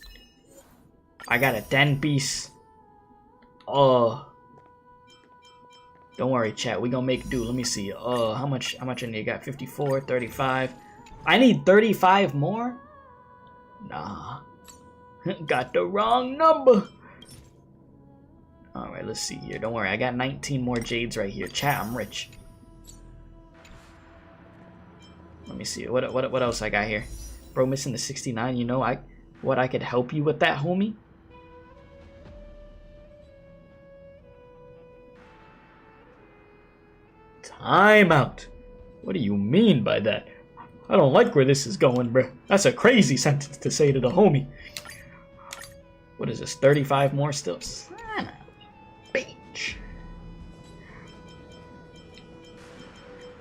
[SPEAKER 1] I got a 10-piece. Don't worry, chat. We gonna make do. Let me see. How much I need? Got 54, 35. I need 35 more? Nah. Got the wrong number. Alright, let's see here. Don't worry, I got 19 more jades right here. Chat, I'm rich. Let me see. What else I got here? Bro, missing the 69. You know, I could help you with that, homie? Time out. What do you mean by that? I don't like where this is going, bro. That's a crazy sentence to say to the homie. What is this? 35 more still? Son of a bitch.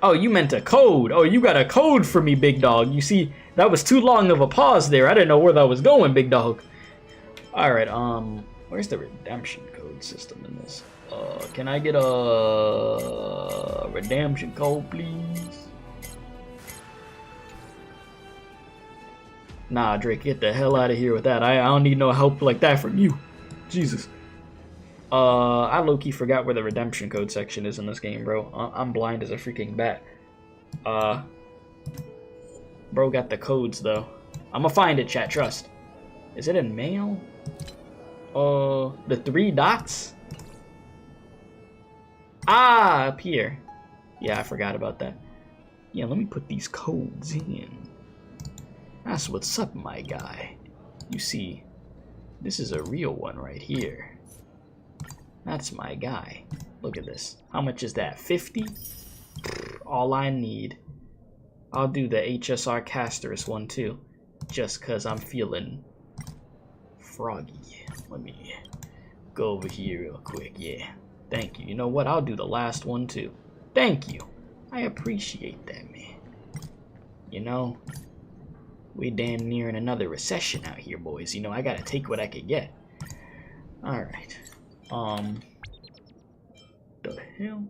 [SPEAKER 1] Oh, you meant a code. Oh, you got a code for me, big dog. You see, that was too long of a pause there. I didn't know where that was going, big dog. Alright, where's the redemption code system in this? Can I get a redemption code, please? Nah, Drake, get the hell out of here with that. I don't need no help like that from you. Jesus. I low-key forgot where the redemption code section is in this game, bro. I'm blind as a freaking bat. Bro got the codes, though. I'm gonna find it, chat, trust. Is it in mail? The 3 dots? Ah, up here. Yeah, I forgot about that. Yeah, let me put these codes in. That's what's up, my guy. You see, this is a real one right here. That's my guy. Look at this. How much is that? 50? All I need. I'll do the HSR castorice one too. Just cause I'm feeling froggy. Let me go over here real quick. Yeah. Thank you. You know what? I'll do the last one too. Thank you. I appreciate that, man. You know, we damn near in another recession out here, boys. You know, I gotta take what I could get. Alright. The hell?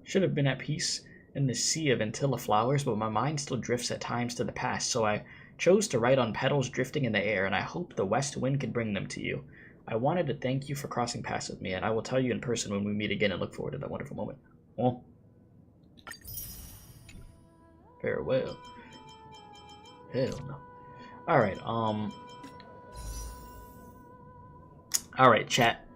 [SPEAKER 1] Should have been at peace in the sea of Antilla flowers, but my mind still drifts at times to the past, so I chose to write on petals drifting in the air, and I hope the west wind could bring them to you. I wanted to thank you for crossing paths with me, and I will tell you in person when we meet again and look forward to that wonderful moment. Oh. Farewell. Hell no. Alright, Alright, chat.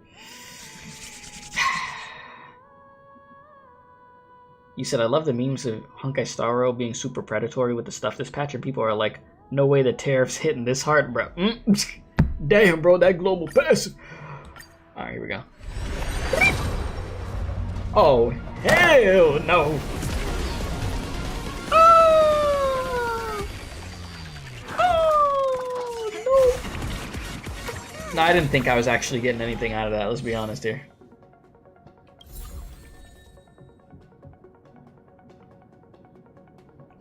[SPEAKER 1] You said, I love the memes of Honkai Star Rail being super predatory with the stuff this patch, and people are like, no way the tariff's hitting this hard, bro. Damn, bro, that global passive. Alright, here we go. Oh, hell no. No, I didn't think I was actually getting anything out of that, let's be honest here.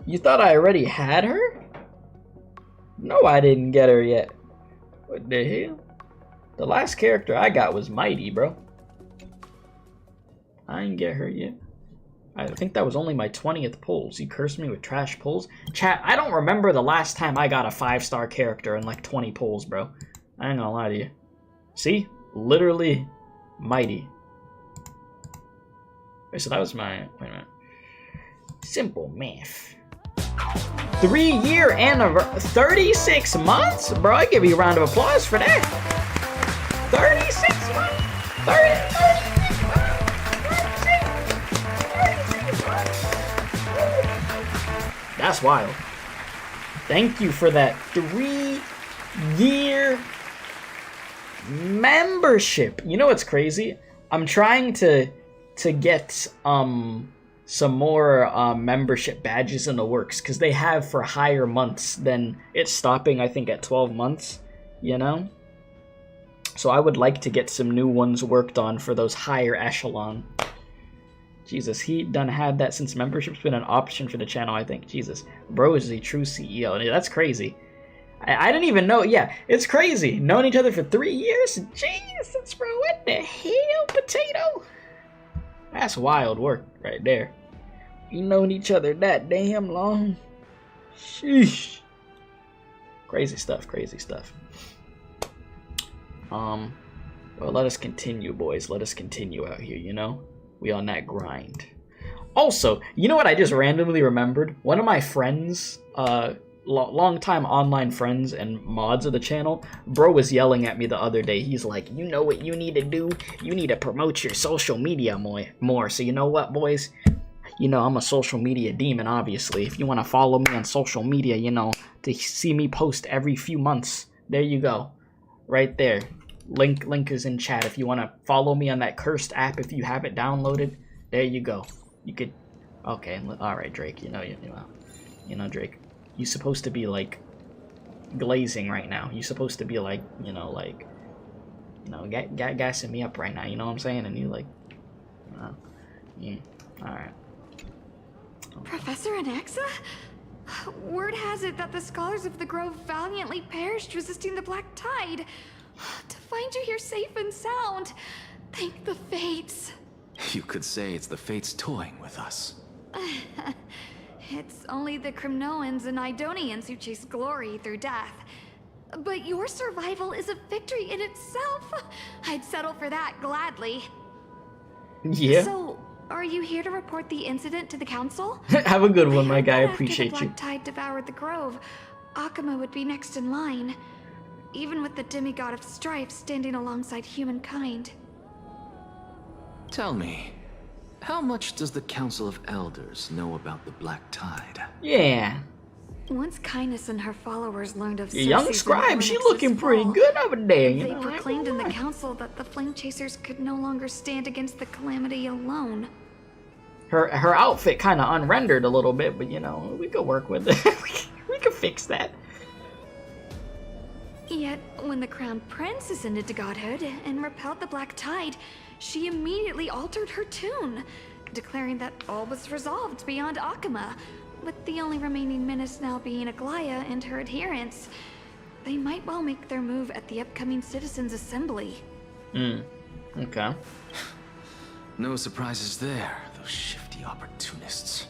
[SPEAKER 1] You thought I already had her? No, I didn't get her yet. What the hell? The last character I got was Mighty, bro. I didn't get her yet. I think that was only my 20th pulls. You cursed me with trash pulls. Chat, I don't remember the last time I got a 5-star character in like 20 pulls, bro. I ain't gonna lie to you. See? Literally Mighty. Wait, so that was my... Wait a minute. Simple math. 3-year anniversary. 36 months? Bro, I give you a round of applause for that. 36 months? 36 months? That's wild. Thank you for that 3-year membership. You know what's crazy? I'm trying to get some more membership badges in the works, because they have for higher months than it's stopping, I think, at 12 months, you know? So I would like to get some new ones worked on for those higher echelon. Jesus, he done had that since membership's been an option for the channel, I think. Jesus, bro is a true CEO. That's crazy. I didn't even know. Yeah, it's crazy. Known each other for 3 years? Jesus, bro, what the hell, potato? That's wild work right there. We known each other that damn long. Sheesh. Crazy stuff, crazy stuff. Well, let us continue, boys. Let us continue out here, you know? We on that grind. Also, you know what I just randomly remembered? One of my friends, long-time online friends and mods of the channel, bro was yelling at me the other day. He's like, you know what you need to do? You need to promote your social media more. So you know what, boys? You know, I'm a social media demon, obviously. If you want to follow me on social media, you know, to see me post every few months, there you go. Right there. Link is in chat. If you want to follow me on that cursed app, if you have it downloaded, there you go. You could... Okay, alright, Drake. You know, Drake. You're supposed to be, like, glazing right now. You're supposed to be, like, gassing me up right now. You know what I'm saying? And you, like... yeah. Alright.
[SPEAKER 10] Professor Anaxa? Word has it that the scholars of the Grove valiantly perished resisting the Black Tide. To find you here safe and sound, thank the Fates.
[SPEAKER 5] You could say it's the Fates toying with us.
[SPEAKER 10] It's only the Crimnoans and Idonians who chase glory through death. But your survival is a victory in itself. I'd settle for that gladly.
[SPEAKER 1] Yeah.
[SPEAKER 10] So, are you here to report the incident to the council?
[SPEAKER 1] Have a good one, my guy. I
[SPEAKER 10] After
[SPEAKER 1] appreciate
[SPEAKER 10] the
[SPEAKER 1] you.
[SPEAKER 10] Black Tide devoured the Grove, Akuma would be next in line, even with the demigod of strife standing alongside humankind.
[SPEAKER 5] Tell me, how much does the Council of Elders know about the Black Tide?
[SPEAKER 1] Yeah.
[SPEAKER 10] Once Kindness and her followers learned of
[SPEAKER 1] Young
[SPEAKER 10] Cersei's
[SPEAKER 1] scribe,
[SPEAKER 10] and
[SPEAKER 1] she
[SPEAKER 10] Onyx's
[SPEAKER 1] looking pretty
[SPEAKER 10] fall,
[SPEAKER 1] good over there, you
[SPEAKER 10] they
[SPEAKER 1] know.
[SPEAKER 10] proclaimed in the council that the Flame Chasers could no longer stand against the Calamity alone.
[SPEAKER 1] Her outfit kind of unrendered a little bit, but you know, we could work with it. we could fix that.
[SPEAKER 10] Yet, when the Crown Prince ascended to godhood and repelled the Black Tide, she immediately altered her tune, declaring that all was resolved beyond Akuma, with the only remaining menace now being Aglaya and her adherents. They might well make their move at the upcoming Citizens' Assembly.
[SPEAKER 1] Okay.
[SPEAKER 5] No surprises there, those shifty opportunists.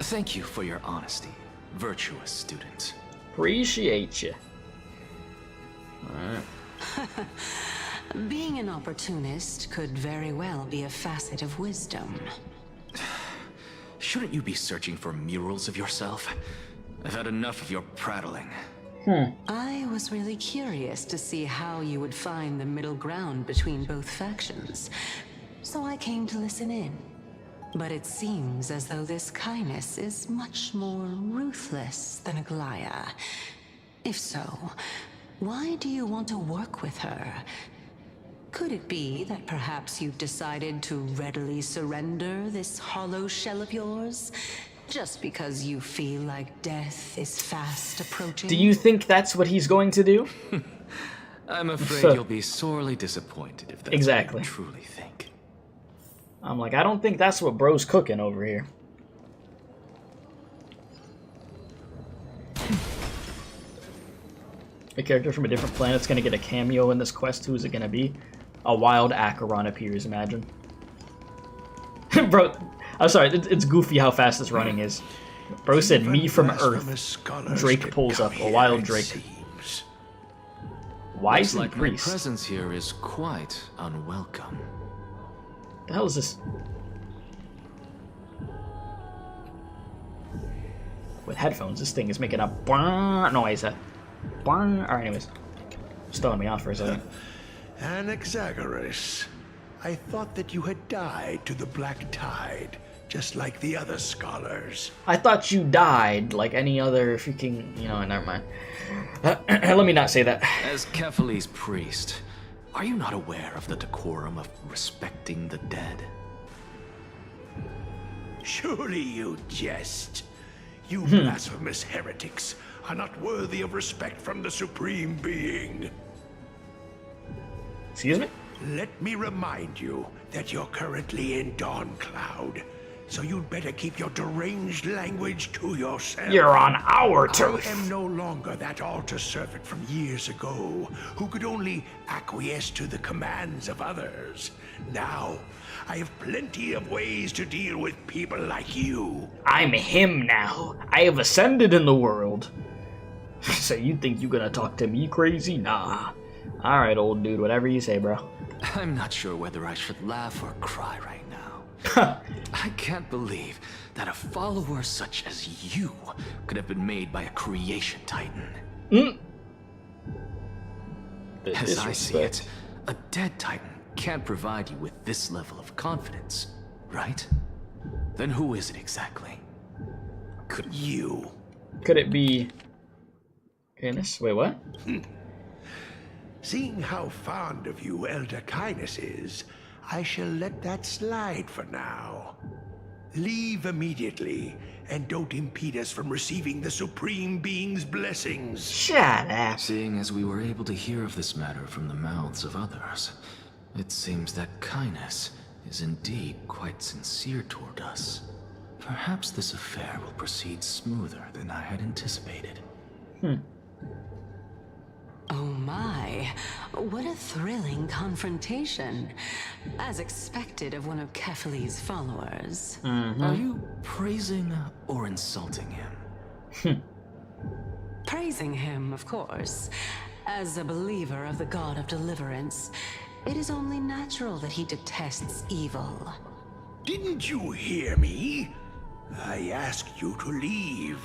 [SPEAKER 5] Thank you for your honesty, virtuous student.
[SPEAKER 1] Appreciate you.
[SPEAKER 8] Being an opportunist could very well be a facet of wisdom.
[SPEAKER 5] Shouldn't you be searching for murals of yourself? I've had enough of your prattling.
[SPEAKER 8] I was really curious to see how you would find the middle ground between both factions, so I came to listen in. But it seems as though this Kindness is much more ruthless than Aglaya. If so, why do you want to work with her? Could it be that perhaps you've decided to readily surrender this hollow shell of yours? Just because you feel like death is fast approaching?
[SPEAKER 1] Do you think that's what he's going to do?
[SPEAKER 5] I'm afraid you'll be sorely disappointed if that's
[SPEAKER 1] Exactly.
[SPEAKER 5] what you truly think.
[SPEAKER 1] I'm like, I don't think that's what bro's cooking over here. A character from a different planet's gonna get a cameo in this quest. Who is it gonna be? A wild Acheron appears, imagine. Bro, I'm sorry, it's goofy how fast this running is. Bro said, me from Earth. Drake pulls up, a wild Drake. Wise and
[SPEAKER 5] Looks like my
[SPEAKER 1] priest.
[SPEAKER 5] presence here is quite unwelcome.
[SPEAKER 1] The hell is this? With headphones, this thing is making a bang noise. Alright, anyways. Just throwing me off for a second.
[SPEAKER 11] Anaxagoras, I thought that you had died to the Black Tide, just like the other scholars.
[SPEAKER 1] I thought you died like any other freaking... You know, never mind. Let me not say that.
[SPEAKER 5] As Kephale's priest, are you not aware of the decorum of respecting the dead?
[SPEAKER 11] Surely you jest. You blasphemous heretics are not worthy of respect from the Supreme Being.
[SPEAKER 1] Excuse me?
[SPEAKER 11] Let me remind you that you're currently in Dawn Cloud, so you'd better keep your deranged language to yourself.
[SPEAKER 1] You're on our turf.
[SPEAKER 11] I am no longer that altar servant from years ago, who could only acquiesce to the commands of others. Now, I have plenty of ways to deal with people like you.
[SPEAKER 1] I'm him now. I have ascended in the world. So you think you gonna talk to me crazy? Nah. Alright, old dude, whatever you say, bro.
[SPEAKER 5] I'm not sure whether I should laugh or cry right now. I can't believe that a follower such as you could have been made by a creation titan. As I see it, a dead titan can't provide you with this level of confidence, right? Then who is it exactly?
[SPEAKER 11] Could you?
[SPEAKER 1] Could it be... Kindness? Wait, what?
[SPEAKER 11] Seeing how fond of you Elder Kindness is, I shall let that slide for now. Leave immediately, and don't impede us from receiving the Supreme Being's blessings.
[SPEAKER 1] Shut up.
[SPEAKER 5] Seeing as we were able to hear of this matter from the mouths of others, it seems that Kindness is indeed quite sincere toward us. Perhaps this affair will proceed smoother than I had anticipated.
[SPEAKER 8] Oh my, what a thrilling confrontation. As expected of one of Kefali's followers.
[SPEAKER 5] Are you praising or insulting him?
[SPEAKER 8] Praising him, of course. As a believer of the god of deliverance, it is only natural that he detests evil.
[SPEAKER 11] Didn't you hear me? I asked you to leave.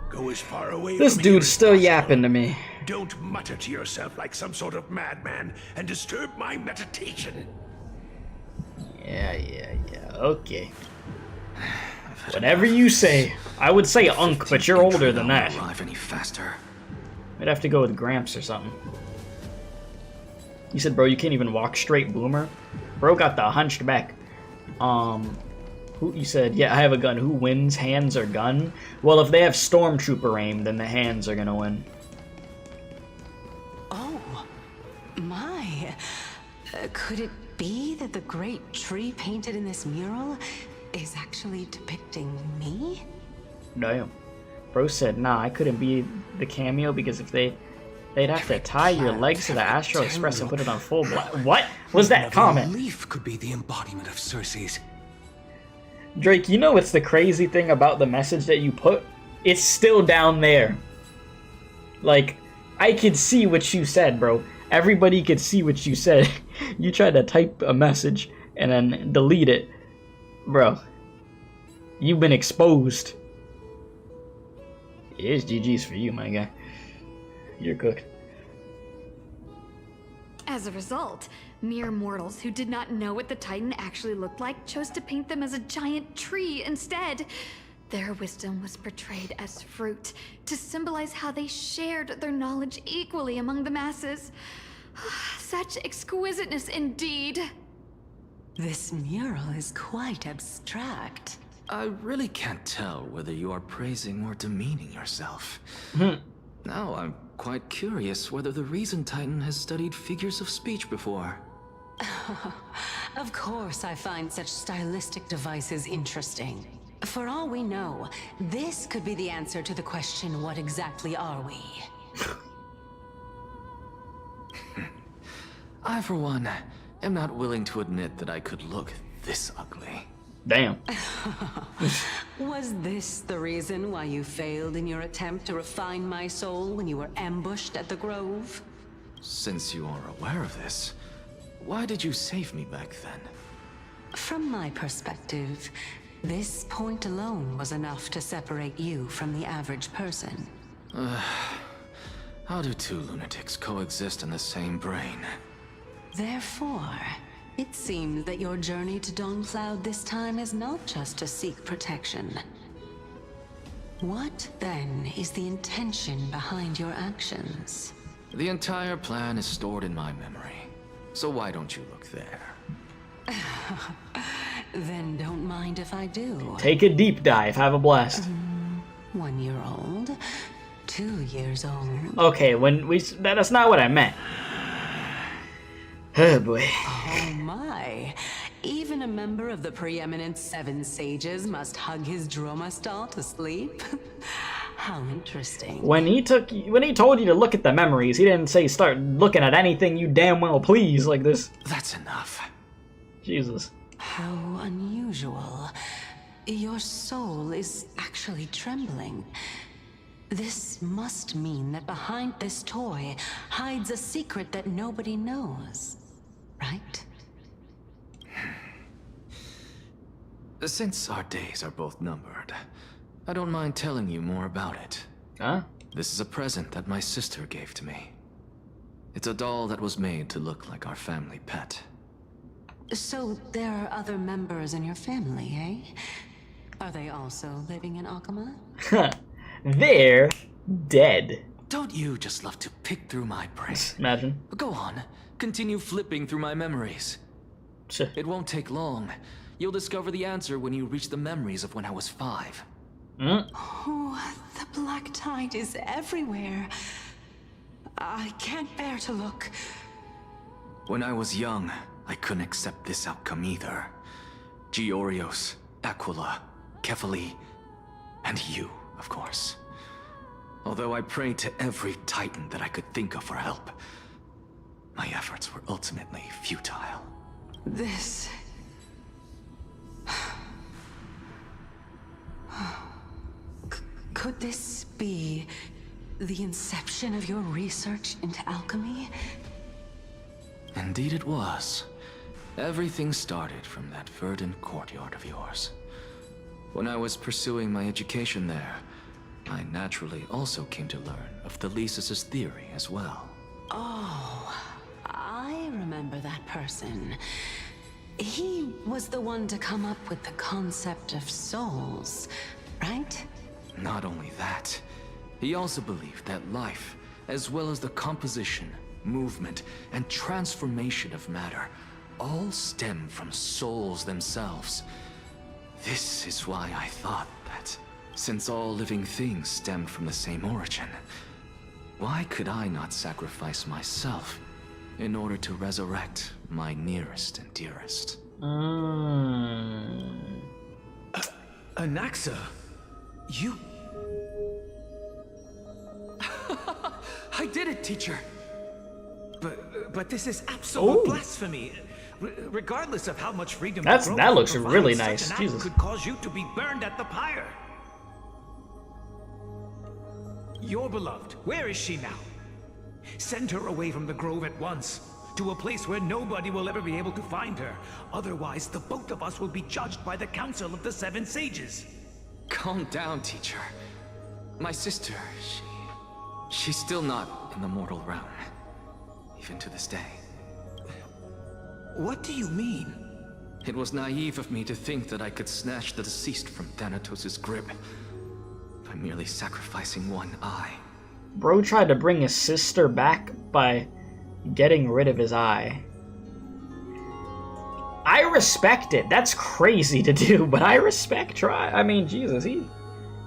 [SPEAKER 11] Go as far away
[SPEAKER 1] This
[SPEAKER 11] from here
[SPEAKER 1] dude's
[SPEAKER 11] as
[SPEAKER 1] still
[SPEAKER 11] possible.
[SPEAKER 1] yapping to me.
[SPEAKER 11] Don't mutter to yourself like some sort of madman and disturb my meditation.
[SPEAKER 1] Yeah, okay. Whatever you say. I would say Unk, but you're older than that.
[SPEAKER 5] Arrive any faster.
[SPEAKER 1] We'd have to go with Gramps or something. You said, bro, you can't even walk straight, Boomer. Bro got the hunched back. Who you said, yeah, I have a gun. Who wins, hands or gun? Well, if they have Stormtrooper aim, then the hands are gonna win.
[SPEAKER 8] Oh, my. Could it be that the great tree painted in this mural is actually depicting me?
[SPEAKER 1] Damn. Bro said, nah, I couldn't be the cameo because if they'd have to tie your legs to the Astro Express and put it on full black. What was that comment?
[SPEAKER 7] Leaf could be the embodiment of Circe's.
[SPEAKER 1] Drake, you know what's the crazy thing about the message that you put? It's still down there. Like, I could see what you said, bro. Everybody could see what you said. You tried to type a message and then delete it. Bro, you've been exposed. It's GG's for you, my guy. You're cooked.
[SPEAKER 10] As a result, mere mortals who did not know what the Titan actually looked like chose to paint them as a giant tree instead. Their wisdom was portrayed as fruit, to symbolize how they shared their knowledge equally among the masses. Such exquisiteness indeed.
[SPEAKER 8] This mural is quite abstract.
[SPEAKER 5] I really can't tell whether you are praising or demeaning yourself. Now I'm quite curious whether the Reason Titan has studied figures of speech before.
[SPEAKER 8] Of course I find such stylistic devices interesting. For all we know, this could be the answer to the question, what exactly are we?
[SPEAKER 5] I, for one, am not willing to admit that I could look this ugly.
[SPEAKER 1] Damn.
[SPEAKER 8] Was this the reason why you failed in your attempt to refine my soul when you were ambushed at the Grove?
[SPEAKER 5] Since you are aware of this, why did you save me back then?
[SPEAKER 8] From my perspective, this point alone was enough to separate you from the average person.
[SPEAKER 5] How do two lunatics coexist in the same brain?
[SPEAKER 8] Therefore, it seems that your journey to Dawncloud this time is not just to seek protection. What, then, is the intention behind your actions?
[SPEAKER 5] The entire plan is stored in my memory, so why don't you look there?
[SPEAKER 8] Then don't mind if I do.
[SPEAKER 1] Take a deep dive. Have a blast.
[SPEAKER 8] 1 year old, 2 years old.
[SPEAKER 1] Okay, that's not what I meant. Oh boy.
[SPEAKER 8] Oh my. Even a member of the preeminent 7 sages must hug his droma stall to sleep? How interesting.
[SPEAKER 1] When he told you to look at the memories, he didn't say start looking at anything you damn well please like this.
[SPEAKER 5] That's enough.
[SPEAKER 1] Jesus.
[SPEAKER 8] How unusual. Your soul is actually trembling. This must mean that behind this toy hides a secret that nobody knows, right?
[SPEAKER 5] Since our days are both numbered, I don't mind telling you more about it.
[SPEAKER 1] Huh?
[SPEAKER 5] This is a present that my sister gave to me. It's a doll that was made to look like our family pet.
[SPEAKER 8] So there are other members in your family, eh? Are they also living in Akama?
[SPEAKER 1] They're dead.
[SPEAKER 5] Don't you just love to pick through my brain?
[SPEAKER 1] Imagine.
[SPEAKER 5] Go on, continue flipping through my memories. It won't take long. You'll discover the answer when you reach the memories of when I was 5.
[SPEAKER 8] Oh, the black tide is everywhere. I can't bear to look.
[SPEAKER 5] When I was young, I couldn't accept this outcome either. Georios, Aquila, Kefali, and you, of course. Although I prayed to every titan that I could think of for help, my efforts were ultimately futile.
[SPEAKER 8] This... Could this be the inception of your research into alchemy?
[SPEAKER 5] Indeed it was. Everything started from that verdant courtyard of yours. When I was pursuing my education there, I naturally also came to learn of Thelesis' theory as well.
[SPEAKER 8] Oh, I remember that person. He was the one to come up with the concept of souls, right?
[SPEAKER 5] Not only that, he also believed that life, as well as the composition, movement, and transformation of matter, all stem from souls themselves. This is why I thought that, since all living things stemmed from the same origin, why could I not sacrifice myself in order to resurrect my nearest and dearest?
[SPEAKER 7] Anaxa, you... I did it, teacher! But this is absolute blasphemy. Regardless of how much freedom
[SPEAKER 1] that looks really nice.
[SPEAKER 7] such an act
[SPEAKER 1] Jesus.
[SPEAKER 7] could cause you to be burned at the pyre. Your beloved, where is she now? Send her away from the grove at once, to a place where nobody will ever be able to find her. Otherwise, the both of us will be judged by the Council of the Seven Sages.
[SPEAKER 5] Calm down, teacher. My sister, she's still not in the mortal realm, even to this day.
[SPEAKER 7] What do you mean?
[SPEAKER 5] It was naive of me to think that I could snatch the deceased from Thanatos' grip by merely sacrificing one eye.
[SPEAKER 1] Bro tried to bring his sister back by getting rid of his eye. I respect it. That's crazy to do, but I respect try. I mean, Jesus, he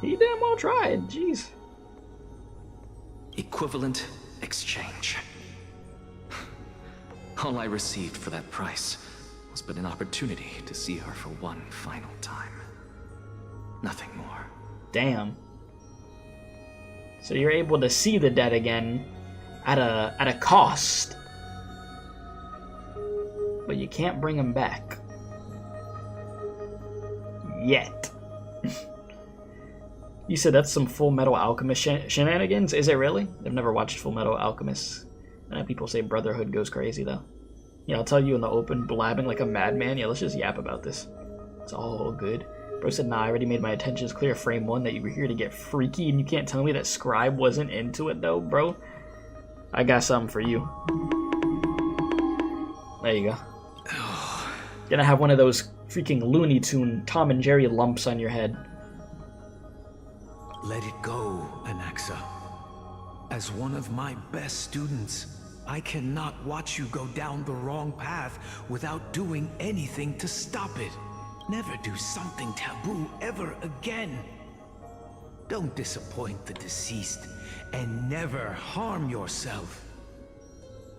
[SPEAKER 1] damn well tried. Jeez.
[SPEAKER 5] Equivalent exchange. All I received for that price was but an opportunity to see her for one final time. Nothing more.
[SPEAKER 1] Damn. So you're able to see the dead again at a cost. But you can't bring them back. Yet. You said that's some Full Metal Alchemist shenanigans? Is it really? I've never watched Full Metal Alchemist. I know people say Brotherhood goes crazy, though. Yeah, I'll tell you in the open, blabbing like a madman. Yeah, let's just yap about this. It's all good. Bro said, nah, I already made my intentions clear, frame 1, that you were here to get freaky, and you can't tell me that Scribe wasn't into it, though, bro. I got something for you. There you go. Gonna have one of those freaking Looney Tune Tom and Jerry lumps on your head.
[SPEAKER 11] Let it go, Anaxa. As one of my best students, I cannot watch you go down the wrong path without doing anything to stop it. Never do something taboo ever again. Don't disappoint the deceased, and never harm yourself.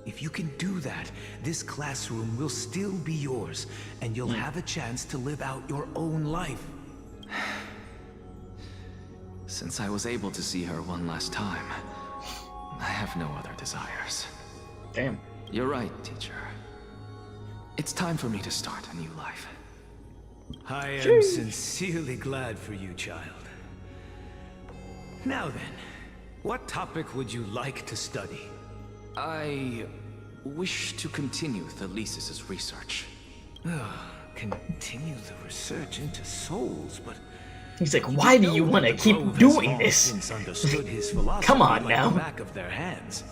[SPEAKER 11] If you can do that, this classroom will still be yours, and you'll have a chance to live out your own life.
[SPEAKER 5] Since I was able to see her one last time, I have no other desires.
[SPEAKER 1] Damn.
[SPEAKER 5] You're right, teacher. It's time for me to start a new life.
[SPEAKER 11] I am sincerely glad for you, child. Now then, what topic would you like to study?
[SPEAKER 5] I wish to continue Thelesis' research.
[SPEAKER 11] Continue the research into souls, but...
[SPEAKER 1] He's like, why do you want to keep doing this? Come on now.
[SPEAKER 11] Back of their hands.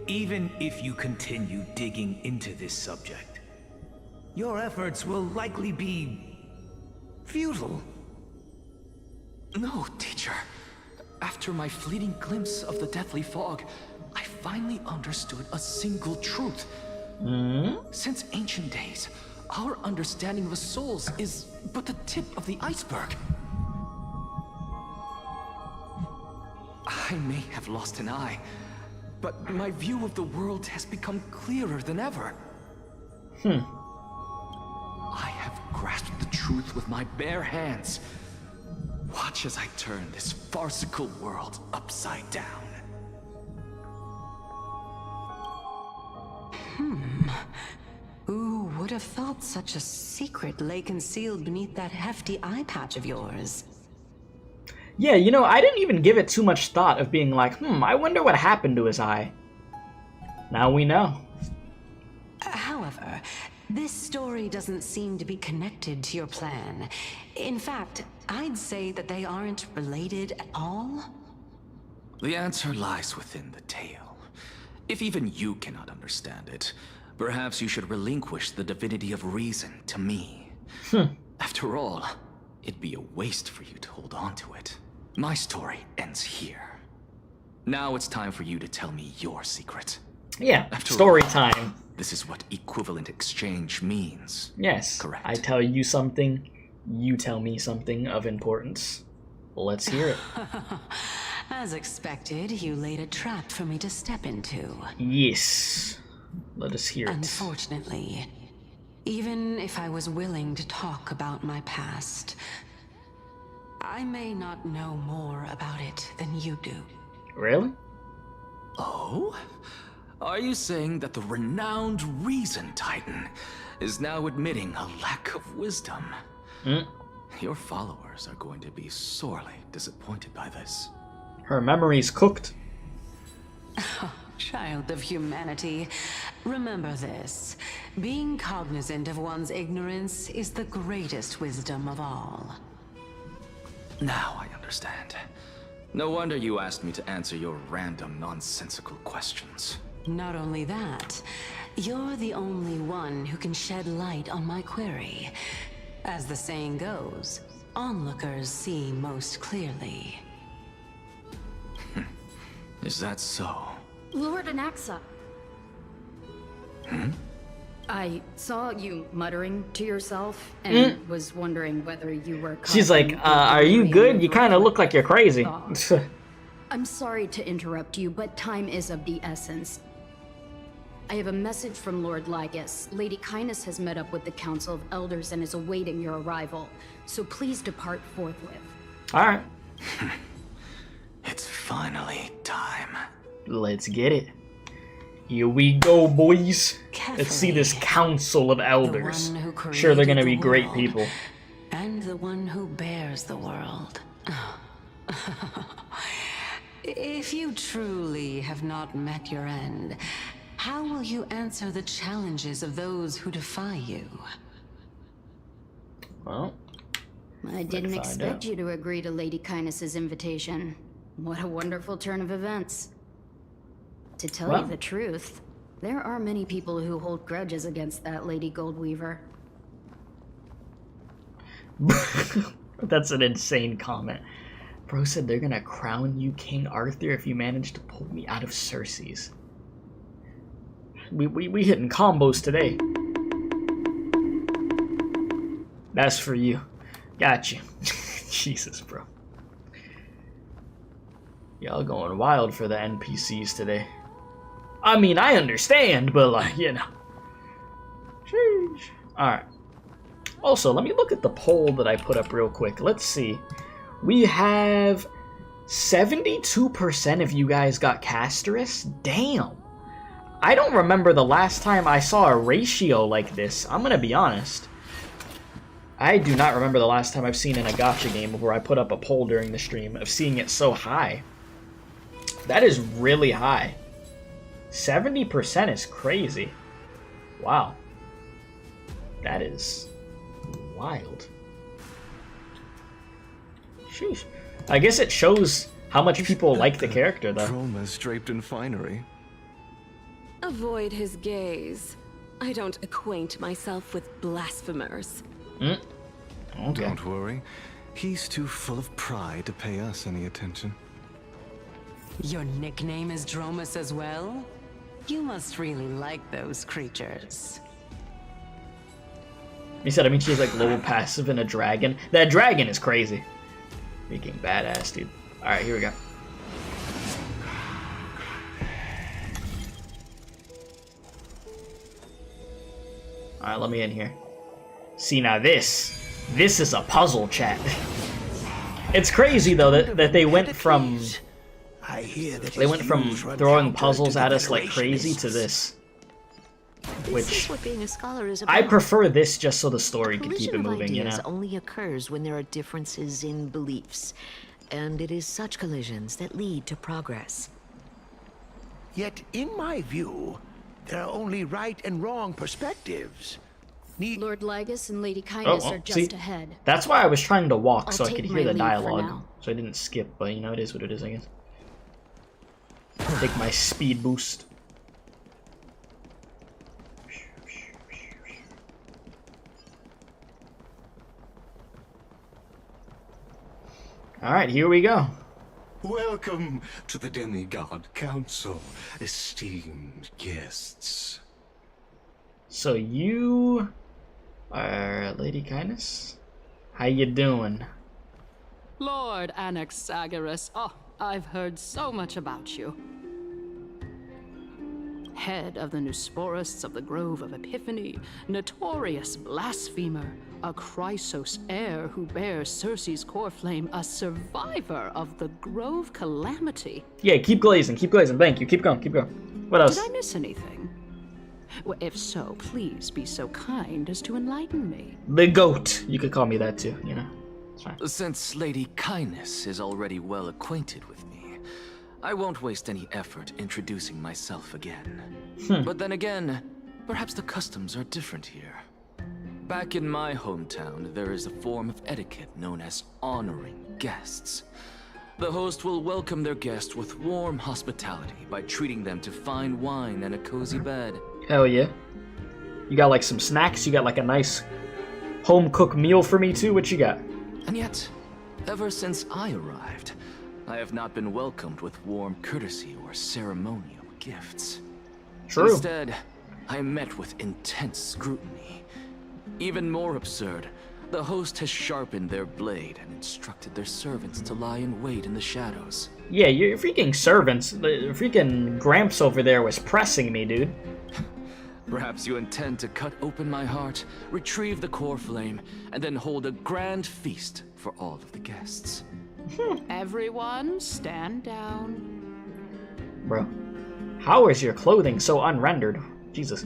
[SPEAKER 11] Even if you continue digging into this subject, your efforts will likely be futile.
[SPEAKER 5] No, teacher. After my fleeting glimpse of the deathly fog, I finally understood a single truth. Since ancient days, our understanding of the souls is but the tip of the iceberg. I may have lost an eye, but my view of the world has become clearer than ever. I have grasped the truth truth with my bare hands. Watch as I turn this farcical world upside down.
[SPEAKER 8] Who would have thought such a secret lay concealed beneath that hefty eye patch of yours?
[SPEAKER 1] Yeah, you know, I didn't even give it too much thought of being like, I wonder what happened to his eye. Now we know.
[SPEAKER 8] However, this story doesn't seem to be connected to your plan. In fact, I'd say that they aren't related at all.
[SPEAKER 5] The answer lies within the tale. If even you cannot understand it, perhaps you should relinquish the divinity of reason to me. After all, it'd be a waste for you to hold on to it. My story ends here. Now it's time for you to tell me your secret.
[SPEAKER 1] Yeah,
[SPEAKER 5] After
[SPEAKER 1] story
[SPEAKER 5] all,
[SPEAKER 1] time.
[SPEAKER 5] This is what equivalent exchange means.
[SPEAKER 1] Yes.
[SPEAKER 5] Correct.
[SPEAKER 1] I tell you something, you tell me something of importance. Let's hear it.
[SPEAKER 8] As expected, you laid a trap for me to step into.
[SPEAKER 1] Yes. Let us hear it.
[SPEAKER 8] Unfortunately, even if I was willing to talk about my past, I may not know more about it than you do.
[SPEAKER 1] Really?
[SPEAKER 5] Oh? Are you saying that the renowned Reason Titan is now admitting a lack of wisdom? Your followers are going to be sorely disappointed by this.
[SPEAKER 1] Her memory's cooked.
[SPEAKER 8] Child of humanity, remember this. Being cognizant of one's ignorance is the greatest wisdom of all.
[SPEAKER 5] Now I understand. No wonder you asked me to answer your random, nonsensical questions.
[SPEAKER 8] Not only that, you're the only one who can shed light on my query. As the saying goes, onlookers see most clearly.
[SPEAKER 5] Is that so?
[SPEAKER 12] Lord Anaxa. I saw you muttering to yourself and was wondering whether you were...
[SPEAKER 1] She's like, are you good? You kind of look like you're crazy.
[SPEAKER 12] I'm sorry to interrupt you, but time is of the essence. I have a message from Lord Lygus. Lady Kindness has met up with the Council of Elders and is awaiting your arrival. So please depart forthwith.
[SPEAKER 1] Alright.
[SPEAKER 5] It's finally time.
[SPEAKER 1] Let's get it. Here we go, boys. Let's see this Council of Elders. Sure, they're gonna be great people.
[SPEAKER 8] And the one who bears the world. If you truly have not met your end, how will you answer the challenges of those who defy you?
[SPEAKER 1] Well,
[SPEAKER 12] I didn't expect you to agree to Lady Kindness's invitation. What a wonderful turn of events. To tell you the truth, there are many people who hold grudges against that Lady Goldweaver.
[SPEAKER 1] That's an insane comment. Bro said they're gonna crown you King Arthur if you manage to pull me out of Cersei's. We hitting combos today. That's for you. Got you. Jesus, bro. Y'all going wild for the NPCs today. I mean, I understand, but like, you know. Sheesh. Alright. Also, let me look at the poll that I put up real quick. Let's see. We have 72% of you guys got castorice. Damn. I don't remember the last time I saw a ratio like this. I'm gonna be honest. I do not remember the last time I've seen in a gacha game where I put up a poll during the stream of seeing it so high. That is really high. 70% is crazy. Wow. That is wild. Sheesh. I guess it shows how much people like the character, though.
[SPEAKER 6] Chroma's draped in finery.
[SPEAKER 13] Avoid his gaze. I don't acquaint myself with blasphemers.
[SPEAKER 1] Okay.
[SPEAKER 6] Don't worry. He's too full of pride to pay us any attention.
[SPEAKER 8] Your nickname is Dromus as well? You must really like those creatures.
[SPEAKER 1] He said, I mean, she's like low passive and a dragon. That dragon is crazy. Freaking badass, dude. Alright, here we go. Alright, let me in here. See, now this. This is a puzzle, chat. It's crazy though that they went from throwing puzzles at us like crazy to this. Which
[SPEAKER 14] what being a scholar is about.
[SPEAKER 1] I prefer this just so the story can keep it moving, you know.
[SPEAKER 14] Only occurs when there are differences in beliefs, and it is such collisions that lead to progress.
[SPEAKER 11] Yet, in my view, there are only right and wrong perspectives.
[SPEAKER 12] Lord Lygus and Lady Kindness are just ahead.
[SPEAKER 1] That's why I was trying to walk
[SPEAKER 12] I'll
[SPEAKER 1] so I
[SPEAKER 12] take
[SPEAKER 1] could
[SPEAKER 12] my
[SPEAKER 1] hear the
[SPEAKER 12] leave for
[SPEAKER 1] dialogue,
[SPEAKER 12] now.
[SPEAKER 1] so I didn't skip. But you know, it is what it is, I guess. Take my speed boost. Alright, here we go.
[SPEAKER 9] Welcome to the Demigod Council, esteemed guests.
[SPEAKER 1] So you are Lady Kindness? How you doing?
[SPEAKER 15] Lord Anaxagoras, oh, I've heard so much about you. Head of the Nusporists of the Grove of Epiphany, notorious blasphemer, a Chrysos heir who bears Circe's core flame, a survivor of the Grove calamity.
[SPEAKER 1] Yeah, keep glazing, thank you, keep going. What else?
[SPEAKER 15] Did I miss anything? Well, if so, please be so kind as to enlighten me.
[SPEAKER 1] The goat. You could call me that too, you know. It's fine.
[SPEAKER 5] Since Lady Kindness is already well acquainted with me, I won't waste any effort introducing myself again. But then again, perhaps the customs are different here. Back in my hometown, there is a form of etiquette known as honoring guests. The host will welcome their guest with warm hospitality by treating them to fine wine and a cozy bed.
[SPEAKER 1] Hell yeah. You got like some snacks? You got like a nice home-cooked meal for me too? What you got?
[SPEAKER 5] And yet, ever since I arrived, I have not been welcomed with warm courtesy or ceremonial gifts.
[SPEAKER 1] True.
[SPEAKER 5] Instead, I am met with intense scrutiny. Even more absurd, the host has sharpened their blade and instructed their servants to lie in wait in the shadows.
[SPEAKER 1] Yeah, your freaking servants, the freaking Gramps over there was pressing me, dude.
[SPEAKER 5] Perhaps you intend to cut open my heart, retrieve the core flame, and then hold a grand feast for all of the guests.
[SPEAKER 15] Everyone, stand down.
[SPEAKER 1] Bro, how is your clothing so unrendered? Jesus.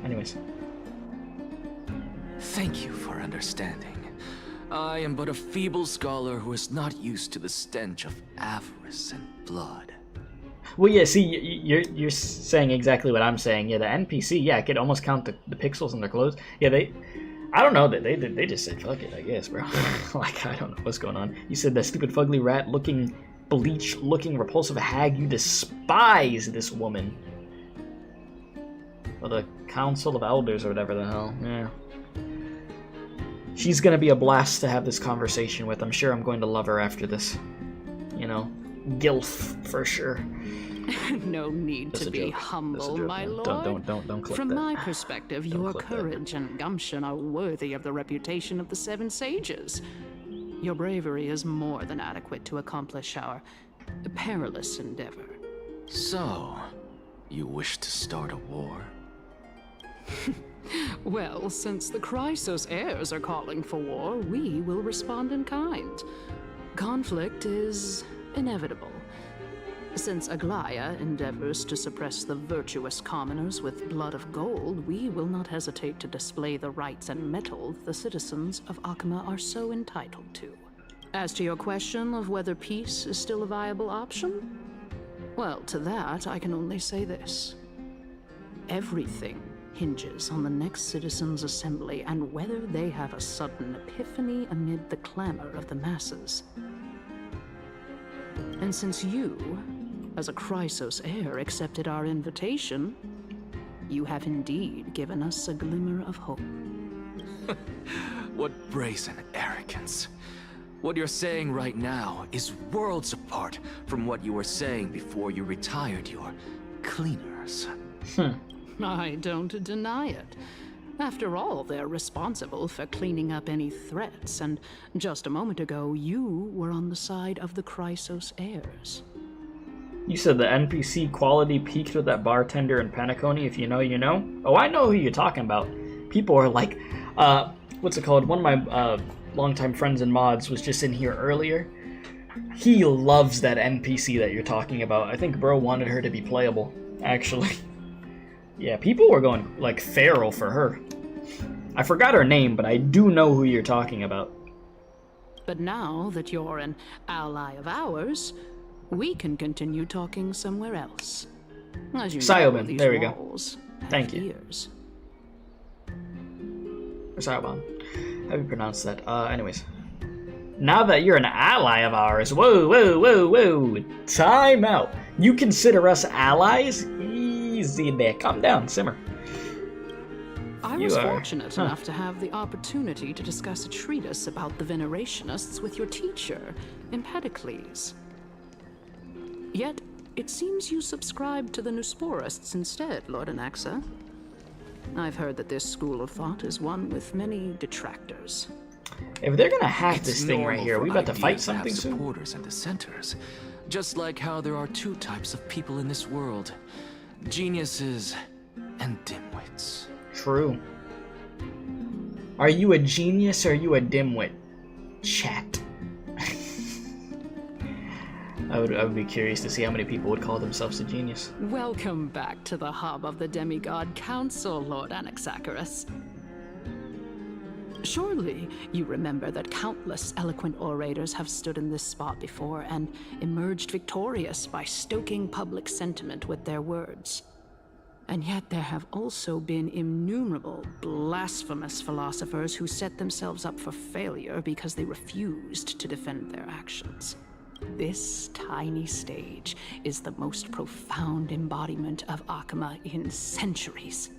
[SPEAKER 1] Anyways.
[SPEAKER 5] Thank you for understanding. I am but a feeble scholar who is not used to the stench of avarice and blood.
[SPEAKER 1] Well, yeah, see, you're saying exactly what I'm saying. Yeah, the NPC, yeah, I could almost count the pixels in their clothes. Yeah, I don't know, they just said fuck it, I guess, bro. Like, I don't know what's going on. You said that stupid fugly rat looking, bleach looking, repulsive hag, you despise this woman. Or the Council of Elders or whatever the hell, yeah. She's gonna be a blast to have this conversation with. I'm sure I'm going to love her after this. You know, gilf for sure.
[SPEAKER 15] No need to be humble, my lord.
[SPEAKER 1] Don't click
[SPEAKER 15] From
[SPEAKER 1] that.
[SPEAKER 15] my perspective, your courage and gumption are worthy of the reputation of the Seven Sages. Your bravery is more than adequate to accomplish our perilous endeavor.
[SPEAKER 5] So, you wish to start a war?
[SPEAKER 15] Well, since the Chrysos heirs are calling for war, we will respond in kind. Conflict is inevitable. Since Aglaya endeavors to suppress the virtuous commoners with blood of gold, we will not hesitate to display the rights and mettle the citizens of Akama are so entitled to. As to your question of whether peace is still a viable option, well, to that I can only say this. Everything hinges on the next citizens' assembly and whether they have a sudden epiphany amid the clamor of the masses. And since you, as a Chrysos heir, accepted our invitation, you have indeed given us a glimmer of hope.
[SPEAKER 5] What brazen arrogance. What you're saying right now is worlds apart from what you were saying before you retired your cleaners.
[SPEAKER 15] I don't deny it. After all, they're responsible for cleaning up any threats, and just a moment ago, you were on the side of the Chrysos heirs.
[SPEAKER 1] You said the NPC quality peaked with that bartender in Penacony. If you know, you know. Oh, I know who you're talking about. People are like, what's it called? One of my longtime friends and mods was just in here earlier. He loves that NPC that you're talking about. I think bro wanted her to be playable, actually. Yeah, people were going, like, feral for her. I forgot her name, but I do know who you're talking about.
[SPEAKER 15] But now that you're an ally of ours, we can continue talking somewhere else. As you know,
[SPEAKER 1] Sioban,
[SPEAKER 15] these
[SPEAKER 1] there we go.
[SPEAKER 15] walls
[SPEAKER 1] Thank
[SPEAKER 15] have
[SPEAKER 1] you.
[SPEAKER 15] ears.
[SPEAKER 1] Sioban. How do you pronounce that? Anyways. Now that you're an ally of ours, whoa, time out. You consider us allies? Easy there, calm down, simmer.
[SPEAKER 15] I was fortunate enough to have the opportunity to discuss a treatise about the Venerationists with your teacher, Empedocles. Yet, it seems you subscribe to the Nusporists instead, Lord Anaxa. I've heard that this school of thought is one with many detractors.
[SPEAKER 1] If they're gonna hack this thing right here, are we about to fight something soon?
[SPEAKER 5] Supporters and dissenters, just like how there are two types of people in this world: geniuses and dimwits.
[SPEAKER 1] True. Are you a genius or are you a dimwit? Chat. I would be curious to see how many people would call themselves a genius.
[SPEAKER 15] Welcome back to the hub of the Demigod Council, Lord Anaxagoras. Surely you remember that countless eloquent orators have stood in this spot before and emerged victorious by stoking public sentiment with their words. And yet there have also been innumerable blasphemous philosophers who set themselves up for failure because they refused to defend their actions. This tiny stage is the most profound embodiment of Akama in centuries.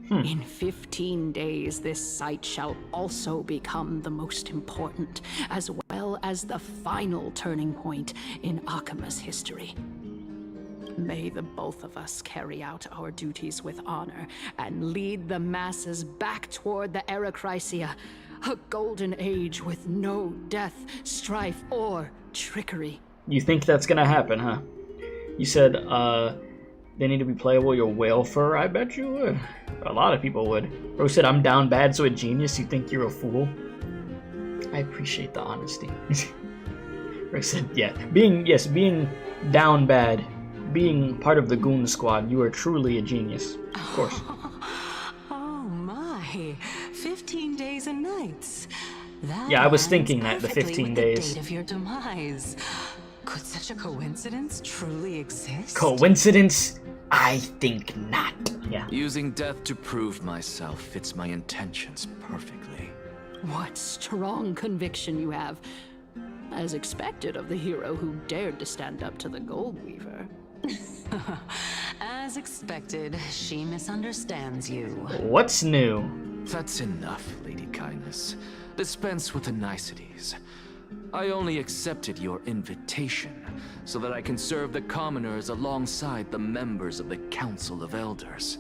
[SPEAKER 15] In 15 days, this site shall also become the most important, as well as the final turning point in Akama's history. May the both of us carry out our duties with honor and lead the masses back toward the Erechrysia, a golden age with no death, strife, or trickery.
[SPEAKER 1] You think that's gonna happen, huh? You said, they need to be playable, your whale fur? I bet you would. A lot of people would. Bro said, I'm down bad, so a genius? You think you're a fool? I appreciate the honesty. Bro said, yeah. Being down bad, being part of the goon squad, you are truly a genius. Of course.
[SPEAKER 8] Oh my, 15 days and nights. That
[SPEAKER 1] Yeah, I was thinking that, the
[SPEAKER 8] perfectly
[SPEAKER 1] 15
[SPEAKER 8] with
[SPEAKER 1] days.
[SPEAKER 8] The date of your demise. Could such a coincidence truly exist?
[SPEAKER 1] Coincidence? I think not. Yeah.
[SPEAKER 5] Using death to prove myself fits my intentions perfectly.
[SPEAKER 15] What strong conviction you have. As expected of the hero who dared to stand up to the Gold Weaver.
[SPEAKER 8] As expected, she misunderstands you.
[SPEAKER 1] What's new?
[SPEAKER 5] That's enough, Lady Kindness. Dispense with the niceties. I only accepted your invitation so that I can serve the commoners alongside the members of the Council of Elders.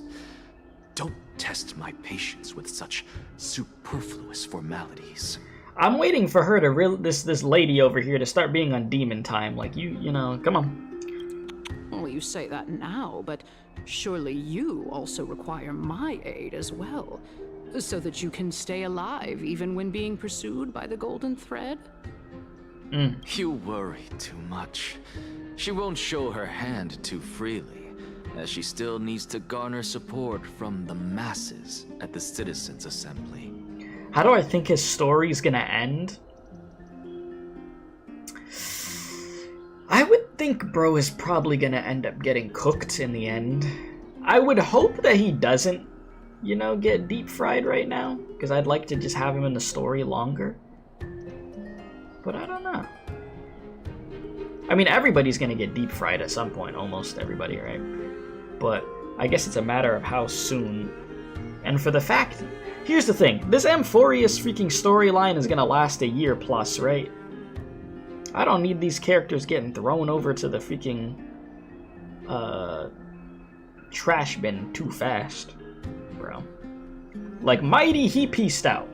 [SPEAKER 5] Don't test my patience with such superfluous formalities.
[SPEAKER 1] I'm waiting for her to this lady over here to start being on demon time. Like, you know, come on.
[SPEAKER 15] Well, you say that now, but surely you also require my aid as well, so that you can stay alive even when being pursued by the Golden Thread?
[SPEAKER 5] You worry too much. She won't show her hand too freely, as she still needs to garner support from the masses at the Citizens' Assembly.
[SPEAKER 1] How do I think his story's gonna end? I would think bro is probably gonna end up getting cooked in the end. I would hope that he doesn't, you know, get deep fried right now, because I'd like to just have him in the story longer. But I don't know. I mean, everybody's gonna get deep fried at some point, almost everybody, right? But I guess it's a matter of how soon. And for the fact, here's the thing, this Amphoreus freaking storyline is gonna last a year plus, right? I don't need these characters getting thrown over to the freaking trash bin too fast, bro. Like Mighty, he pieced out,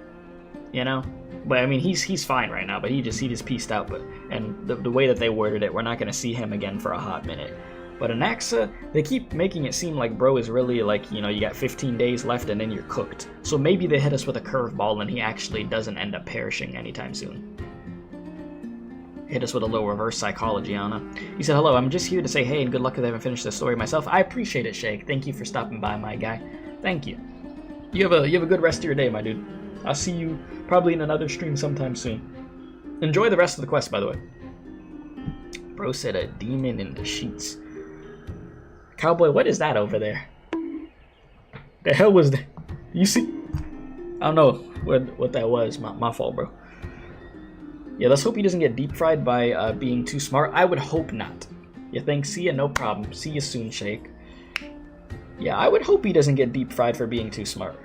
[SPEAKER 1] you know? But I mean, he's fine right now, but he just pieced out. But and the way that they worded it, we're not gonna see him again for a hot minute. But anaxa, they keep making it seem like bro is really like, you know, you got 15 days left and then you're cooked. So maybe they hit us with a curveball and he actually doesn't end up perishing anytime soon. Hit us with a little reverse psychology, Anna. He said, hello, I'm just here to say hey and good luck because I haven't finished the story myself. I appreciate it, Shake. Thank you for stopping by, my guy. Thank you. You have a good rest of your day, my dude. I'll see you probably in another stream sometime soon. Enjoy the rest of the quest, by the way. Bro said a demon in the sheets. Cowboy, what is that over there? The hell was that? You see? I don't know what that was. My fault, bro. Yeah, let's hope he doesn't get deep fried by being too smart. I would hope not. You think? See ya? No problem. See you soon, Shake. Yeah, I would hope he doesn't get deep fried for being too smart.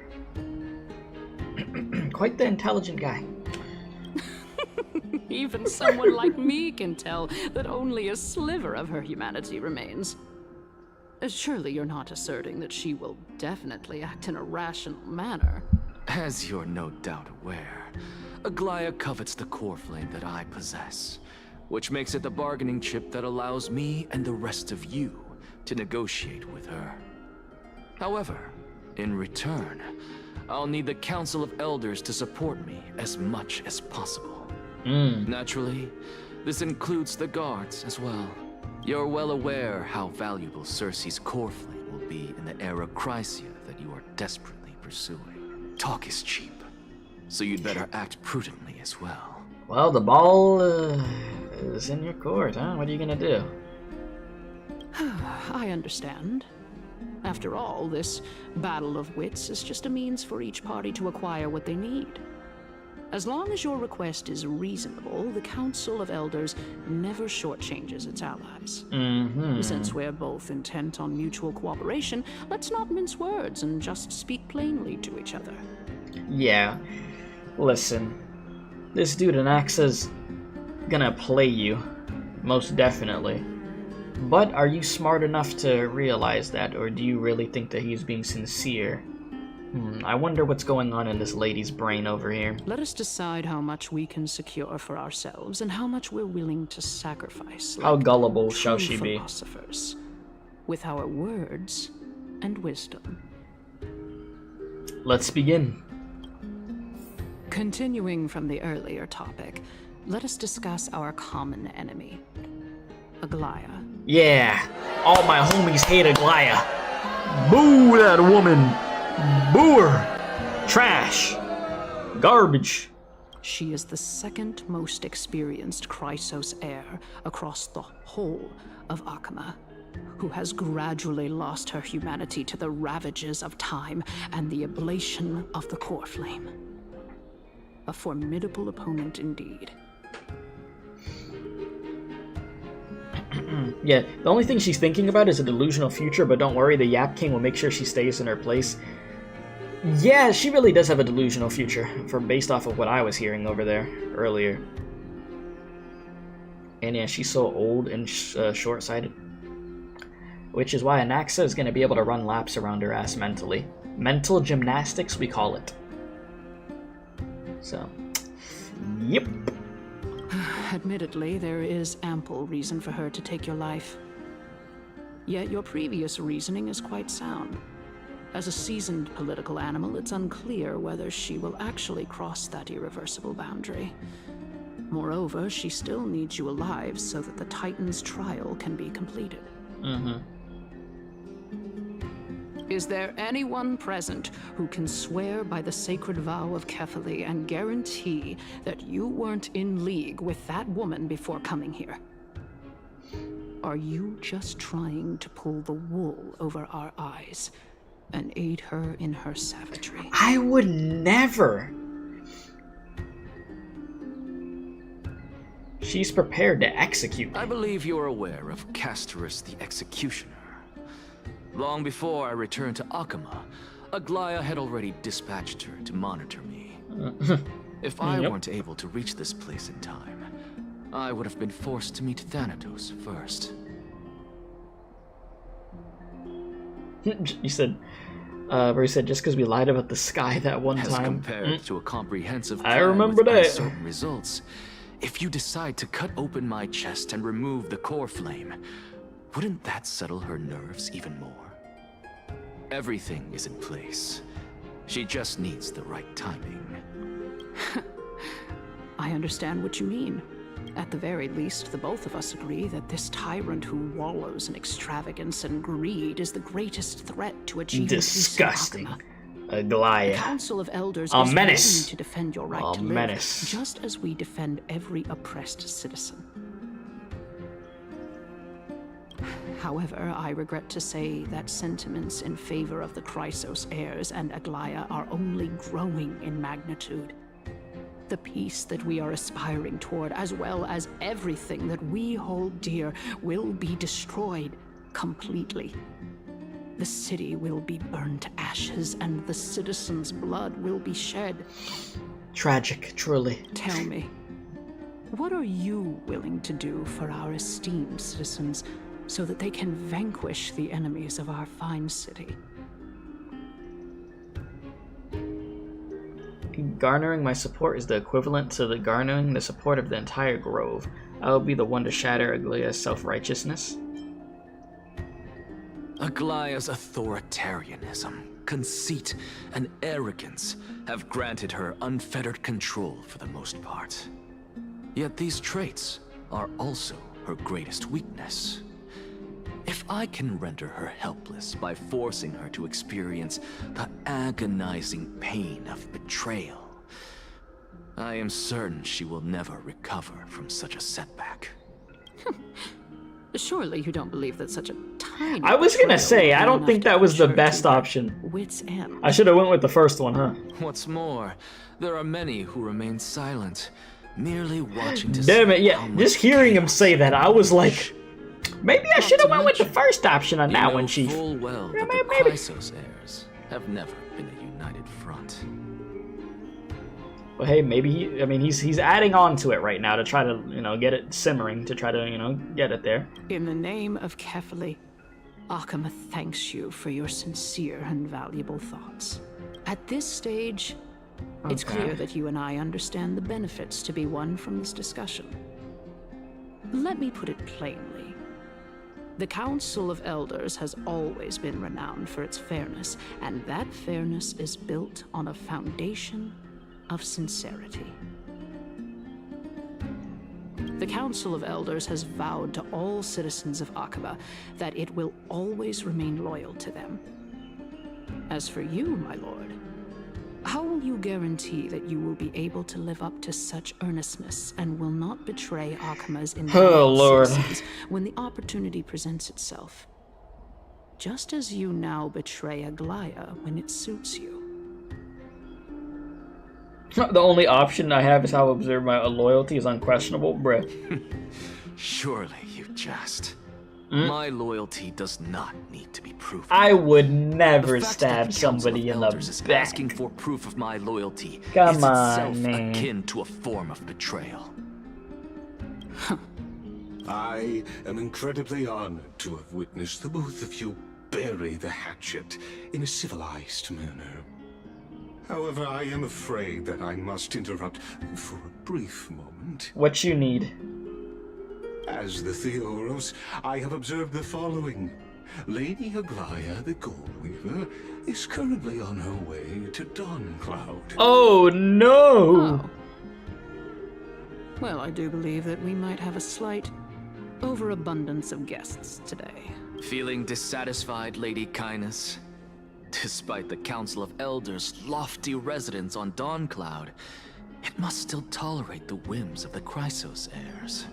[SPEAKER 1] Quite the intelligent guy.
[SPEAKER 15] Even someone like me can tell that only a sliver of her humanity remains. Surely you're not asserting that she will definitely act in a rational manner.
[SPEAKER 5] As you're no doubt aware, Aglaya covets the core flame that I possess, which makes it the bargaining chip that allows me and the rest of you to negotiate with her. However, in return, I'll need the Council of Elders to support me as much as possible. Naturally, this includes the guards as well. You're well aware how valuable Cersei's core flame will be in the era Chrysia that you are desperately pursuing. Talk is cheap, so you'd better act prudently as well.
[SPEAKER 1] Well, the ball is in your court, huh? What are you gonna do?
[SPEAKER 15] I understand. After all, this battle of wits is just a means for each party to acquire what they need. As long as your request is reasonable, the Council of Elders never shortchanges its allies. Since we're both intent on mutual cooperation, let's not mince words and just speak plainly to each other.
[SPEAKER 1] Yeah. Listen. This dude Anaxa's gonna play you. Most definitely. But are you smart enough to realize that, or do you really think that he's being sincere? I wonder what's going on in this lady's brain over here.
[SPEAKER 15] Let us decide how much we can secure for ourselves and how much we're willing to sacrifice.
[SPEAKER 1] How
[SPEAKER 15] like
[SPEAKER 1] gullible shall she be?
[SPEAKER 15] Philosophers, with our words and wisdom.
[SPEAKER 1] Let's begin.
[SPEAKER 15] Continuing from the earlier topic, let us discuss our common enemy, Aglaya.
[SPEAKER 1] Yeah, all my homies hate Aglaya. Boo that woman. Boo her. Trash. Garbage.
[SPEAKER 15] She is the second most experienced Chrysos heir across the whole of Akama, who has gradually lost her humanity to the ravages of time and the ablation of the core flame. A formidable opponent indeed.
[SPEAKER 1] Yeah, the only thing she's thinking about is a delusional future, but don't worry, the Yap King will make sure she stays in her place. Yeah, she really does have a delusional future, based off of what I was hearing over there earlier. And yeah, she's so old and short-sighted. Which is why Anaxa is going to be able to run laps around her ass mentally. Mental gymnastics, we call it. So, yep.
[SPEAKER 15] Admittedly, there is ample reason for her to take your life. Yet your previous reasoning is quite sound. As a seasoned political animal, it's unclear whether she will actually cross that irreversible boundary. Moreover, she still needs you alive so that the Titan's trial can be completed. Is there anyone present who can swear by the sacred vow of Kefali and guarantee that you weren't in league with that woman before coming here? Are you just trying to pull the wool over our eyes and aid her in her savagery?
[SPEAKER 1] I would never. She's prepared to execute.
[SPEAKER 5] I believe you're aware of Castorice the Executioner. Long before I returned to Akama, Aglaya had already dispatched her to monitor me. If I weren't able to reach this place in time, I would have been forced to meet Thanatos first.
[SPEAKER 1] You said, where he said, just because we lied about the sky that one
[SPEAKER 5] As
[SPEAKER 1] time.
[SPEAKER 5] compared to a comprehensive
[SPEAKER 1] I
[SPEAKER 5] plan
[SPEAKER 1] remember
[SPEAKER 5] with
[SPEAKER 1] that.
[SPEAKER 5] uncertain results, if you decide to cut open my chest and remove the core flame, Wouldn't that settle her nerves even more? Everything is in place. She just needs the right timing.
[SPEAKER 15] I understand what you mean. At the very least, the both of us agree that this tyrant who wallows in extravagance and greed is the greatest threat to achieving
[SPEAKER 1] disgusting.
[SPEAKER 15] peace in Akama.
[SPEAKER 1] Goliath.
[SPEAKER 15] The Council of Elders
[SPEAKER 1] A
[SPEAKER 15] is
[SPEAKER 1] menace.
[SPEAKER 15] ready to defend your right
[SPEAKER 1] A
[SPEAKER 15] to live,
[SPEAKER 1] menace.
[SPEAKER 15] just as we defend every oppressed citizen. However, I regret to say that sentiments in favor of the Chrysos heirs and Aglaya are only growing in magnitude. The peace that we are aspiring toward, as well as everything that we hold dear, will be destroyed completely. The city will be burned to ashes, and the citizens' blood will be shed.
[SPEAKER 1] Tragic, truly.
[SPEAKER 15] Tell me, what are you willing to do for our esteemed citizens so that they can vanquish the enemies of our fine city?
[SPEAKER 1] Garnering my support is the equivalent to the garnering the support of the entire grove. I will be the one to shatter Aglaya's self-righteousness.
[SPEAKER 5] Aglaya's authoritarianism, conceit, and arrogance have granted her unfettered control for the most part. Yet these traits are also her greatest weakness. If I can render her helpless by forcing her to experience the agonizing pain of betrayal, I am certain she will never recover from such a setback.
[SPEAKER 15] Surely you don't believe that such a tiny...
[SPEAKER 1] I was gonna say, I don't think that was the best option.
[SPEAKER 15] Wits end.
[SPEAKER 1] I should have went with the first one, huh?
[SPEAKER 5] What's more, there are many who remain silent, merely watching to
[SPEAKER 1] Damn
[SPEAKER 5] see
[SPEAKER 1] it, yeah.
[SPEAKER 5] how
[SPEAKER 1] Just
[SPEAKER 5] much
[SPEAKER 1] hearing him
[SPEAKER 5] chaos
[SPEAKER 1] say that, I was like, maybe I should have went with the
[SPEAKER 5] mention,
[SPEAKER 1] first option on that one, Chief.
[SPEAKER 5] full well
[SPEAKER 1] Yeah,
[SPEAKER 5] that the
[SPEAKER 1] maybe.
[SPEAKER 5] Chrysos heirs have never been a united front.
[SPEAKER 1] But hey, maybe he's adding on to it right now to try to, get it simmering, to try to, get it there.
[SPEAKER 15] In the name of Kefali, Akama thanks you for your sincere and valuable thoughts. At this stage, it's
[SPEAKER 1] Okay.
[SPEAKER 15] clear that you and I understand the benefits to be won from this discussion. Let me put it plainly. The Council of Elders has always been renowned for its fairness, and that fairness is built on a foundation of sincerity. The Council of Elders has vowed to all citizens of Akaba that it will always remain loyal to them. As for you, my lord, how will you guarantee that you will be able to live up to such earnestness and will not betray Akama's
[SPEAKER 1] Lord.
[SPEAKER 15] citizens when the opportunity presents itself? Just as you now betray Aglaya when it suits you.
[SPEAKER 1] The only option I have is how I observe my loyalty is unquestionable, bruh.
[SPEAKER 5] Surely you jest. My loyalty does not need to be proven.
[SPEAKER 1] I would never
[SPEAKER 5] The fact that
[SPEAKER 1] stab
[SPEAKER 5] the
[SPEAKER 1] somebody
[SPEAKER 5] Council
[SPEAKER 1] in
[SPEAKER 5] of
[SPEAKER 1] the
[SPEAKER 5] Elders is
[SPEAKER 1] back.
[SPEAKER 5] asking for proof of my loyalty
[SPEAKER 1] Come
[SPEAKER 5] is
[SPEAKER 1] on,
[SPEAKER 5] itself
[SPEAKER 1] man.
[SPEAKER 5] akin to a form of betrayal.
[SPEAKER 9] I am incredibly honored to have witnessed the both of you bury the hatchet in a civilized manner. However, I am afraid that I must interrupt for a brief moment.
[SPEAKER 1] What you need?
[SPEAKER 9] As the Theoros, I have observed the following. Lady Aglaya, the Gold Weaver, is currently on her way to Dawncloud.
[SPEAKER 1] Oh no!
[SPEAKER 15] Oh. Well, I do believe that we might have a slight overabundance of guests today.
[SPEAKER 5] Feeling dissatisfied, Lady Kindness? Despite the Council of Elders' lofty residence on Dawncloud, it must still tolerate the whims of the Chrysos heirs.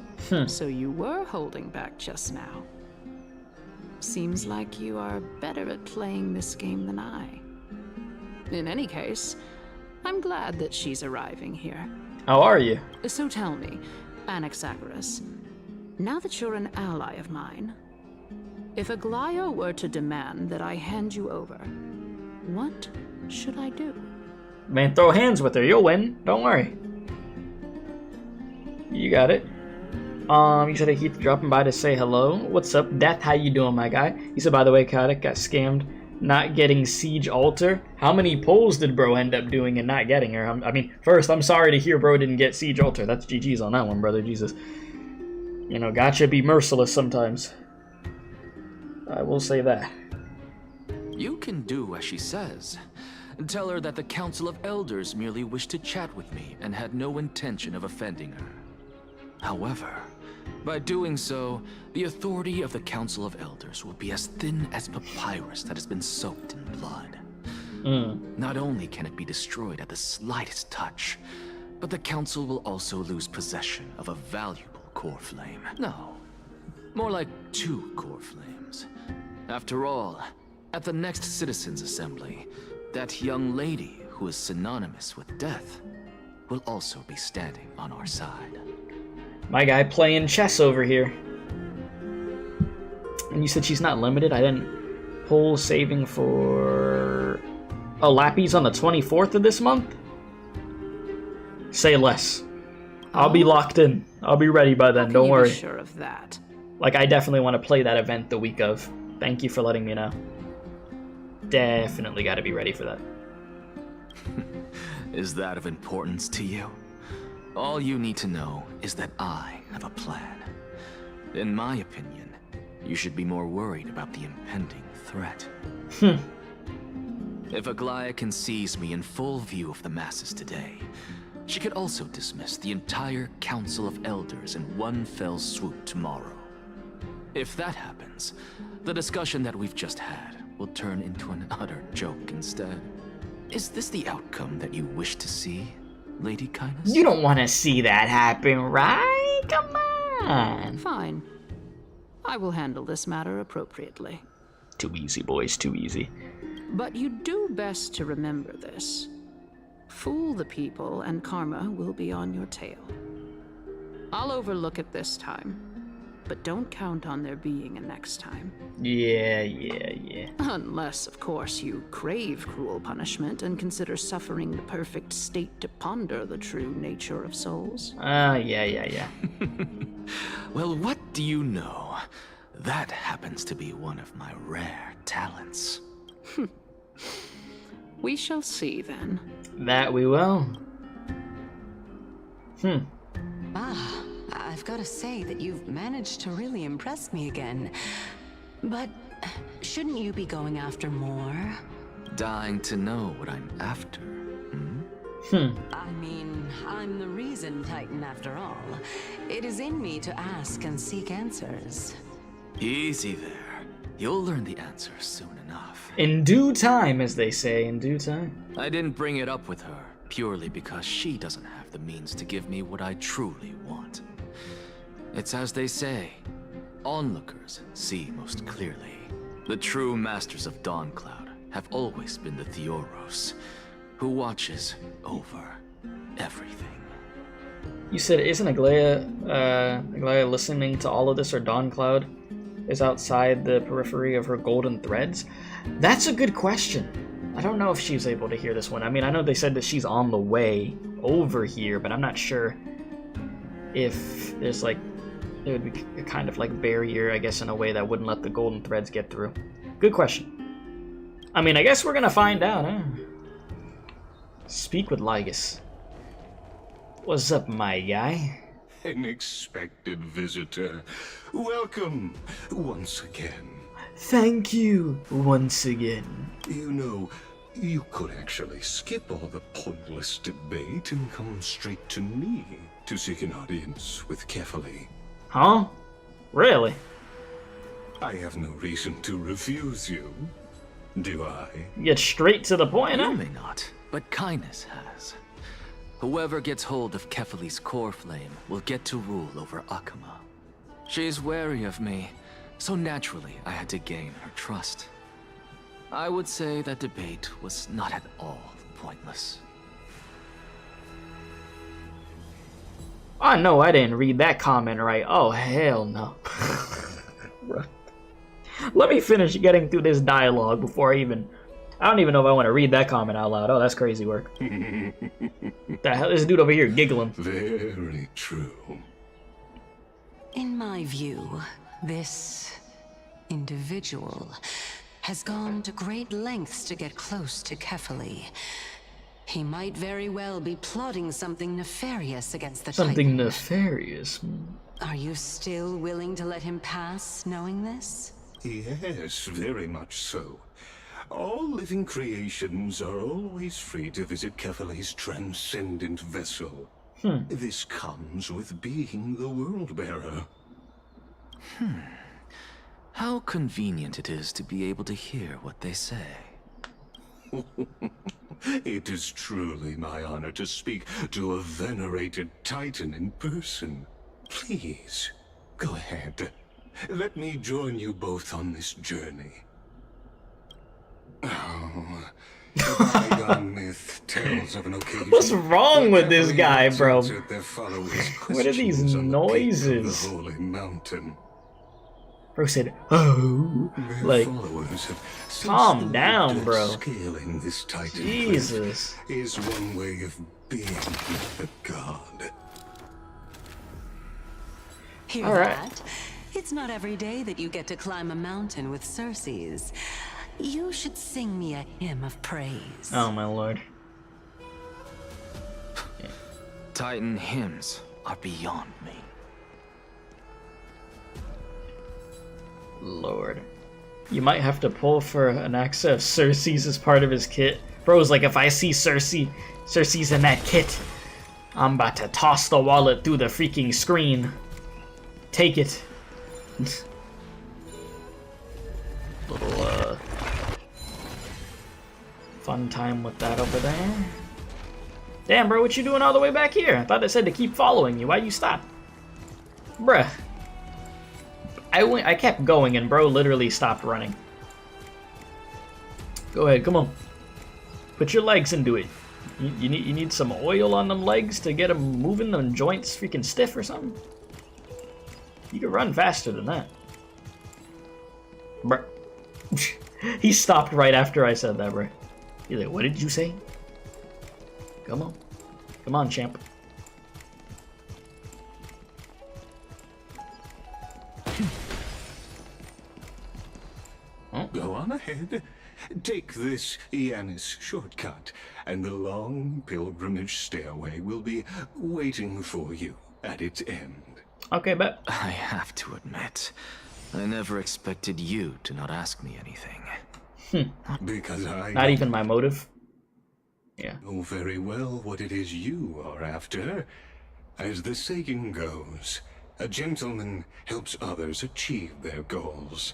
[SPEAKER 15] So you were holding back just now. Seems like you are better at playing this game than I. In any case, I'm glad that she's arriving here.
[SPEAKER 1] How are you?
[SPEAKER 15] So tell me, Anaxagoras, now that you're an ally of mine, if Aglaya were to demand that I hand you over, what should I do?
[SPEAKER 1] Man, throw hands with her. You'll win. Don't worry. You got it. You said Heath dropping by to say hello. What's up, Death? How you doing, my guy? He said, by the way, Kadik got scammed not getting Siege Altar. How many polls did bro end up doing and not getting her? I mean, first, I'm sorry to hear bro didn't get Siege Altar. That's GG's on that one, brother. Jesus. Gotcha be merciless sometimes. I will say that.
[SPEAKER 5] You can do as she says. Tell her that the Council of Elders merely wished to chat with me and had no intention of offending her. However, by doing so, the authority of the Council of Elders will be as thin as papyrus that has been soaked in blood. Not only can it be destroyed at the slightest touch, but the Council will also lose possession of a valuable core flame. No, more like 2 core flames. After all, at the next Citizens' Assembly, that young lady who is synonymous with death will also be standing on our side.
[SPEAKER 1] My guy playing chess over here. And you said she's not limited? I didn't pull saving for... Oh, Lappy's on the 24th of this month? Say less. I'll be locked in. I'll be ready by then, don't worry.
[SPEAKER 15] Be sure of that?
[SPEAKER 1] Like, I definitely want to play that event the week of. Thank you for letting me know. Definitely got to be ready for that.
[SPEAKER 5] Is that of importance to you? All you need to know is that I have a plan. In my opinion, you should be more worried about the impending threat. If Aglaya can seize me in full view of the masses today, she could also dismiss the entire Council of Elders in one fell swoop tomorrow. If that happens, the discussion that we've just had will turn into an utter joke instead. Is this the outcome that you wish to see, Lady Kindness?
[SPEAKER 1] You don't want to see that happen, right? Come on.
[SPEAKER 15] Fine. I will handle this matter appropriately.
[SPEAKER 1] Too easy, boys, too easy.
[SPEAKER 15] But you do best to remember this. Fool the people and karma will be on your tail. I'll overlook it this time, but don't count on there being a next time.
[SPEAKER 1] Yeah.
[SPEAKER 15] Unless, of course, you crave cruel punishment and consider suffering the perfect state to ponder the true nature of souls.
[SPEAKER 1] Yeah.
[SPEAKER 5] Well, what do you know? That happens to be one of my rare talents.
[SPEAKER 15] We shall see, then.
[SPEAKER 1] That we will.
[SPEAKER 8] I've got to say that you've managed to really impress me again. But shouldn't you be going after more?
[SPEAKER 5] Dying to know what I'm after,
[SPEAKER 8] I mean, I'm the reason Titan after all. It is in me to ask and seek answers.
[SPEAKER 5] Easy there. You'll learn the answers soon enough.
[SPEAKER 1] In due time, as they say, in due time.
[SPEAKER 5] I didn't bring it up with her purely because she doesn't have the means to give me what I truly want. It's as they say, onlookers see most clearly. The true masters of Dawncloud have always been the Theoros, who watches over everything.
[SPEAKER 1] You said, isn't Aglaya listening to all of this, or Dawncloud is outside the periphery of her golden threads? That's a good question. I don't know if she's able to hear this one. I mean, I know they said that she's on the way over here, but I'm not sure if there's like, there would be a kind of like barrier, I guess, in a way that wouldn't let the golden threads get through. Good question. I mean, I guess we're gonna find out, huh? Speak with Lygus. What's up, my guy?
[SPEAKER 9] An expected visitor. Welcome once again.
[SPEAKER 1] Thank you once again.
[SPEAKER 9] You know, you could actually skip all the pointless debate and come straight to me to seek an audience with Kefali.
[SPEAKER 1] Huh? Really?
[SPEAKER 9] I have no reason to refuse you, do I?
[SPEAKER 1] Get straight to the point, huh?
[SPEAKER 5] You may not, but Kindness has. Whoever gets hold of Kefali's core flame will get to rule over Akama. She's wary of me, so naturally I had to gain her trust. I would say that debate was not at all pointless.
[SPEAKER 1] I know I didn't read that comment right. Oh, hell no. Let me finish getting through this dialogue before I don't even know if I want to read that comment out loud. Oh, that's crazy work. The hell is this dude over here giggling?
[SPEAKER 9] Very true.
[SPEAKER 8] In my view, this individual has gone to great lengths to get close to Kefali. He might very well be plotting something nefarious against the
[SPEAKER 1] Something
[SPEAKER 8] Titan.
[SPEAKER 1] nefarious?
[SPEAKER 8] Are you still willing to let him pass, knowing this?
[SPEAKER 9] Yes, very much so. All living creations are always free to visit Kefale's transcendent vessel. This comes with being the World-Bearer.
[SPEAKER 5] How convenient it is to be able to hear what they say.
[SPEAKER 9] It is truly my honor to speak to a venerated Titan in person. Please, go ahead. Let me join you both on this journey. Oh, the bygone myth tells of an occasion.
[SPEAKER 1] What's wrong with this guy, bro?
[SPEAKER 9] Their followers'
[SPEAKER 1] What are these
[SPEAKER 9] questions on the peak of
[SPEAKER 1] noises?
[SPEAKER 9] the holy mountain.
[SPEAKER 1] Bro said, "Oh,
[SPEAKER 9] Their
[SPEAKER 1] like,
[SPEAKER 9] followers have
[SPEAKER 1] calm down, bro."
[SPEAKER 9] Scaling this Titan
[SPEAKER 1] Jesus.
[SPEAKER 9] cliff is one way of being a god.
[SPEAKER 8] Hear
[SPEAKER 1] All right.
[SPEAKER 8] that? It's not every day that you get to climb a mountain with Circes. You should sing me a hymn of praise.
[SPEAKER 1] Oh my lord.
[SPEAKER 5] Titan hymns are beyond me.
[SPEAKER 1] Lord. You might have to pull for anaxa if Circe's is part of his kit. Bro's like, if I see Circe's in that kit, I'm about to toss the wallet through the freaking screen. Take it. Little, fun time with that over there. Damn, bro, what you doing all the way back here? I thought they said to keep following you. Why you stop? Bruh. I kept going and bro literally stopped running. Go ahead, come on. Put your legs into it. You need some oil on them legs to get them moving, them joints freaking stiff or something? You can run faster than that. Bruh. He stopped right after I said that, bruh. He's like, what did you say? Come on. Come on, champ.
[SPEAKER 9] Go on ahead. Take this Yanis shortcut, and the long pilgrimage stairway will be waiting for you at its end.
[SPEAKER 1] Okay, bet.
[SPEAKER 5] I have to admit, I never expected you to not ask me anything.
[SPEAKER 9] Because I
[SPEAKER 1] Not even my motive. Yeah.
[SPEAKER 9] know very well what it is you are after. As the saying goes, a gentleman helps others achieve their goals.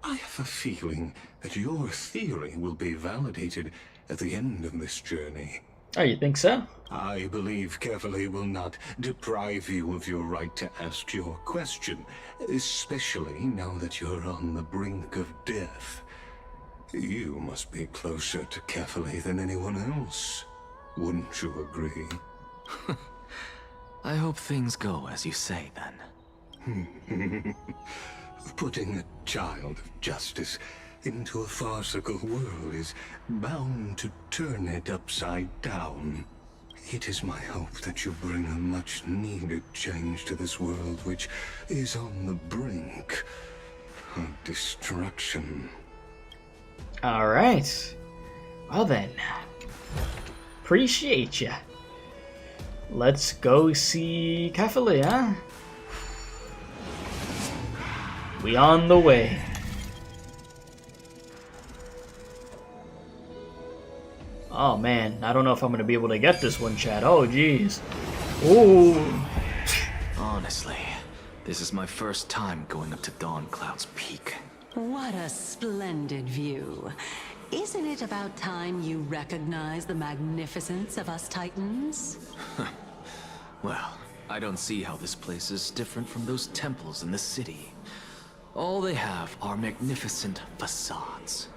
[SPEAKER 9] I have a feeling that your theory will be validated at the end of this journey.
[SPEAKER 1] Oh, you think so?
[SPEAKER 9] I believe Kefale will not deprive you of your right to ask your question, especially now that you're on the brink of death. You must be closer to Kefale than anyone else. Wouldn't you agree?
[SPEAKER 5] I hope things go as you say, then.
[SPEAKER 9] Putting a child of justice into a farcical world is bound to turn it upside down. It is my hope that you bring a much-needed change to this world, which is on the brink of destruction.
[SPEAKER 1] Alright. Well then. Appreciate ya. Let's go see Kefale, huh? We on the way. Oh man, I don't know if I'm gonna be able to get this one, Chad. Oh jeez. Ooh.
[SPEAKER 5] Honestly, this is my first time going up to Dawn Cloud's peak.
[SPEAKER 8] What a splendid view. Isn't it about time you recognize the magnificence of us Titans?
[SPEAKER 5] Well, I don't see how this place is different from those temples in the city. All they have are magnificent facades.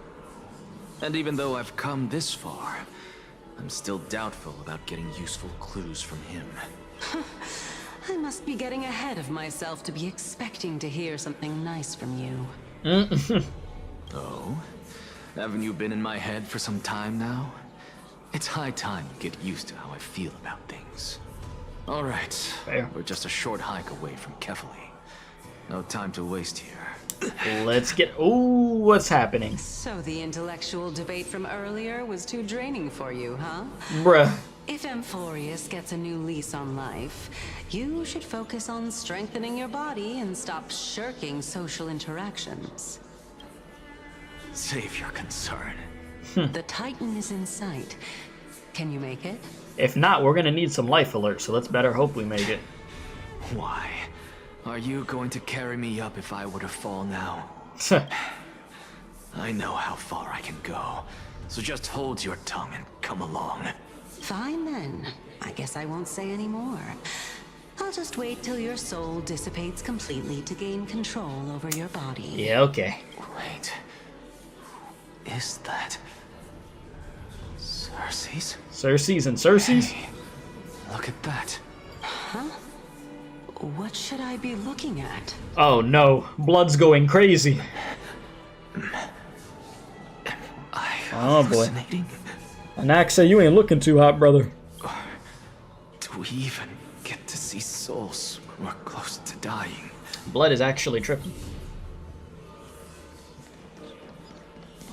[SPEAKER 5] And even though I've come this far, I'm still doubtful about getting useful clues from him.
[SPEAKER 8] I must be getting ahead of myself to be expecting to hear something nice from you.
[SPEAKER 5] Oh? Haven't you been in my head for some time now? It's high time you get used to how I feel about things. Alright, we're just a short hike away from Kefale. No time to waste here.
[SPEAKER 1] Let's get... Ooh, what's happening?
[SPEAKER 8] So the intellectual debate from earlier was too draining for you, huh?
[SPEAKER 1] Bruh.
[SPEAKER 8] If Amphoreus gets a new lease on life, you should focus on strengthening your body and stop shirking social interactions.
[SPEAKER 5] Save your concern.
[SPEAKER 8] The Titan is in sight. Can you make it?
[SPEAKER 1] If not, we're gonna need some life alert, so let's better hope we make it.
[SPEAKER 5] Why? Are you going to carry me up if I were to fall now? I know how far I can go, so just hold your tongue and come along.
[SPEAKER 8] Fine then. I guess I won't say any more. I'll just wait till your soul dissipates completely to gain control over your body.
[SPEAKER 1] Yeah, okay.
[SPEAKER 5] Wait. Who is that? Circe's?
[SPEAKER 1] Circe's and Circe's?
[SPEAKER 5] Hey, look at that.
[SPEAKER 8] Huh? What should I be looking at?
[SPEAKER 1] Oh no, blood's going crazy. Oh boy. Anaxa, you ain't looking too hot, brother.
[SPEAKER 5] Do we even get to see souls when we're close to dying?
[SPEAKER 1] Blood is actually tripping.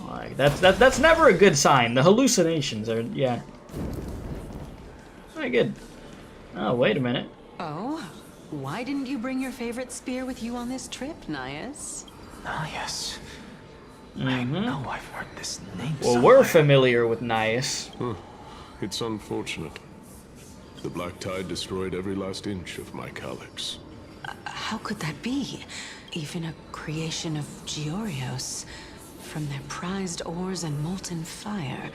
[SPEAKER 1] Like that's never a good sign. The hallucinations are, yeah. Very good. Oh, wait a minute.
[SPEAKER 8] Oh? Why didn't you bring your favorite spear with you on this trip, Nias?
[SPEAKER 5] Nias? I know I've heard this name
[SPEAKER 1] Well,
[SPEAKER 5] somewhere.
[SPEAKER 1] we're familiar with Nias.
[SPEAKER 16] It's unfortunate. The black tide destroyed every last inch of my calyx.
[SPEAKER 8] How could that be? Even a creation of Georios, from their prized ores and molten fire,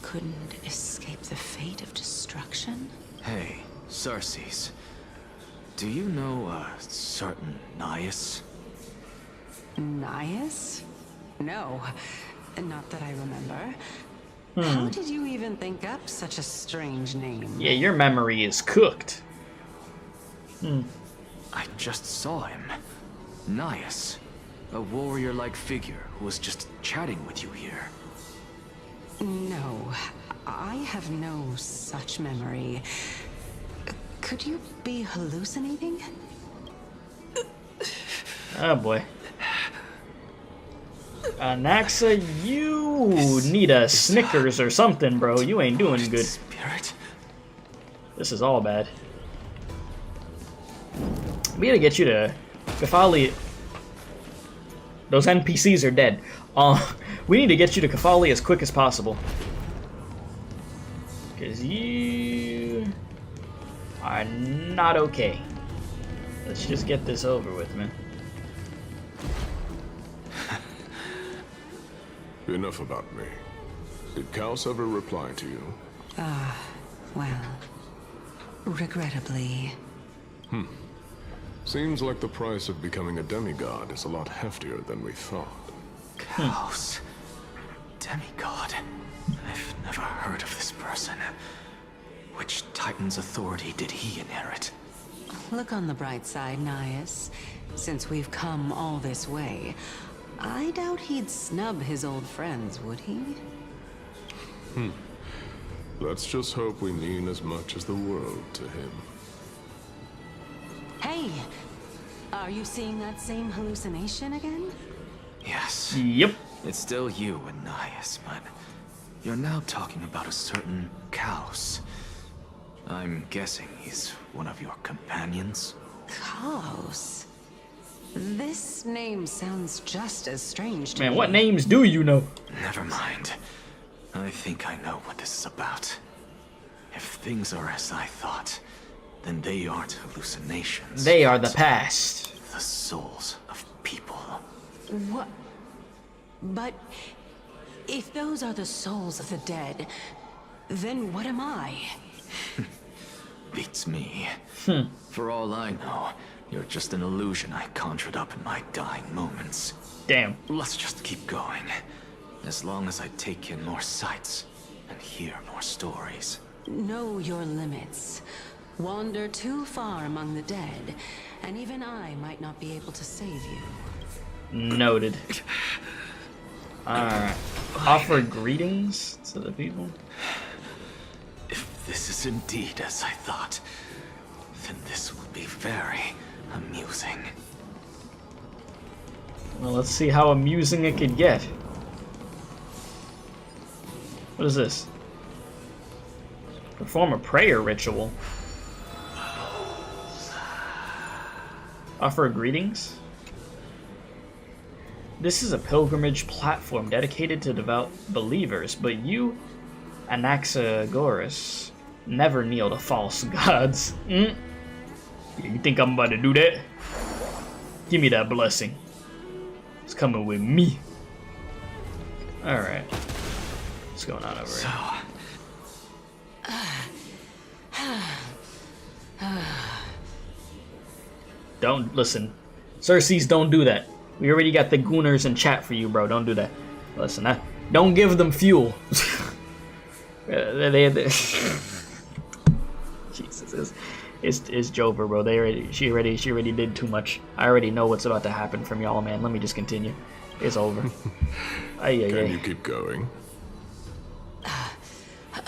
[SPEAKER 8] couldn't escape the fate of destruction?
[SPEAKER 5] Hey, Circe's. Do you know a certain Nias?
[SPEAKER 8] Nias? No, not that I remember. How did you even think up such a strange name?
[SPEAKER 1] Yeah, your memory is cooked.
[SPEAKER 5] I just saw him. Nias. A warrior-like figure who was just chatting with you here.
[SPEAKER 8] No, I have no such memory. Could you be hallucinating?
[SPEAKER 1] Oh boy. Anaxa, you need a Snickers or something, bro. You ain't doing good.
[SPEAKER 5] Spirit?
[SPEAKER 1] This is all bad. We gotta get you to Kefali. Those NPCs are dead. We need to get you to Kefali as quick as possible. Because you are not okay. Let's just get this over with, man.
[SPEAKER 16] Enough about me. Did Kaos ever reply to you?
[SPEAKER 8] Well, regrettably.
[SPEAKER 16] Seems like the price of becoming a demigod is a lot heftier than we thought.
[SPEAKER 5] Kaos. Demigod. I've never heard of this person. Which Titan's authority did he inherit?
[SPEAKER 8] Look on the bright side, Nias. Since we've come all this way, I doubt he'd snub his old friends, would he?
[SPEAKER 16] Let's just hope we mean as much as the world to him.
[SPEAKER 8] Hey! Are you seeing that same hallucination again?
[SPEAKER 5] Yes.
[SPEAKER 1] Yep.
[SPEAKER 5] It's still you and Nias, but you're now talking about a certain Kaos. I'm guessing he's one of your companions?
[SPEAKER 8] Kaos? This name sounds just as strange to
[SPEAKER 1] Man,
[SPEAKER 8] me.
[SPEAKER 1] what names do you know?
[SPEAKER 5] Never mind. I think I know what this is about. If things are as I thought, then they aren't hallucinations.
[SPEAKER 1] They are the past.
[SPEAKER 5] The souls of people.
[SPEAKER 8] What? But if those are the souls of the dead, then what am I?
[SPEAKER 5] Beats me. For all I know, you're just an illusion I conjured up in my dying moments.
[SPEAKER 1] Damn.
[SPEAKER 5] Let's just keep going. As long as I take in more sights and hear more stories.
[SPEAKER 8] Know your limits. Wander too far among the dead, and even I might not be able to save you.
[SPEAKER 1] Noted. Alright. Offer greetings to the people.
[SPEAKER 5] If this is indeed as I thought, then this will be very amusing.
[SPEAKER 1] Well, let's see how amusing it could get. What is this? Perform a prayer ritual. Offer greetings. This is a pilgrimage platform dedicated to devout believers, but you, Anaxagoras, never kneel to false gods. Yeah, you think I'm about to do that? Give me that blessing. It's coming with me. Alright. What's going on over here? Don't listen. Cersei's, don't do that. We already got the gooners in chat for you, bro. Don't do that. Listen, don't give them fuel. Jesus, it's Jover, bro. She already did too much. I already know what's about to happen from y'all, man. Let me just continue. It's over.
[SPEAKER 16] Can you keep going?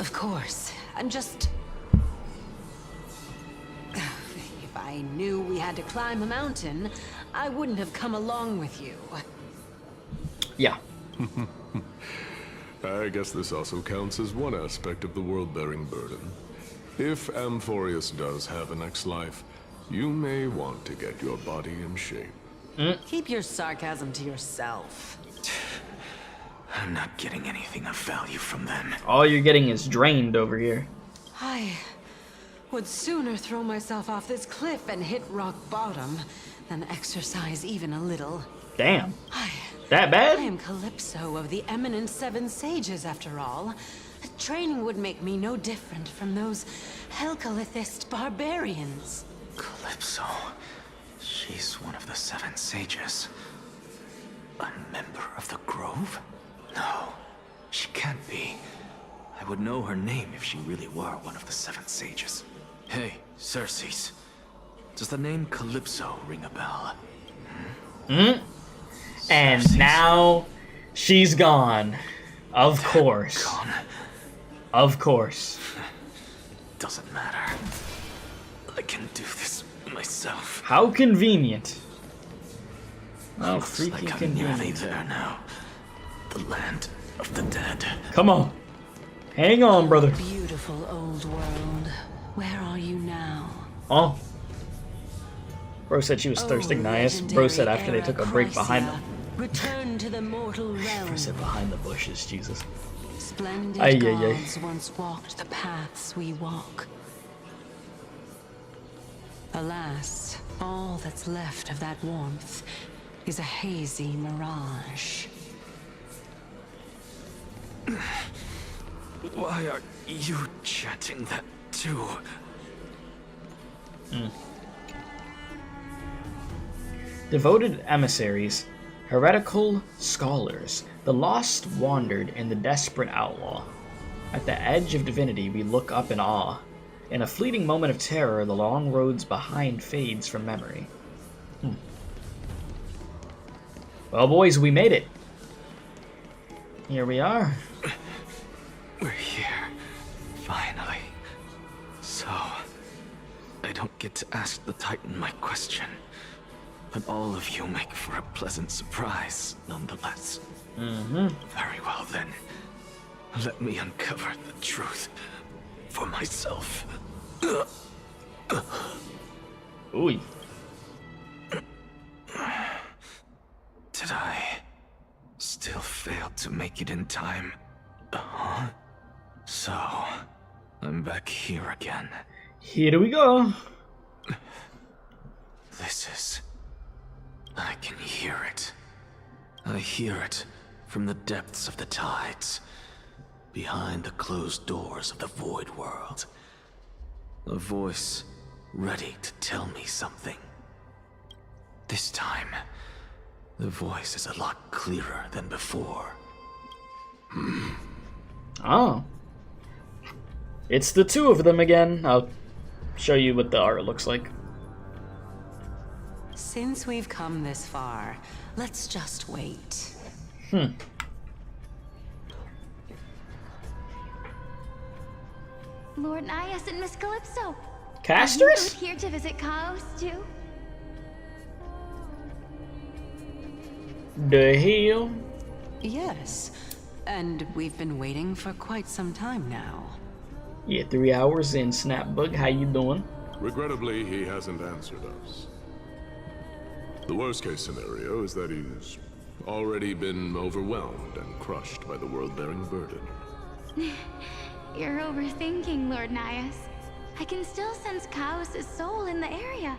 [SPEAKER 8] Of course. I'm just... If I knew we had to climb a mountain, I wouldn't have come along with you.
[SPEAKER 1] Yeah.
[SPEAKER 16] I guess this also counts as one aspect of the world-bearing burden. If Amphoreus does have a next life, you may want to get your body in shape.
[SPEAKER 8] Keep your sarcasm to yourself.
[SPEAKER 5] I'm not getting anything of value from them.
[SPEAKER 1] All you're getting is drained over here.
[SPEAKER 8] I would sooner throw myself off this cliff and hit rock bottom than exercise even a little.
[SPEAKER 1] Damn. That bad?
[SPEAKER 8] I am Calypso of the eminent Seven Sages, after all. Training would make me no different from those Helcalithist barbarians.
[SPEAKER 5] Calypso. She's one of the Seven Sages. A member of the Grove? No, she can't be. I would know her name if she really were one of the Seven Sages. Hey, Cersei's. Does the name Calypso ring a bell?
[SPEAKER 1] And now she's gone. Of course.
[SPEAKER 5] Gone?
[SPEAKER 1] Of course.
[SPEAKER 5] Doesn't matter. I can do this myself.
[SPEAKER 1] How convenient. How
[SPEAKER 5] Looks
[SPEAKER 1] freaking
[SPEAKER 5] like I'm
[SPEAKER 1] convenient.
[SPEAKER 5] nearly there now. The land of the dead.
[SPEAKER 1] Come on. Hang on, brother.
[SPEAKER 8] Beautiful old world. Where are you now?
[SPEAKER 1] Oh. Bro said she was thirsting nice. Bro said after they took a break behind them.
[SPEAKER 8] Return to the mortal realm.
[SPEAKER 1] Bro said behind the bushes, Jesus.
[SPEAKER 8] Splendid gods once walked the paths we walk. Alas, all that's left of that warmth is a hazy mirage.
[SPEAKER 5] Why are you chanting that too?
[SPEAKER 1] Devoted emissaries, heretical scholars, the lost wandered and the desperate outlaw. At the edge of divinity we look up in awe. In a fleeting moment of terror, the long roads behind fades from memory. Well, boys, we made it. Here we are.
[SPEAKER 5] We're here. Finally. So, I don't get to ask the Titan my question. But all of you make for a pleasant surprise, nonetheless. Very well then. Let me uncover the truth for myself.
[SPEAKER 1] Ooh.
[SPEAKER 5] Did I still fail to make it in time? So, I'm back here again.
[SPEAKER 1] Here we go.
[SPEAKER 5] This is... I can hear it. I hear it from the depths of the tides, behind the closed doors of the void world. A voice ready to tell me something. This time, the voice is a lot clearer than before.
[SPEAKER 1] Oh. It's the two of them again. I'll show you what the art looks like.
[SPEAKER 8] Since we've come this far, let's just wait.
[SPEAKER 4] Lord Nias and Miss Calypso.
[SPEAKER 1] Castorice?
[SPEAKER 4] Are you both here to visit Chaos too?
[SPEAKER 1] The hell?
[SPEAKER 8] Yes, and we've been waiting for quite some time now.
[SPEAKER 1] Yeah, 3 hours in. Snapbug, how you doing?
[SPEAKER 16] Regrettably, he hasn't answered us. The worst case scenario is that he's already been overwhelmed and crushed by the world-bearing burden.
[SPEAKER 4] You're overthinking, Lord Nias. I can still sense Chaos' soul in the area.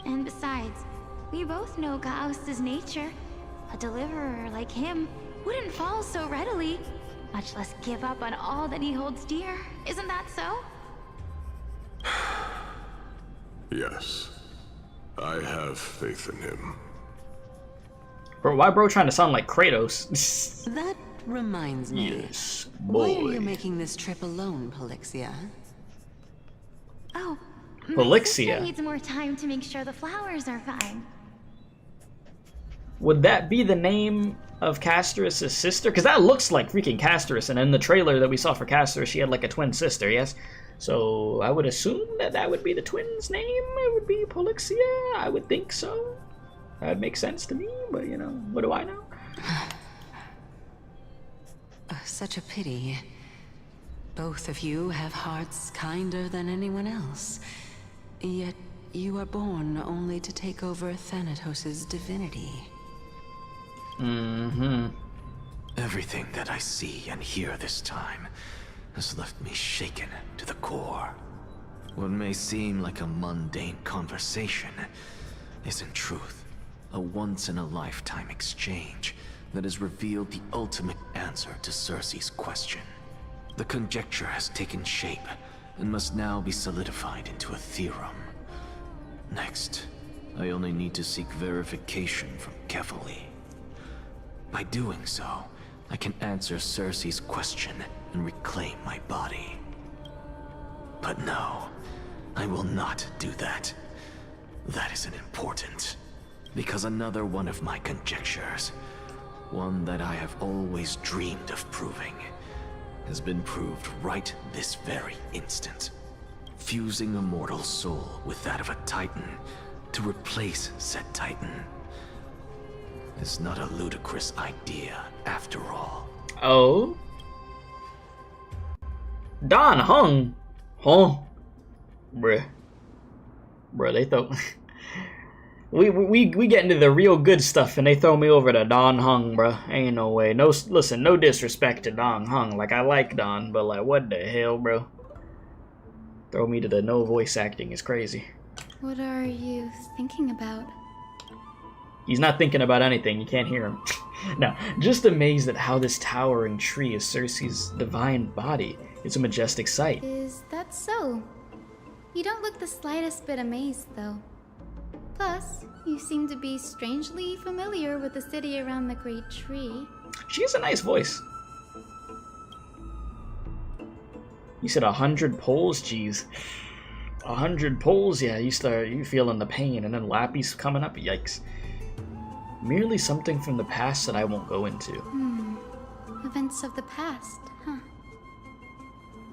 [SPEAKER 4] And besides, we both know Chaos' nature. A deliverer like him wouldn't fall so readily, much less give up on all that he holds dear. Isn't that so?
[SPEAKER 16] Yes. I have faith in him.
[SPEAKER 1] Bro, why bro trying to sound like Kratos?
[SPEAKER 8] That reminds me.
[SPEAKER 1] Yes,
[SPEAKER 8] Why
[SPEAKER 1] boy.
[SPEAKER 8] are you making this trip alone, Polixia?
[SPEAKER 4] Oh, my
[SPEAKER 1] Polixia.
[SPEAKER 4] sister needs more time to make sure the flowers are fine.
[SPEAKER 1] Would that be the name of Castorice' sister? Because that looks like freaking Castorice, and in the trailer that we saw for Castorice, she had like a twin sister, yes? So I would assume that that would be the twin's name. It would be Polixia. I would think so. That would make sense to me, but you know, what do I know?
[SPEAKER 8] Such a pity. Both of you have hearts kinder than anyone else. Yet you are born only to take over Thanatos' divinity.
[SPEAKER 5] Mm-hmm. Everything that I see and hear this time has left me shaken to the core. What may seem like a mundane conversation is in truth a once-in-a-lifetime exchange that has revealed the ultimate answer to Circe's question. The conjecture has taken shape and must now be solidified into a theorem. Next, I only need to seek verification from Kefali. By doing so, I can answer Circe's question and reclaim my body. But no, I will not do that. That isn't important, because another one of my conjectures, one that I have always dreamed of proving, has been proved right this very instant. Fusing a mortal soul with that of a Titan to replace said Titan is not a ludicrous idea after all.
[SPEAKER 1] Oh? Don Hung? Huh? Bruh, they throw... we get into the real good stuff and they throw me over to Don Hung, bruh. Ain't no way. No, listen, no disrespect to Don Hung. Like, I like Don, but like, what the hell, bro? Throw me to the no voice acting is crazy.
[SPEAKER 4] What are you thinking about?
[SPEAKER 1] He's not thinking about anything. You can't hear him. No, just amazed at how this towering tree is Circe's divine body. It's a majestic sight.
[SPEAKER 4] Is that so? You don't look the slightest bit amazed, though. Plus, you seem to be strangely familiar with the city around the great tree.
[SPEAKER 1] She has a nice voice. You said 100 poles? Jeez. 100 poles? Yeah, you feeling the pain, and then Lappy's coming up? Yikes. Merely something from the past that I won't go into.
[SPEAKER 4] Events of the past, huh?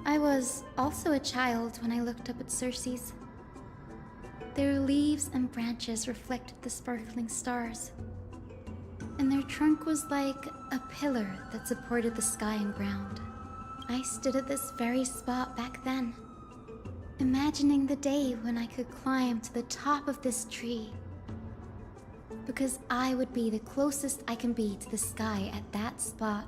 [SPEAKER 4] I was also a child when I looked up at Circe's. Their leaves and branches reflected the sparkling stars. And their trunk was like a pillar that supported the sky and ground. I stood at this very spot back then, imagining the day when I could climb to the top of this tree. Because I would be the closest I can be to the sky at that spot.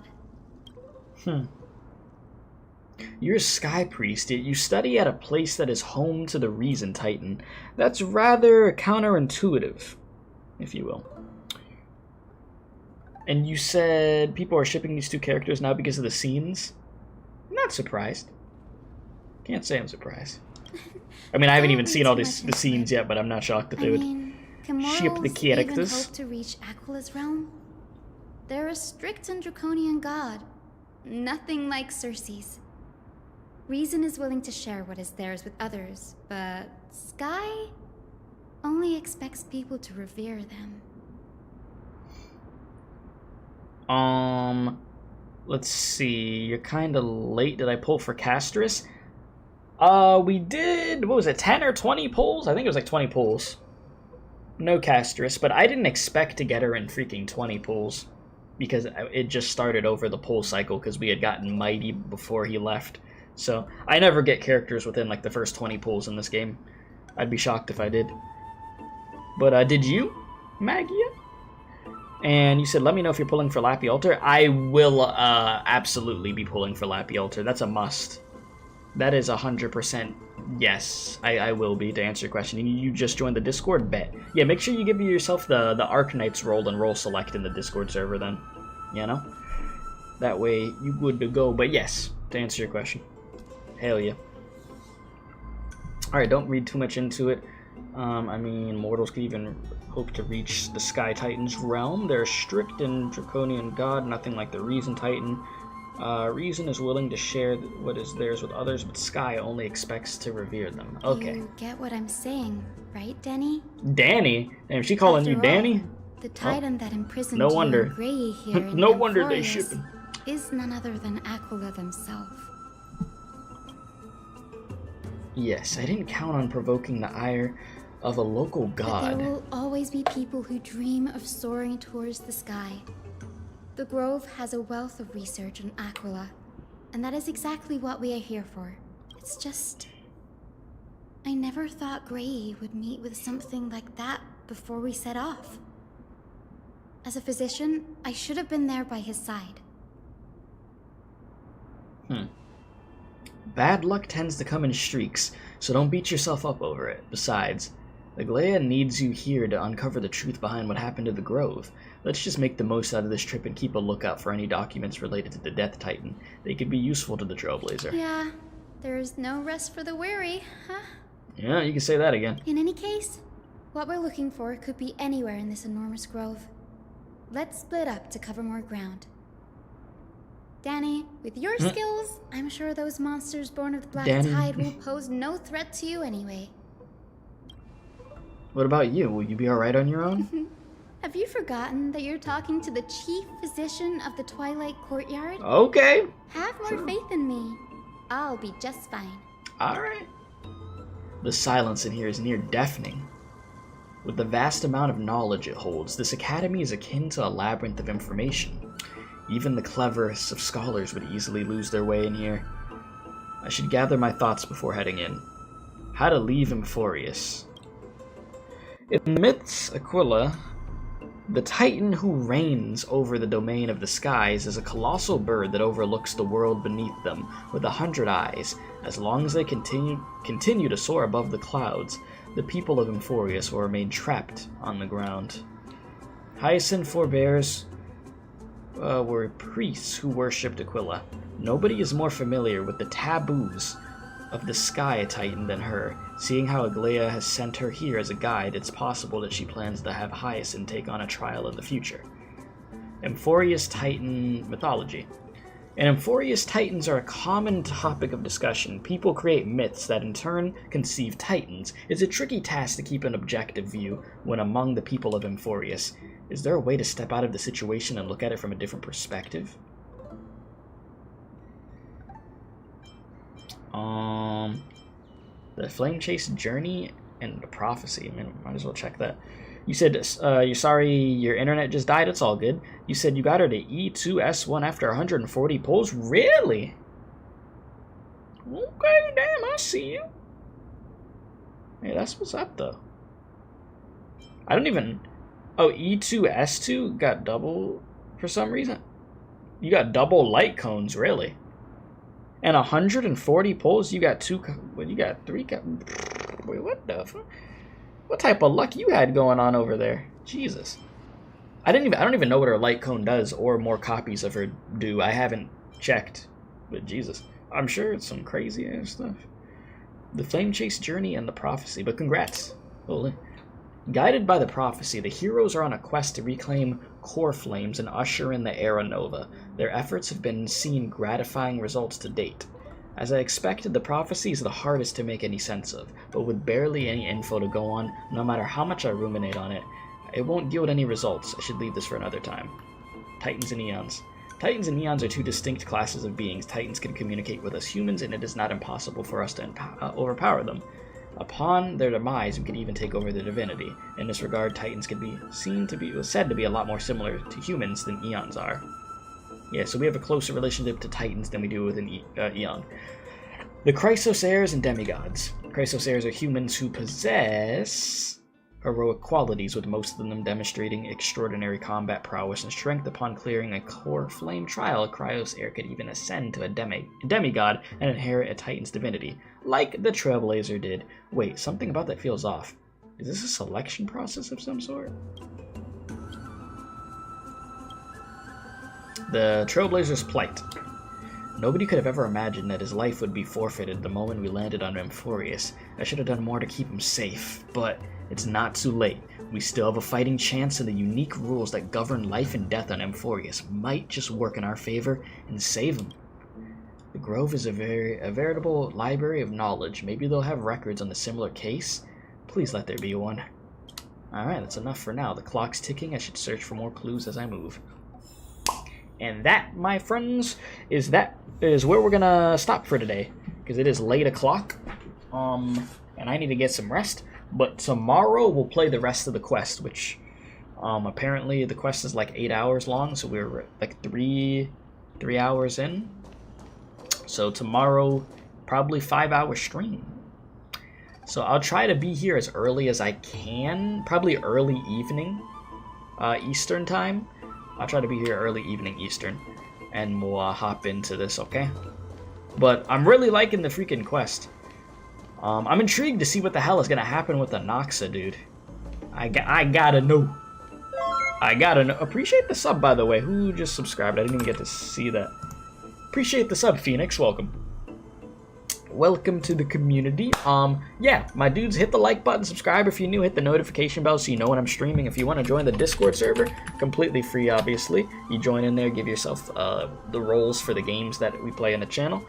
[SPEAKER 1] You're a sky priest, yet you study at a place that is home to the Reason Titan. That's rather counterintuitive, if you will. And you said people are shipping these two characters now because of the scenes? I'm not surprised. Can't say I'm surprised. I mean, I haven't even seen all the scenes yet, but I'm not shocked that they would ship the
[SPEAKER 4] Can even
[SPEAKER 1] characters.
[SPEAKER 4] hope to reach Aquila's realm? They're a strict and draconian god. Nothing like Circe's. Reason is willing to share what is theirs with others, but Sky only expects people to revere them.
[SPEAKER 1] Let's see. You're kind of late. Did I pull for Castorice? We did, what was it, 10 or 20 pulls? I think it was like 20 pulls. No Castorice, but I didn't expect to get her in freaking 20 pulls because it just started over the pull cycle because we had gotten Mighty before he left. So I never get characters within like the first 20 pulls in this game. I'd be shocked if I did. But did you, Magia? And you said, let me know if you're pulling for Lappy Altar. I will absolutely be pulling for Lappy Altar. That's a must. That is 100% yes. I will be, to answer your question. You just joined the Discord? Bet. Yeah, make sure you give yourself the Arcanite's role and role select in the Discord server then. You know? That way, you good to go. But yes, to answer your question. Hell yeah. Alright, don't read too much into it. I mean, mortals could even hope to reach the Sky Titan's realm. They're strict and draconian god, nothing like the Reason Titan. Reason is willing to share what is theirs with others, but Sky only expects to revere them. Okay.
[SPEAKER 4] You get what I'm saying, right, Danny?
[SPEAKER 1] Danny? Damn, she calling
[SPEAKER 4] After
[SPEAKER 1] you Danny?
[SPEAKER 4] The Titan that imprisoned
[SPEAKER 1] no
[SPEAKER 4] you
[SPEAKER 1] wonder.
[SPEAKER 4] and Gray here in
[SPEAKER 1] No wonder they
[SPEAKER 4] Amphoreus
[SPEAKER 1] shipping.
[SPEAKER 4] is none other than Aquila themselves.
[SPEAKER 1] Yes, I didn't count on provoking the ire of a local
[SPEAKER 4] But
[SPEAKER 1] god.
[SPEAKER 4] there will always be people who dream of soaring towards the sky. The Grove has a wealth of research on Aquila, and that is exactly what we are here for. It's just... I never thought Gray would meet with something like that before we set off. As a physician, I should have been there by his side.
[SPEAKER 1] Bad luck tends to come in streaks, so don't beat yourself up over it. Besides, Aglaia needs you here to uncover the truth behind what happened to the Grove. Let's just make the most out of this trip and keep a lookout for any documents related to the Death Titan. They could be useful to the Trailblazer.
[SPEAKER 4] Yeah, there's no rest for the weary, huh?
[SPEAKER 1] Yeah, you can say that again.
[SPEAKER 4] In any case, what we're looking for could be anywhere in this enormous grove. Let's split up to cover more ground. Danny, with your skills, I'm sure those monsters born of the Black Tide will pose no threat to you anyway.
[SPEAKER 1] What about you? Will you be alright on your own?
[SPEAKER 4] Have you forgotten that you're talking to the chief physician of the Twilight Courtyard?
[SPEAKER 1] Okay.
[SPEAKER 4] Have more faith in me. I'll be just fine.
[SPEAKER 1] Alright. The silence in here is near deafening. With the vast amount of knowledge it holds, this academy is akin to a labyrinth of information. Even the cleverest of scholars would easily lose their way in here. I should gather my thoughts before heading in. How to leave Amphoreus. In the myths, Aquila, the Titan who reigns over the domain of the skies, is a colossal bird that overlooks the world beneath them with 100 eyes. As long as they continue to soar above the clouds, the people of Amphoreus will remain trapped on the ground. Hyacinth forebears were priests who worshipped Aquila. Nobody is more familiar with the taboos of the Sky Titan than her. Seeing how Aglaia has sent her here as a guide, it's possible that she plans to have Hyacinth take on a trial in the future. Amphoreus Titan mythology. And Amphoreus Titans are a common topic of discussion. People create myths that in turn conceive Titans. It's a tricky task to keep an objective view when among the people of Amphoreus. Is there a way to step out of the situation and look at it from a different perspective? The Flame Chase Journey and the Prophecy. I mean, might as well check that. You said you're sorry your internet just died. It's all good. You said you got her to E2S1 after 140 pulls? Really? Okay, damn, I see you. Hey, that's what's up, though. I don't even... Oh, E2S2 got double for some reason? You got double light cones, really? And 140 pulls, you got two... Well, you got three... Wait, what the fuck? What type of luck you had going on over there? Jesus. I don't even know what her light cone does or more copies of her do. I haven't checked. But Jesus. I'm sure it's some crazy ass stuff. The Flame Chase Journey and the Prophecy. But congrats. Holy. Guided by the Prophecy, the heroes are on a quest to reclaim core flames and usher in the Era Nova. Their efforts have been seen gratifying results to date. As I expected, the Prophecy is the hardest to make any sense of, but with barely any info to go on, no matter how much I ruminate on it, it won't yield any results. I should leave this for another time. Titans and Eons. Titans and Eons are two distinct classes of beings. Titans can communicate with us humans, and it is not impossible for us to overpower them. Upon their demise, we can even take over their divinity. In this regard, Titans can be said to be a lot more similar to humans than Eons are. Yeah, so we have a closer relationship to Titans than we do with an Eon. The Chrysos heirs and demigods. Chrysos heirs are humans who possess heroic qualities, with most of them demonstrating extraordinary combat prowess and strength. Upon clearing a core flame trial, Cryos' heir could even ascend to a demigod and inherit a Titan's divinity, like the Trailblazer did. Wait, something about that feels off. Is this a selection process of some sort? The Trailblazer's plight. Nobody could have ever imagined that his life would be forfeited the moment we landed on Amphoreus. I should have done more to keep him safe, but it's not too late. We still have a fighting chance, and the unique rules that govern life and death on Amphoreus might just work in our favor and save him. The Grove is a veritable library of knowledge. Maybe they'll have records on the similar case. Please let there be one. Alright, that's enough for now. The clock's ticking. I should search for more clues as I move. And that, my friends, is where we're gonna stop for today, because it is late o'clock, and I need to get some rest. But tomorrow we'll play the rest of the quest, which apparently the quest is like 8 hours long, so we're like three hours in. So tomorrow, probably 5-hour stream. So I'll try to be here as early as I can, probably early evening, Eastern time. I'll try to be here early evening Eastern, and we'll hop into this, okay? But I'm really liking the freaking quest. I'm intrigued to see what the hell is gonna happen with the anaxa, dude. I gotta know. I gotta know. Appreciate the sub, by the way. Who just subscribed? I didn't even get to see that. Appreciate the sub, Phoenix. Welcome. Welcome to the community. Yeah, my dudes, hit the like button, subscribe if you're new, hit the notification bell so you know when I'm streaming. If you want to join the Discord server, completely free, obviously. You join in there, give yourself the roles for the games that we play on the channel.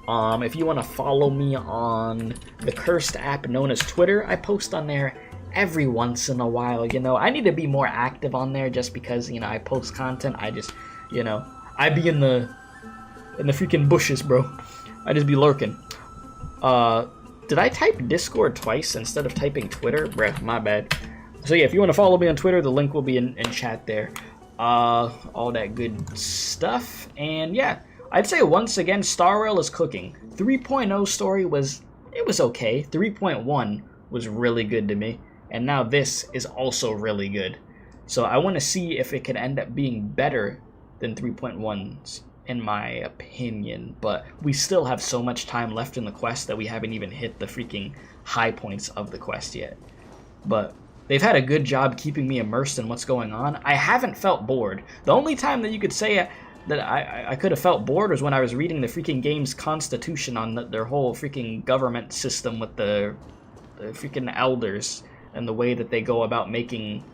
[SPEAKER 1] If you want to follow me on the cursed app known as Twitter, I post on there every once in a while, you know. I need to be more active on there just because, you know, I post content. I just, you know, I be in the freaking bushes, bro. I just be lurking. Did I type Discord twice instead of typing Twitter? Bruh, my bad. So yeah, if you want to follow me on Twitter, the link will be in chat there. All that good stuff. And yeah, I'd say once again, Star Rail is cooking. 3.0 story was okay. 3.1 was really good to me. And now this is also really good. So I want to see if it can end up being better than 3.1's. In my opinion, but we still have so much time left in the quest that we haven't even hit the freaking high points of the quest yet. But they've had a good job keeping me immersed in what's going on. I haven't felt bored. The only time that you could say that I could have felt bored was when I was reading the freaking game's constitution on their whole freaking government system with the freaking elders and the way that they go about making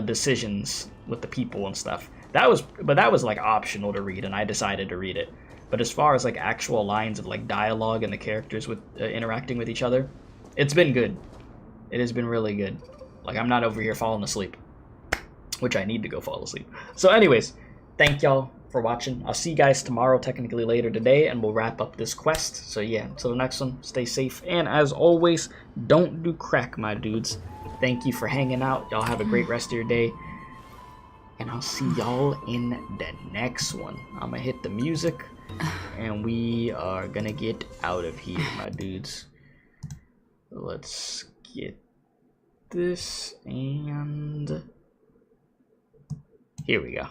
[SPEAKER 1] decisions with the people and stuff. That was like optional to read, and I decided to read it. But as far as like actual lines of like dialogue and the characters with interacting with each other, it's been good. It has been really good. Like, I'm not over here falling asleep, which I need to go fall asleep. So anyways, thank y'all for watching. I'll see you guys tomorrow, technically later today, and we'll wrap up this quest. So yeah, until the next one, stay safe, and as always, don't do crack, my dudes. Thank you for hanging out. Y'all have a great rest of your day. And I'll see y'all in the next one. I'm gonna hit the music, and we are gonna get out of here, my dudes. Let's get this, and here we go.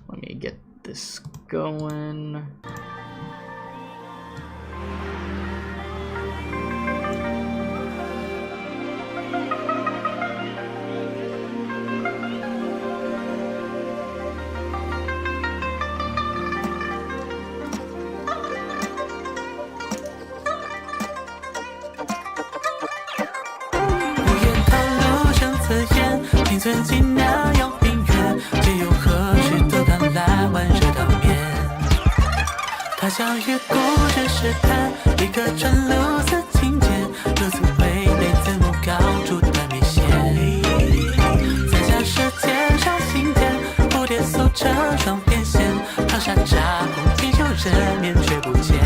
[SPEAKER 1] Let me get this going.
[SPEAKER 17] 自己那样冰月，借由合适的橄榄温热当面。他想越过这试探，一个穿露色情节，如此唯美字幕高筑的面线。在假设天上星点，蝴蝶诉着双边线，抛下炸红地球人面却不见。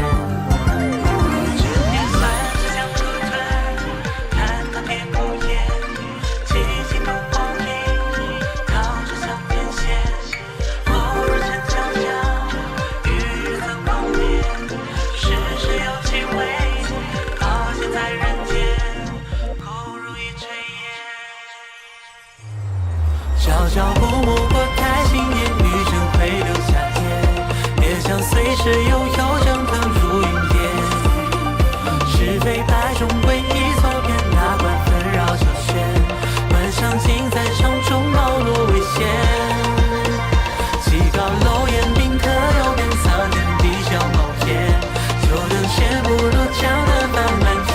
[SPEAKER 17] 是谁有机会？朝暮暮过太心眼，余生会留下夜，也想随时悠悠整腾如云烟。是非白终归一错偏，哪管纷扰小轩，幻想尽在场中暴露危险。棋高楼檐宾客有变，苍天地小冒烟，就等闲不如江南翻满天。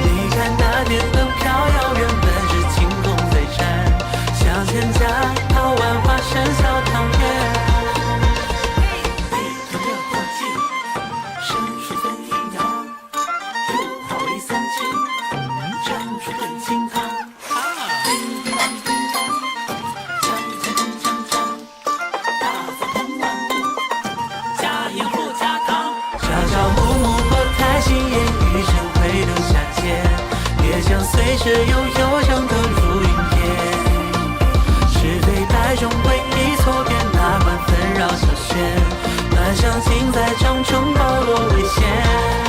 [SPEAKER 17] 你看那点灯飘遥远，本是晴空飞闪，向前家桃万花深笑堂园。随时悠悠整腾如云烟，是非白终归一错偏，哪管纷扰小轩，幻想尽在场中暴露危险。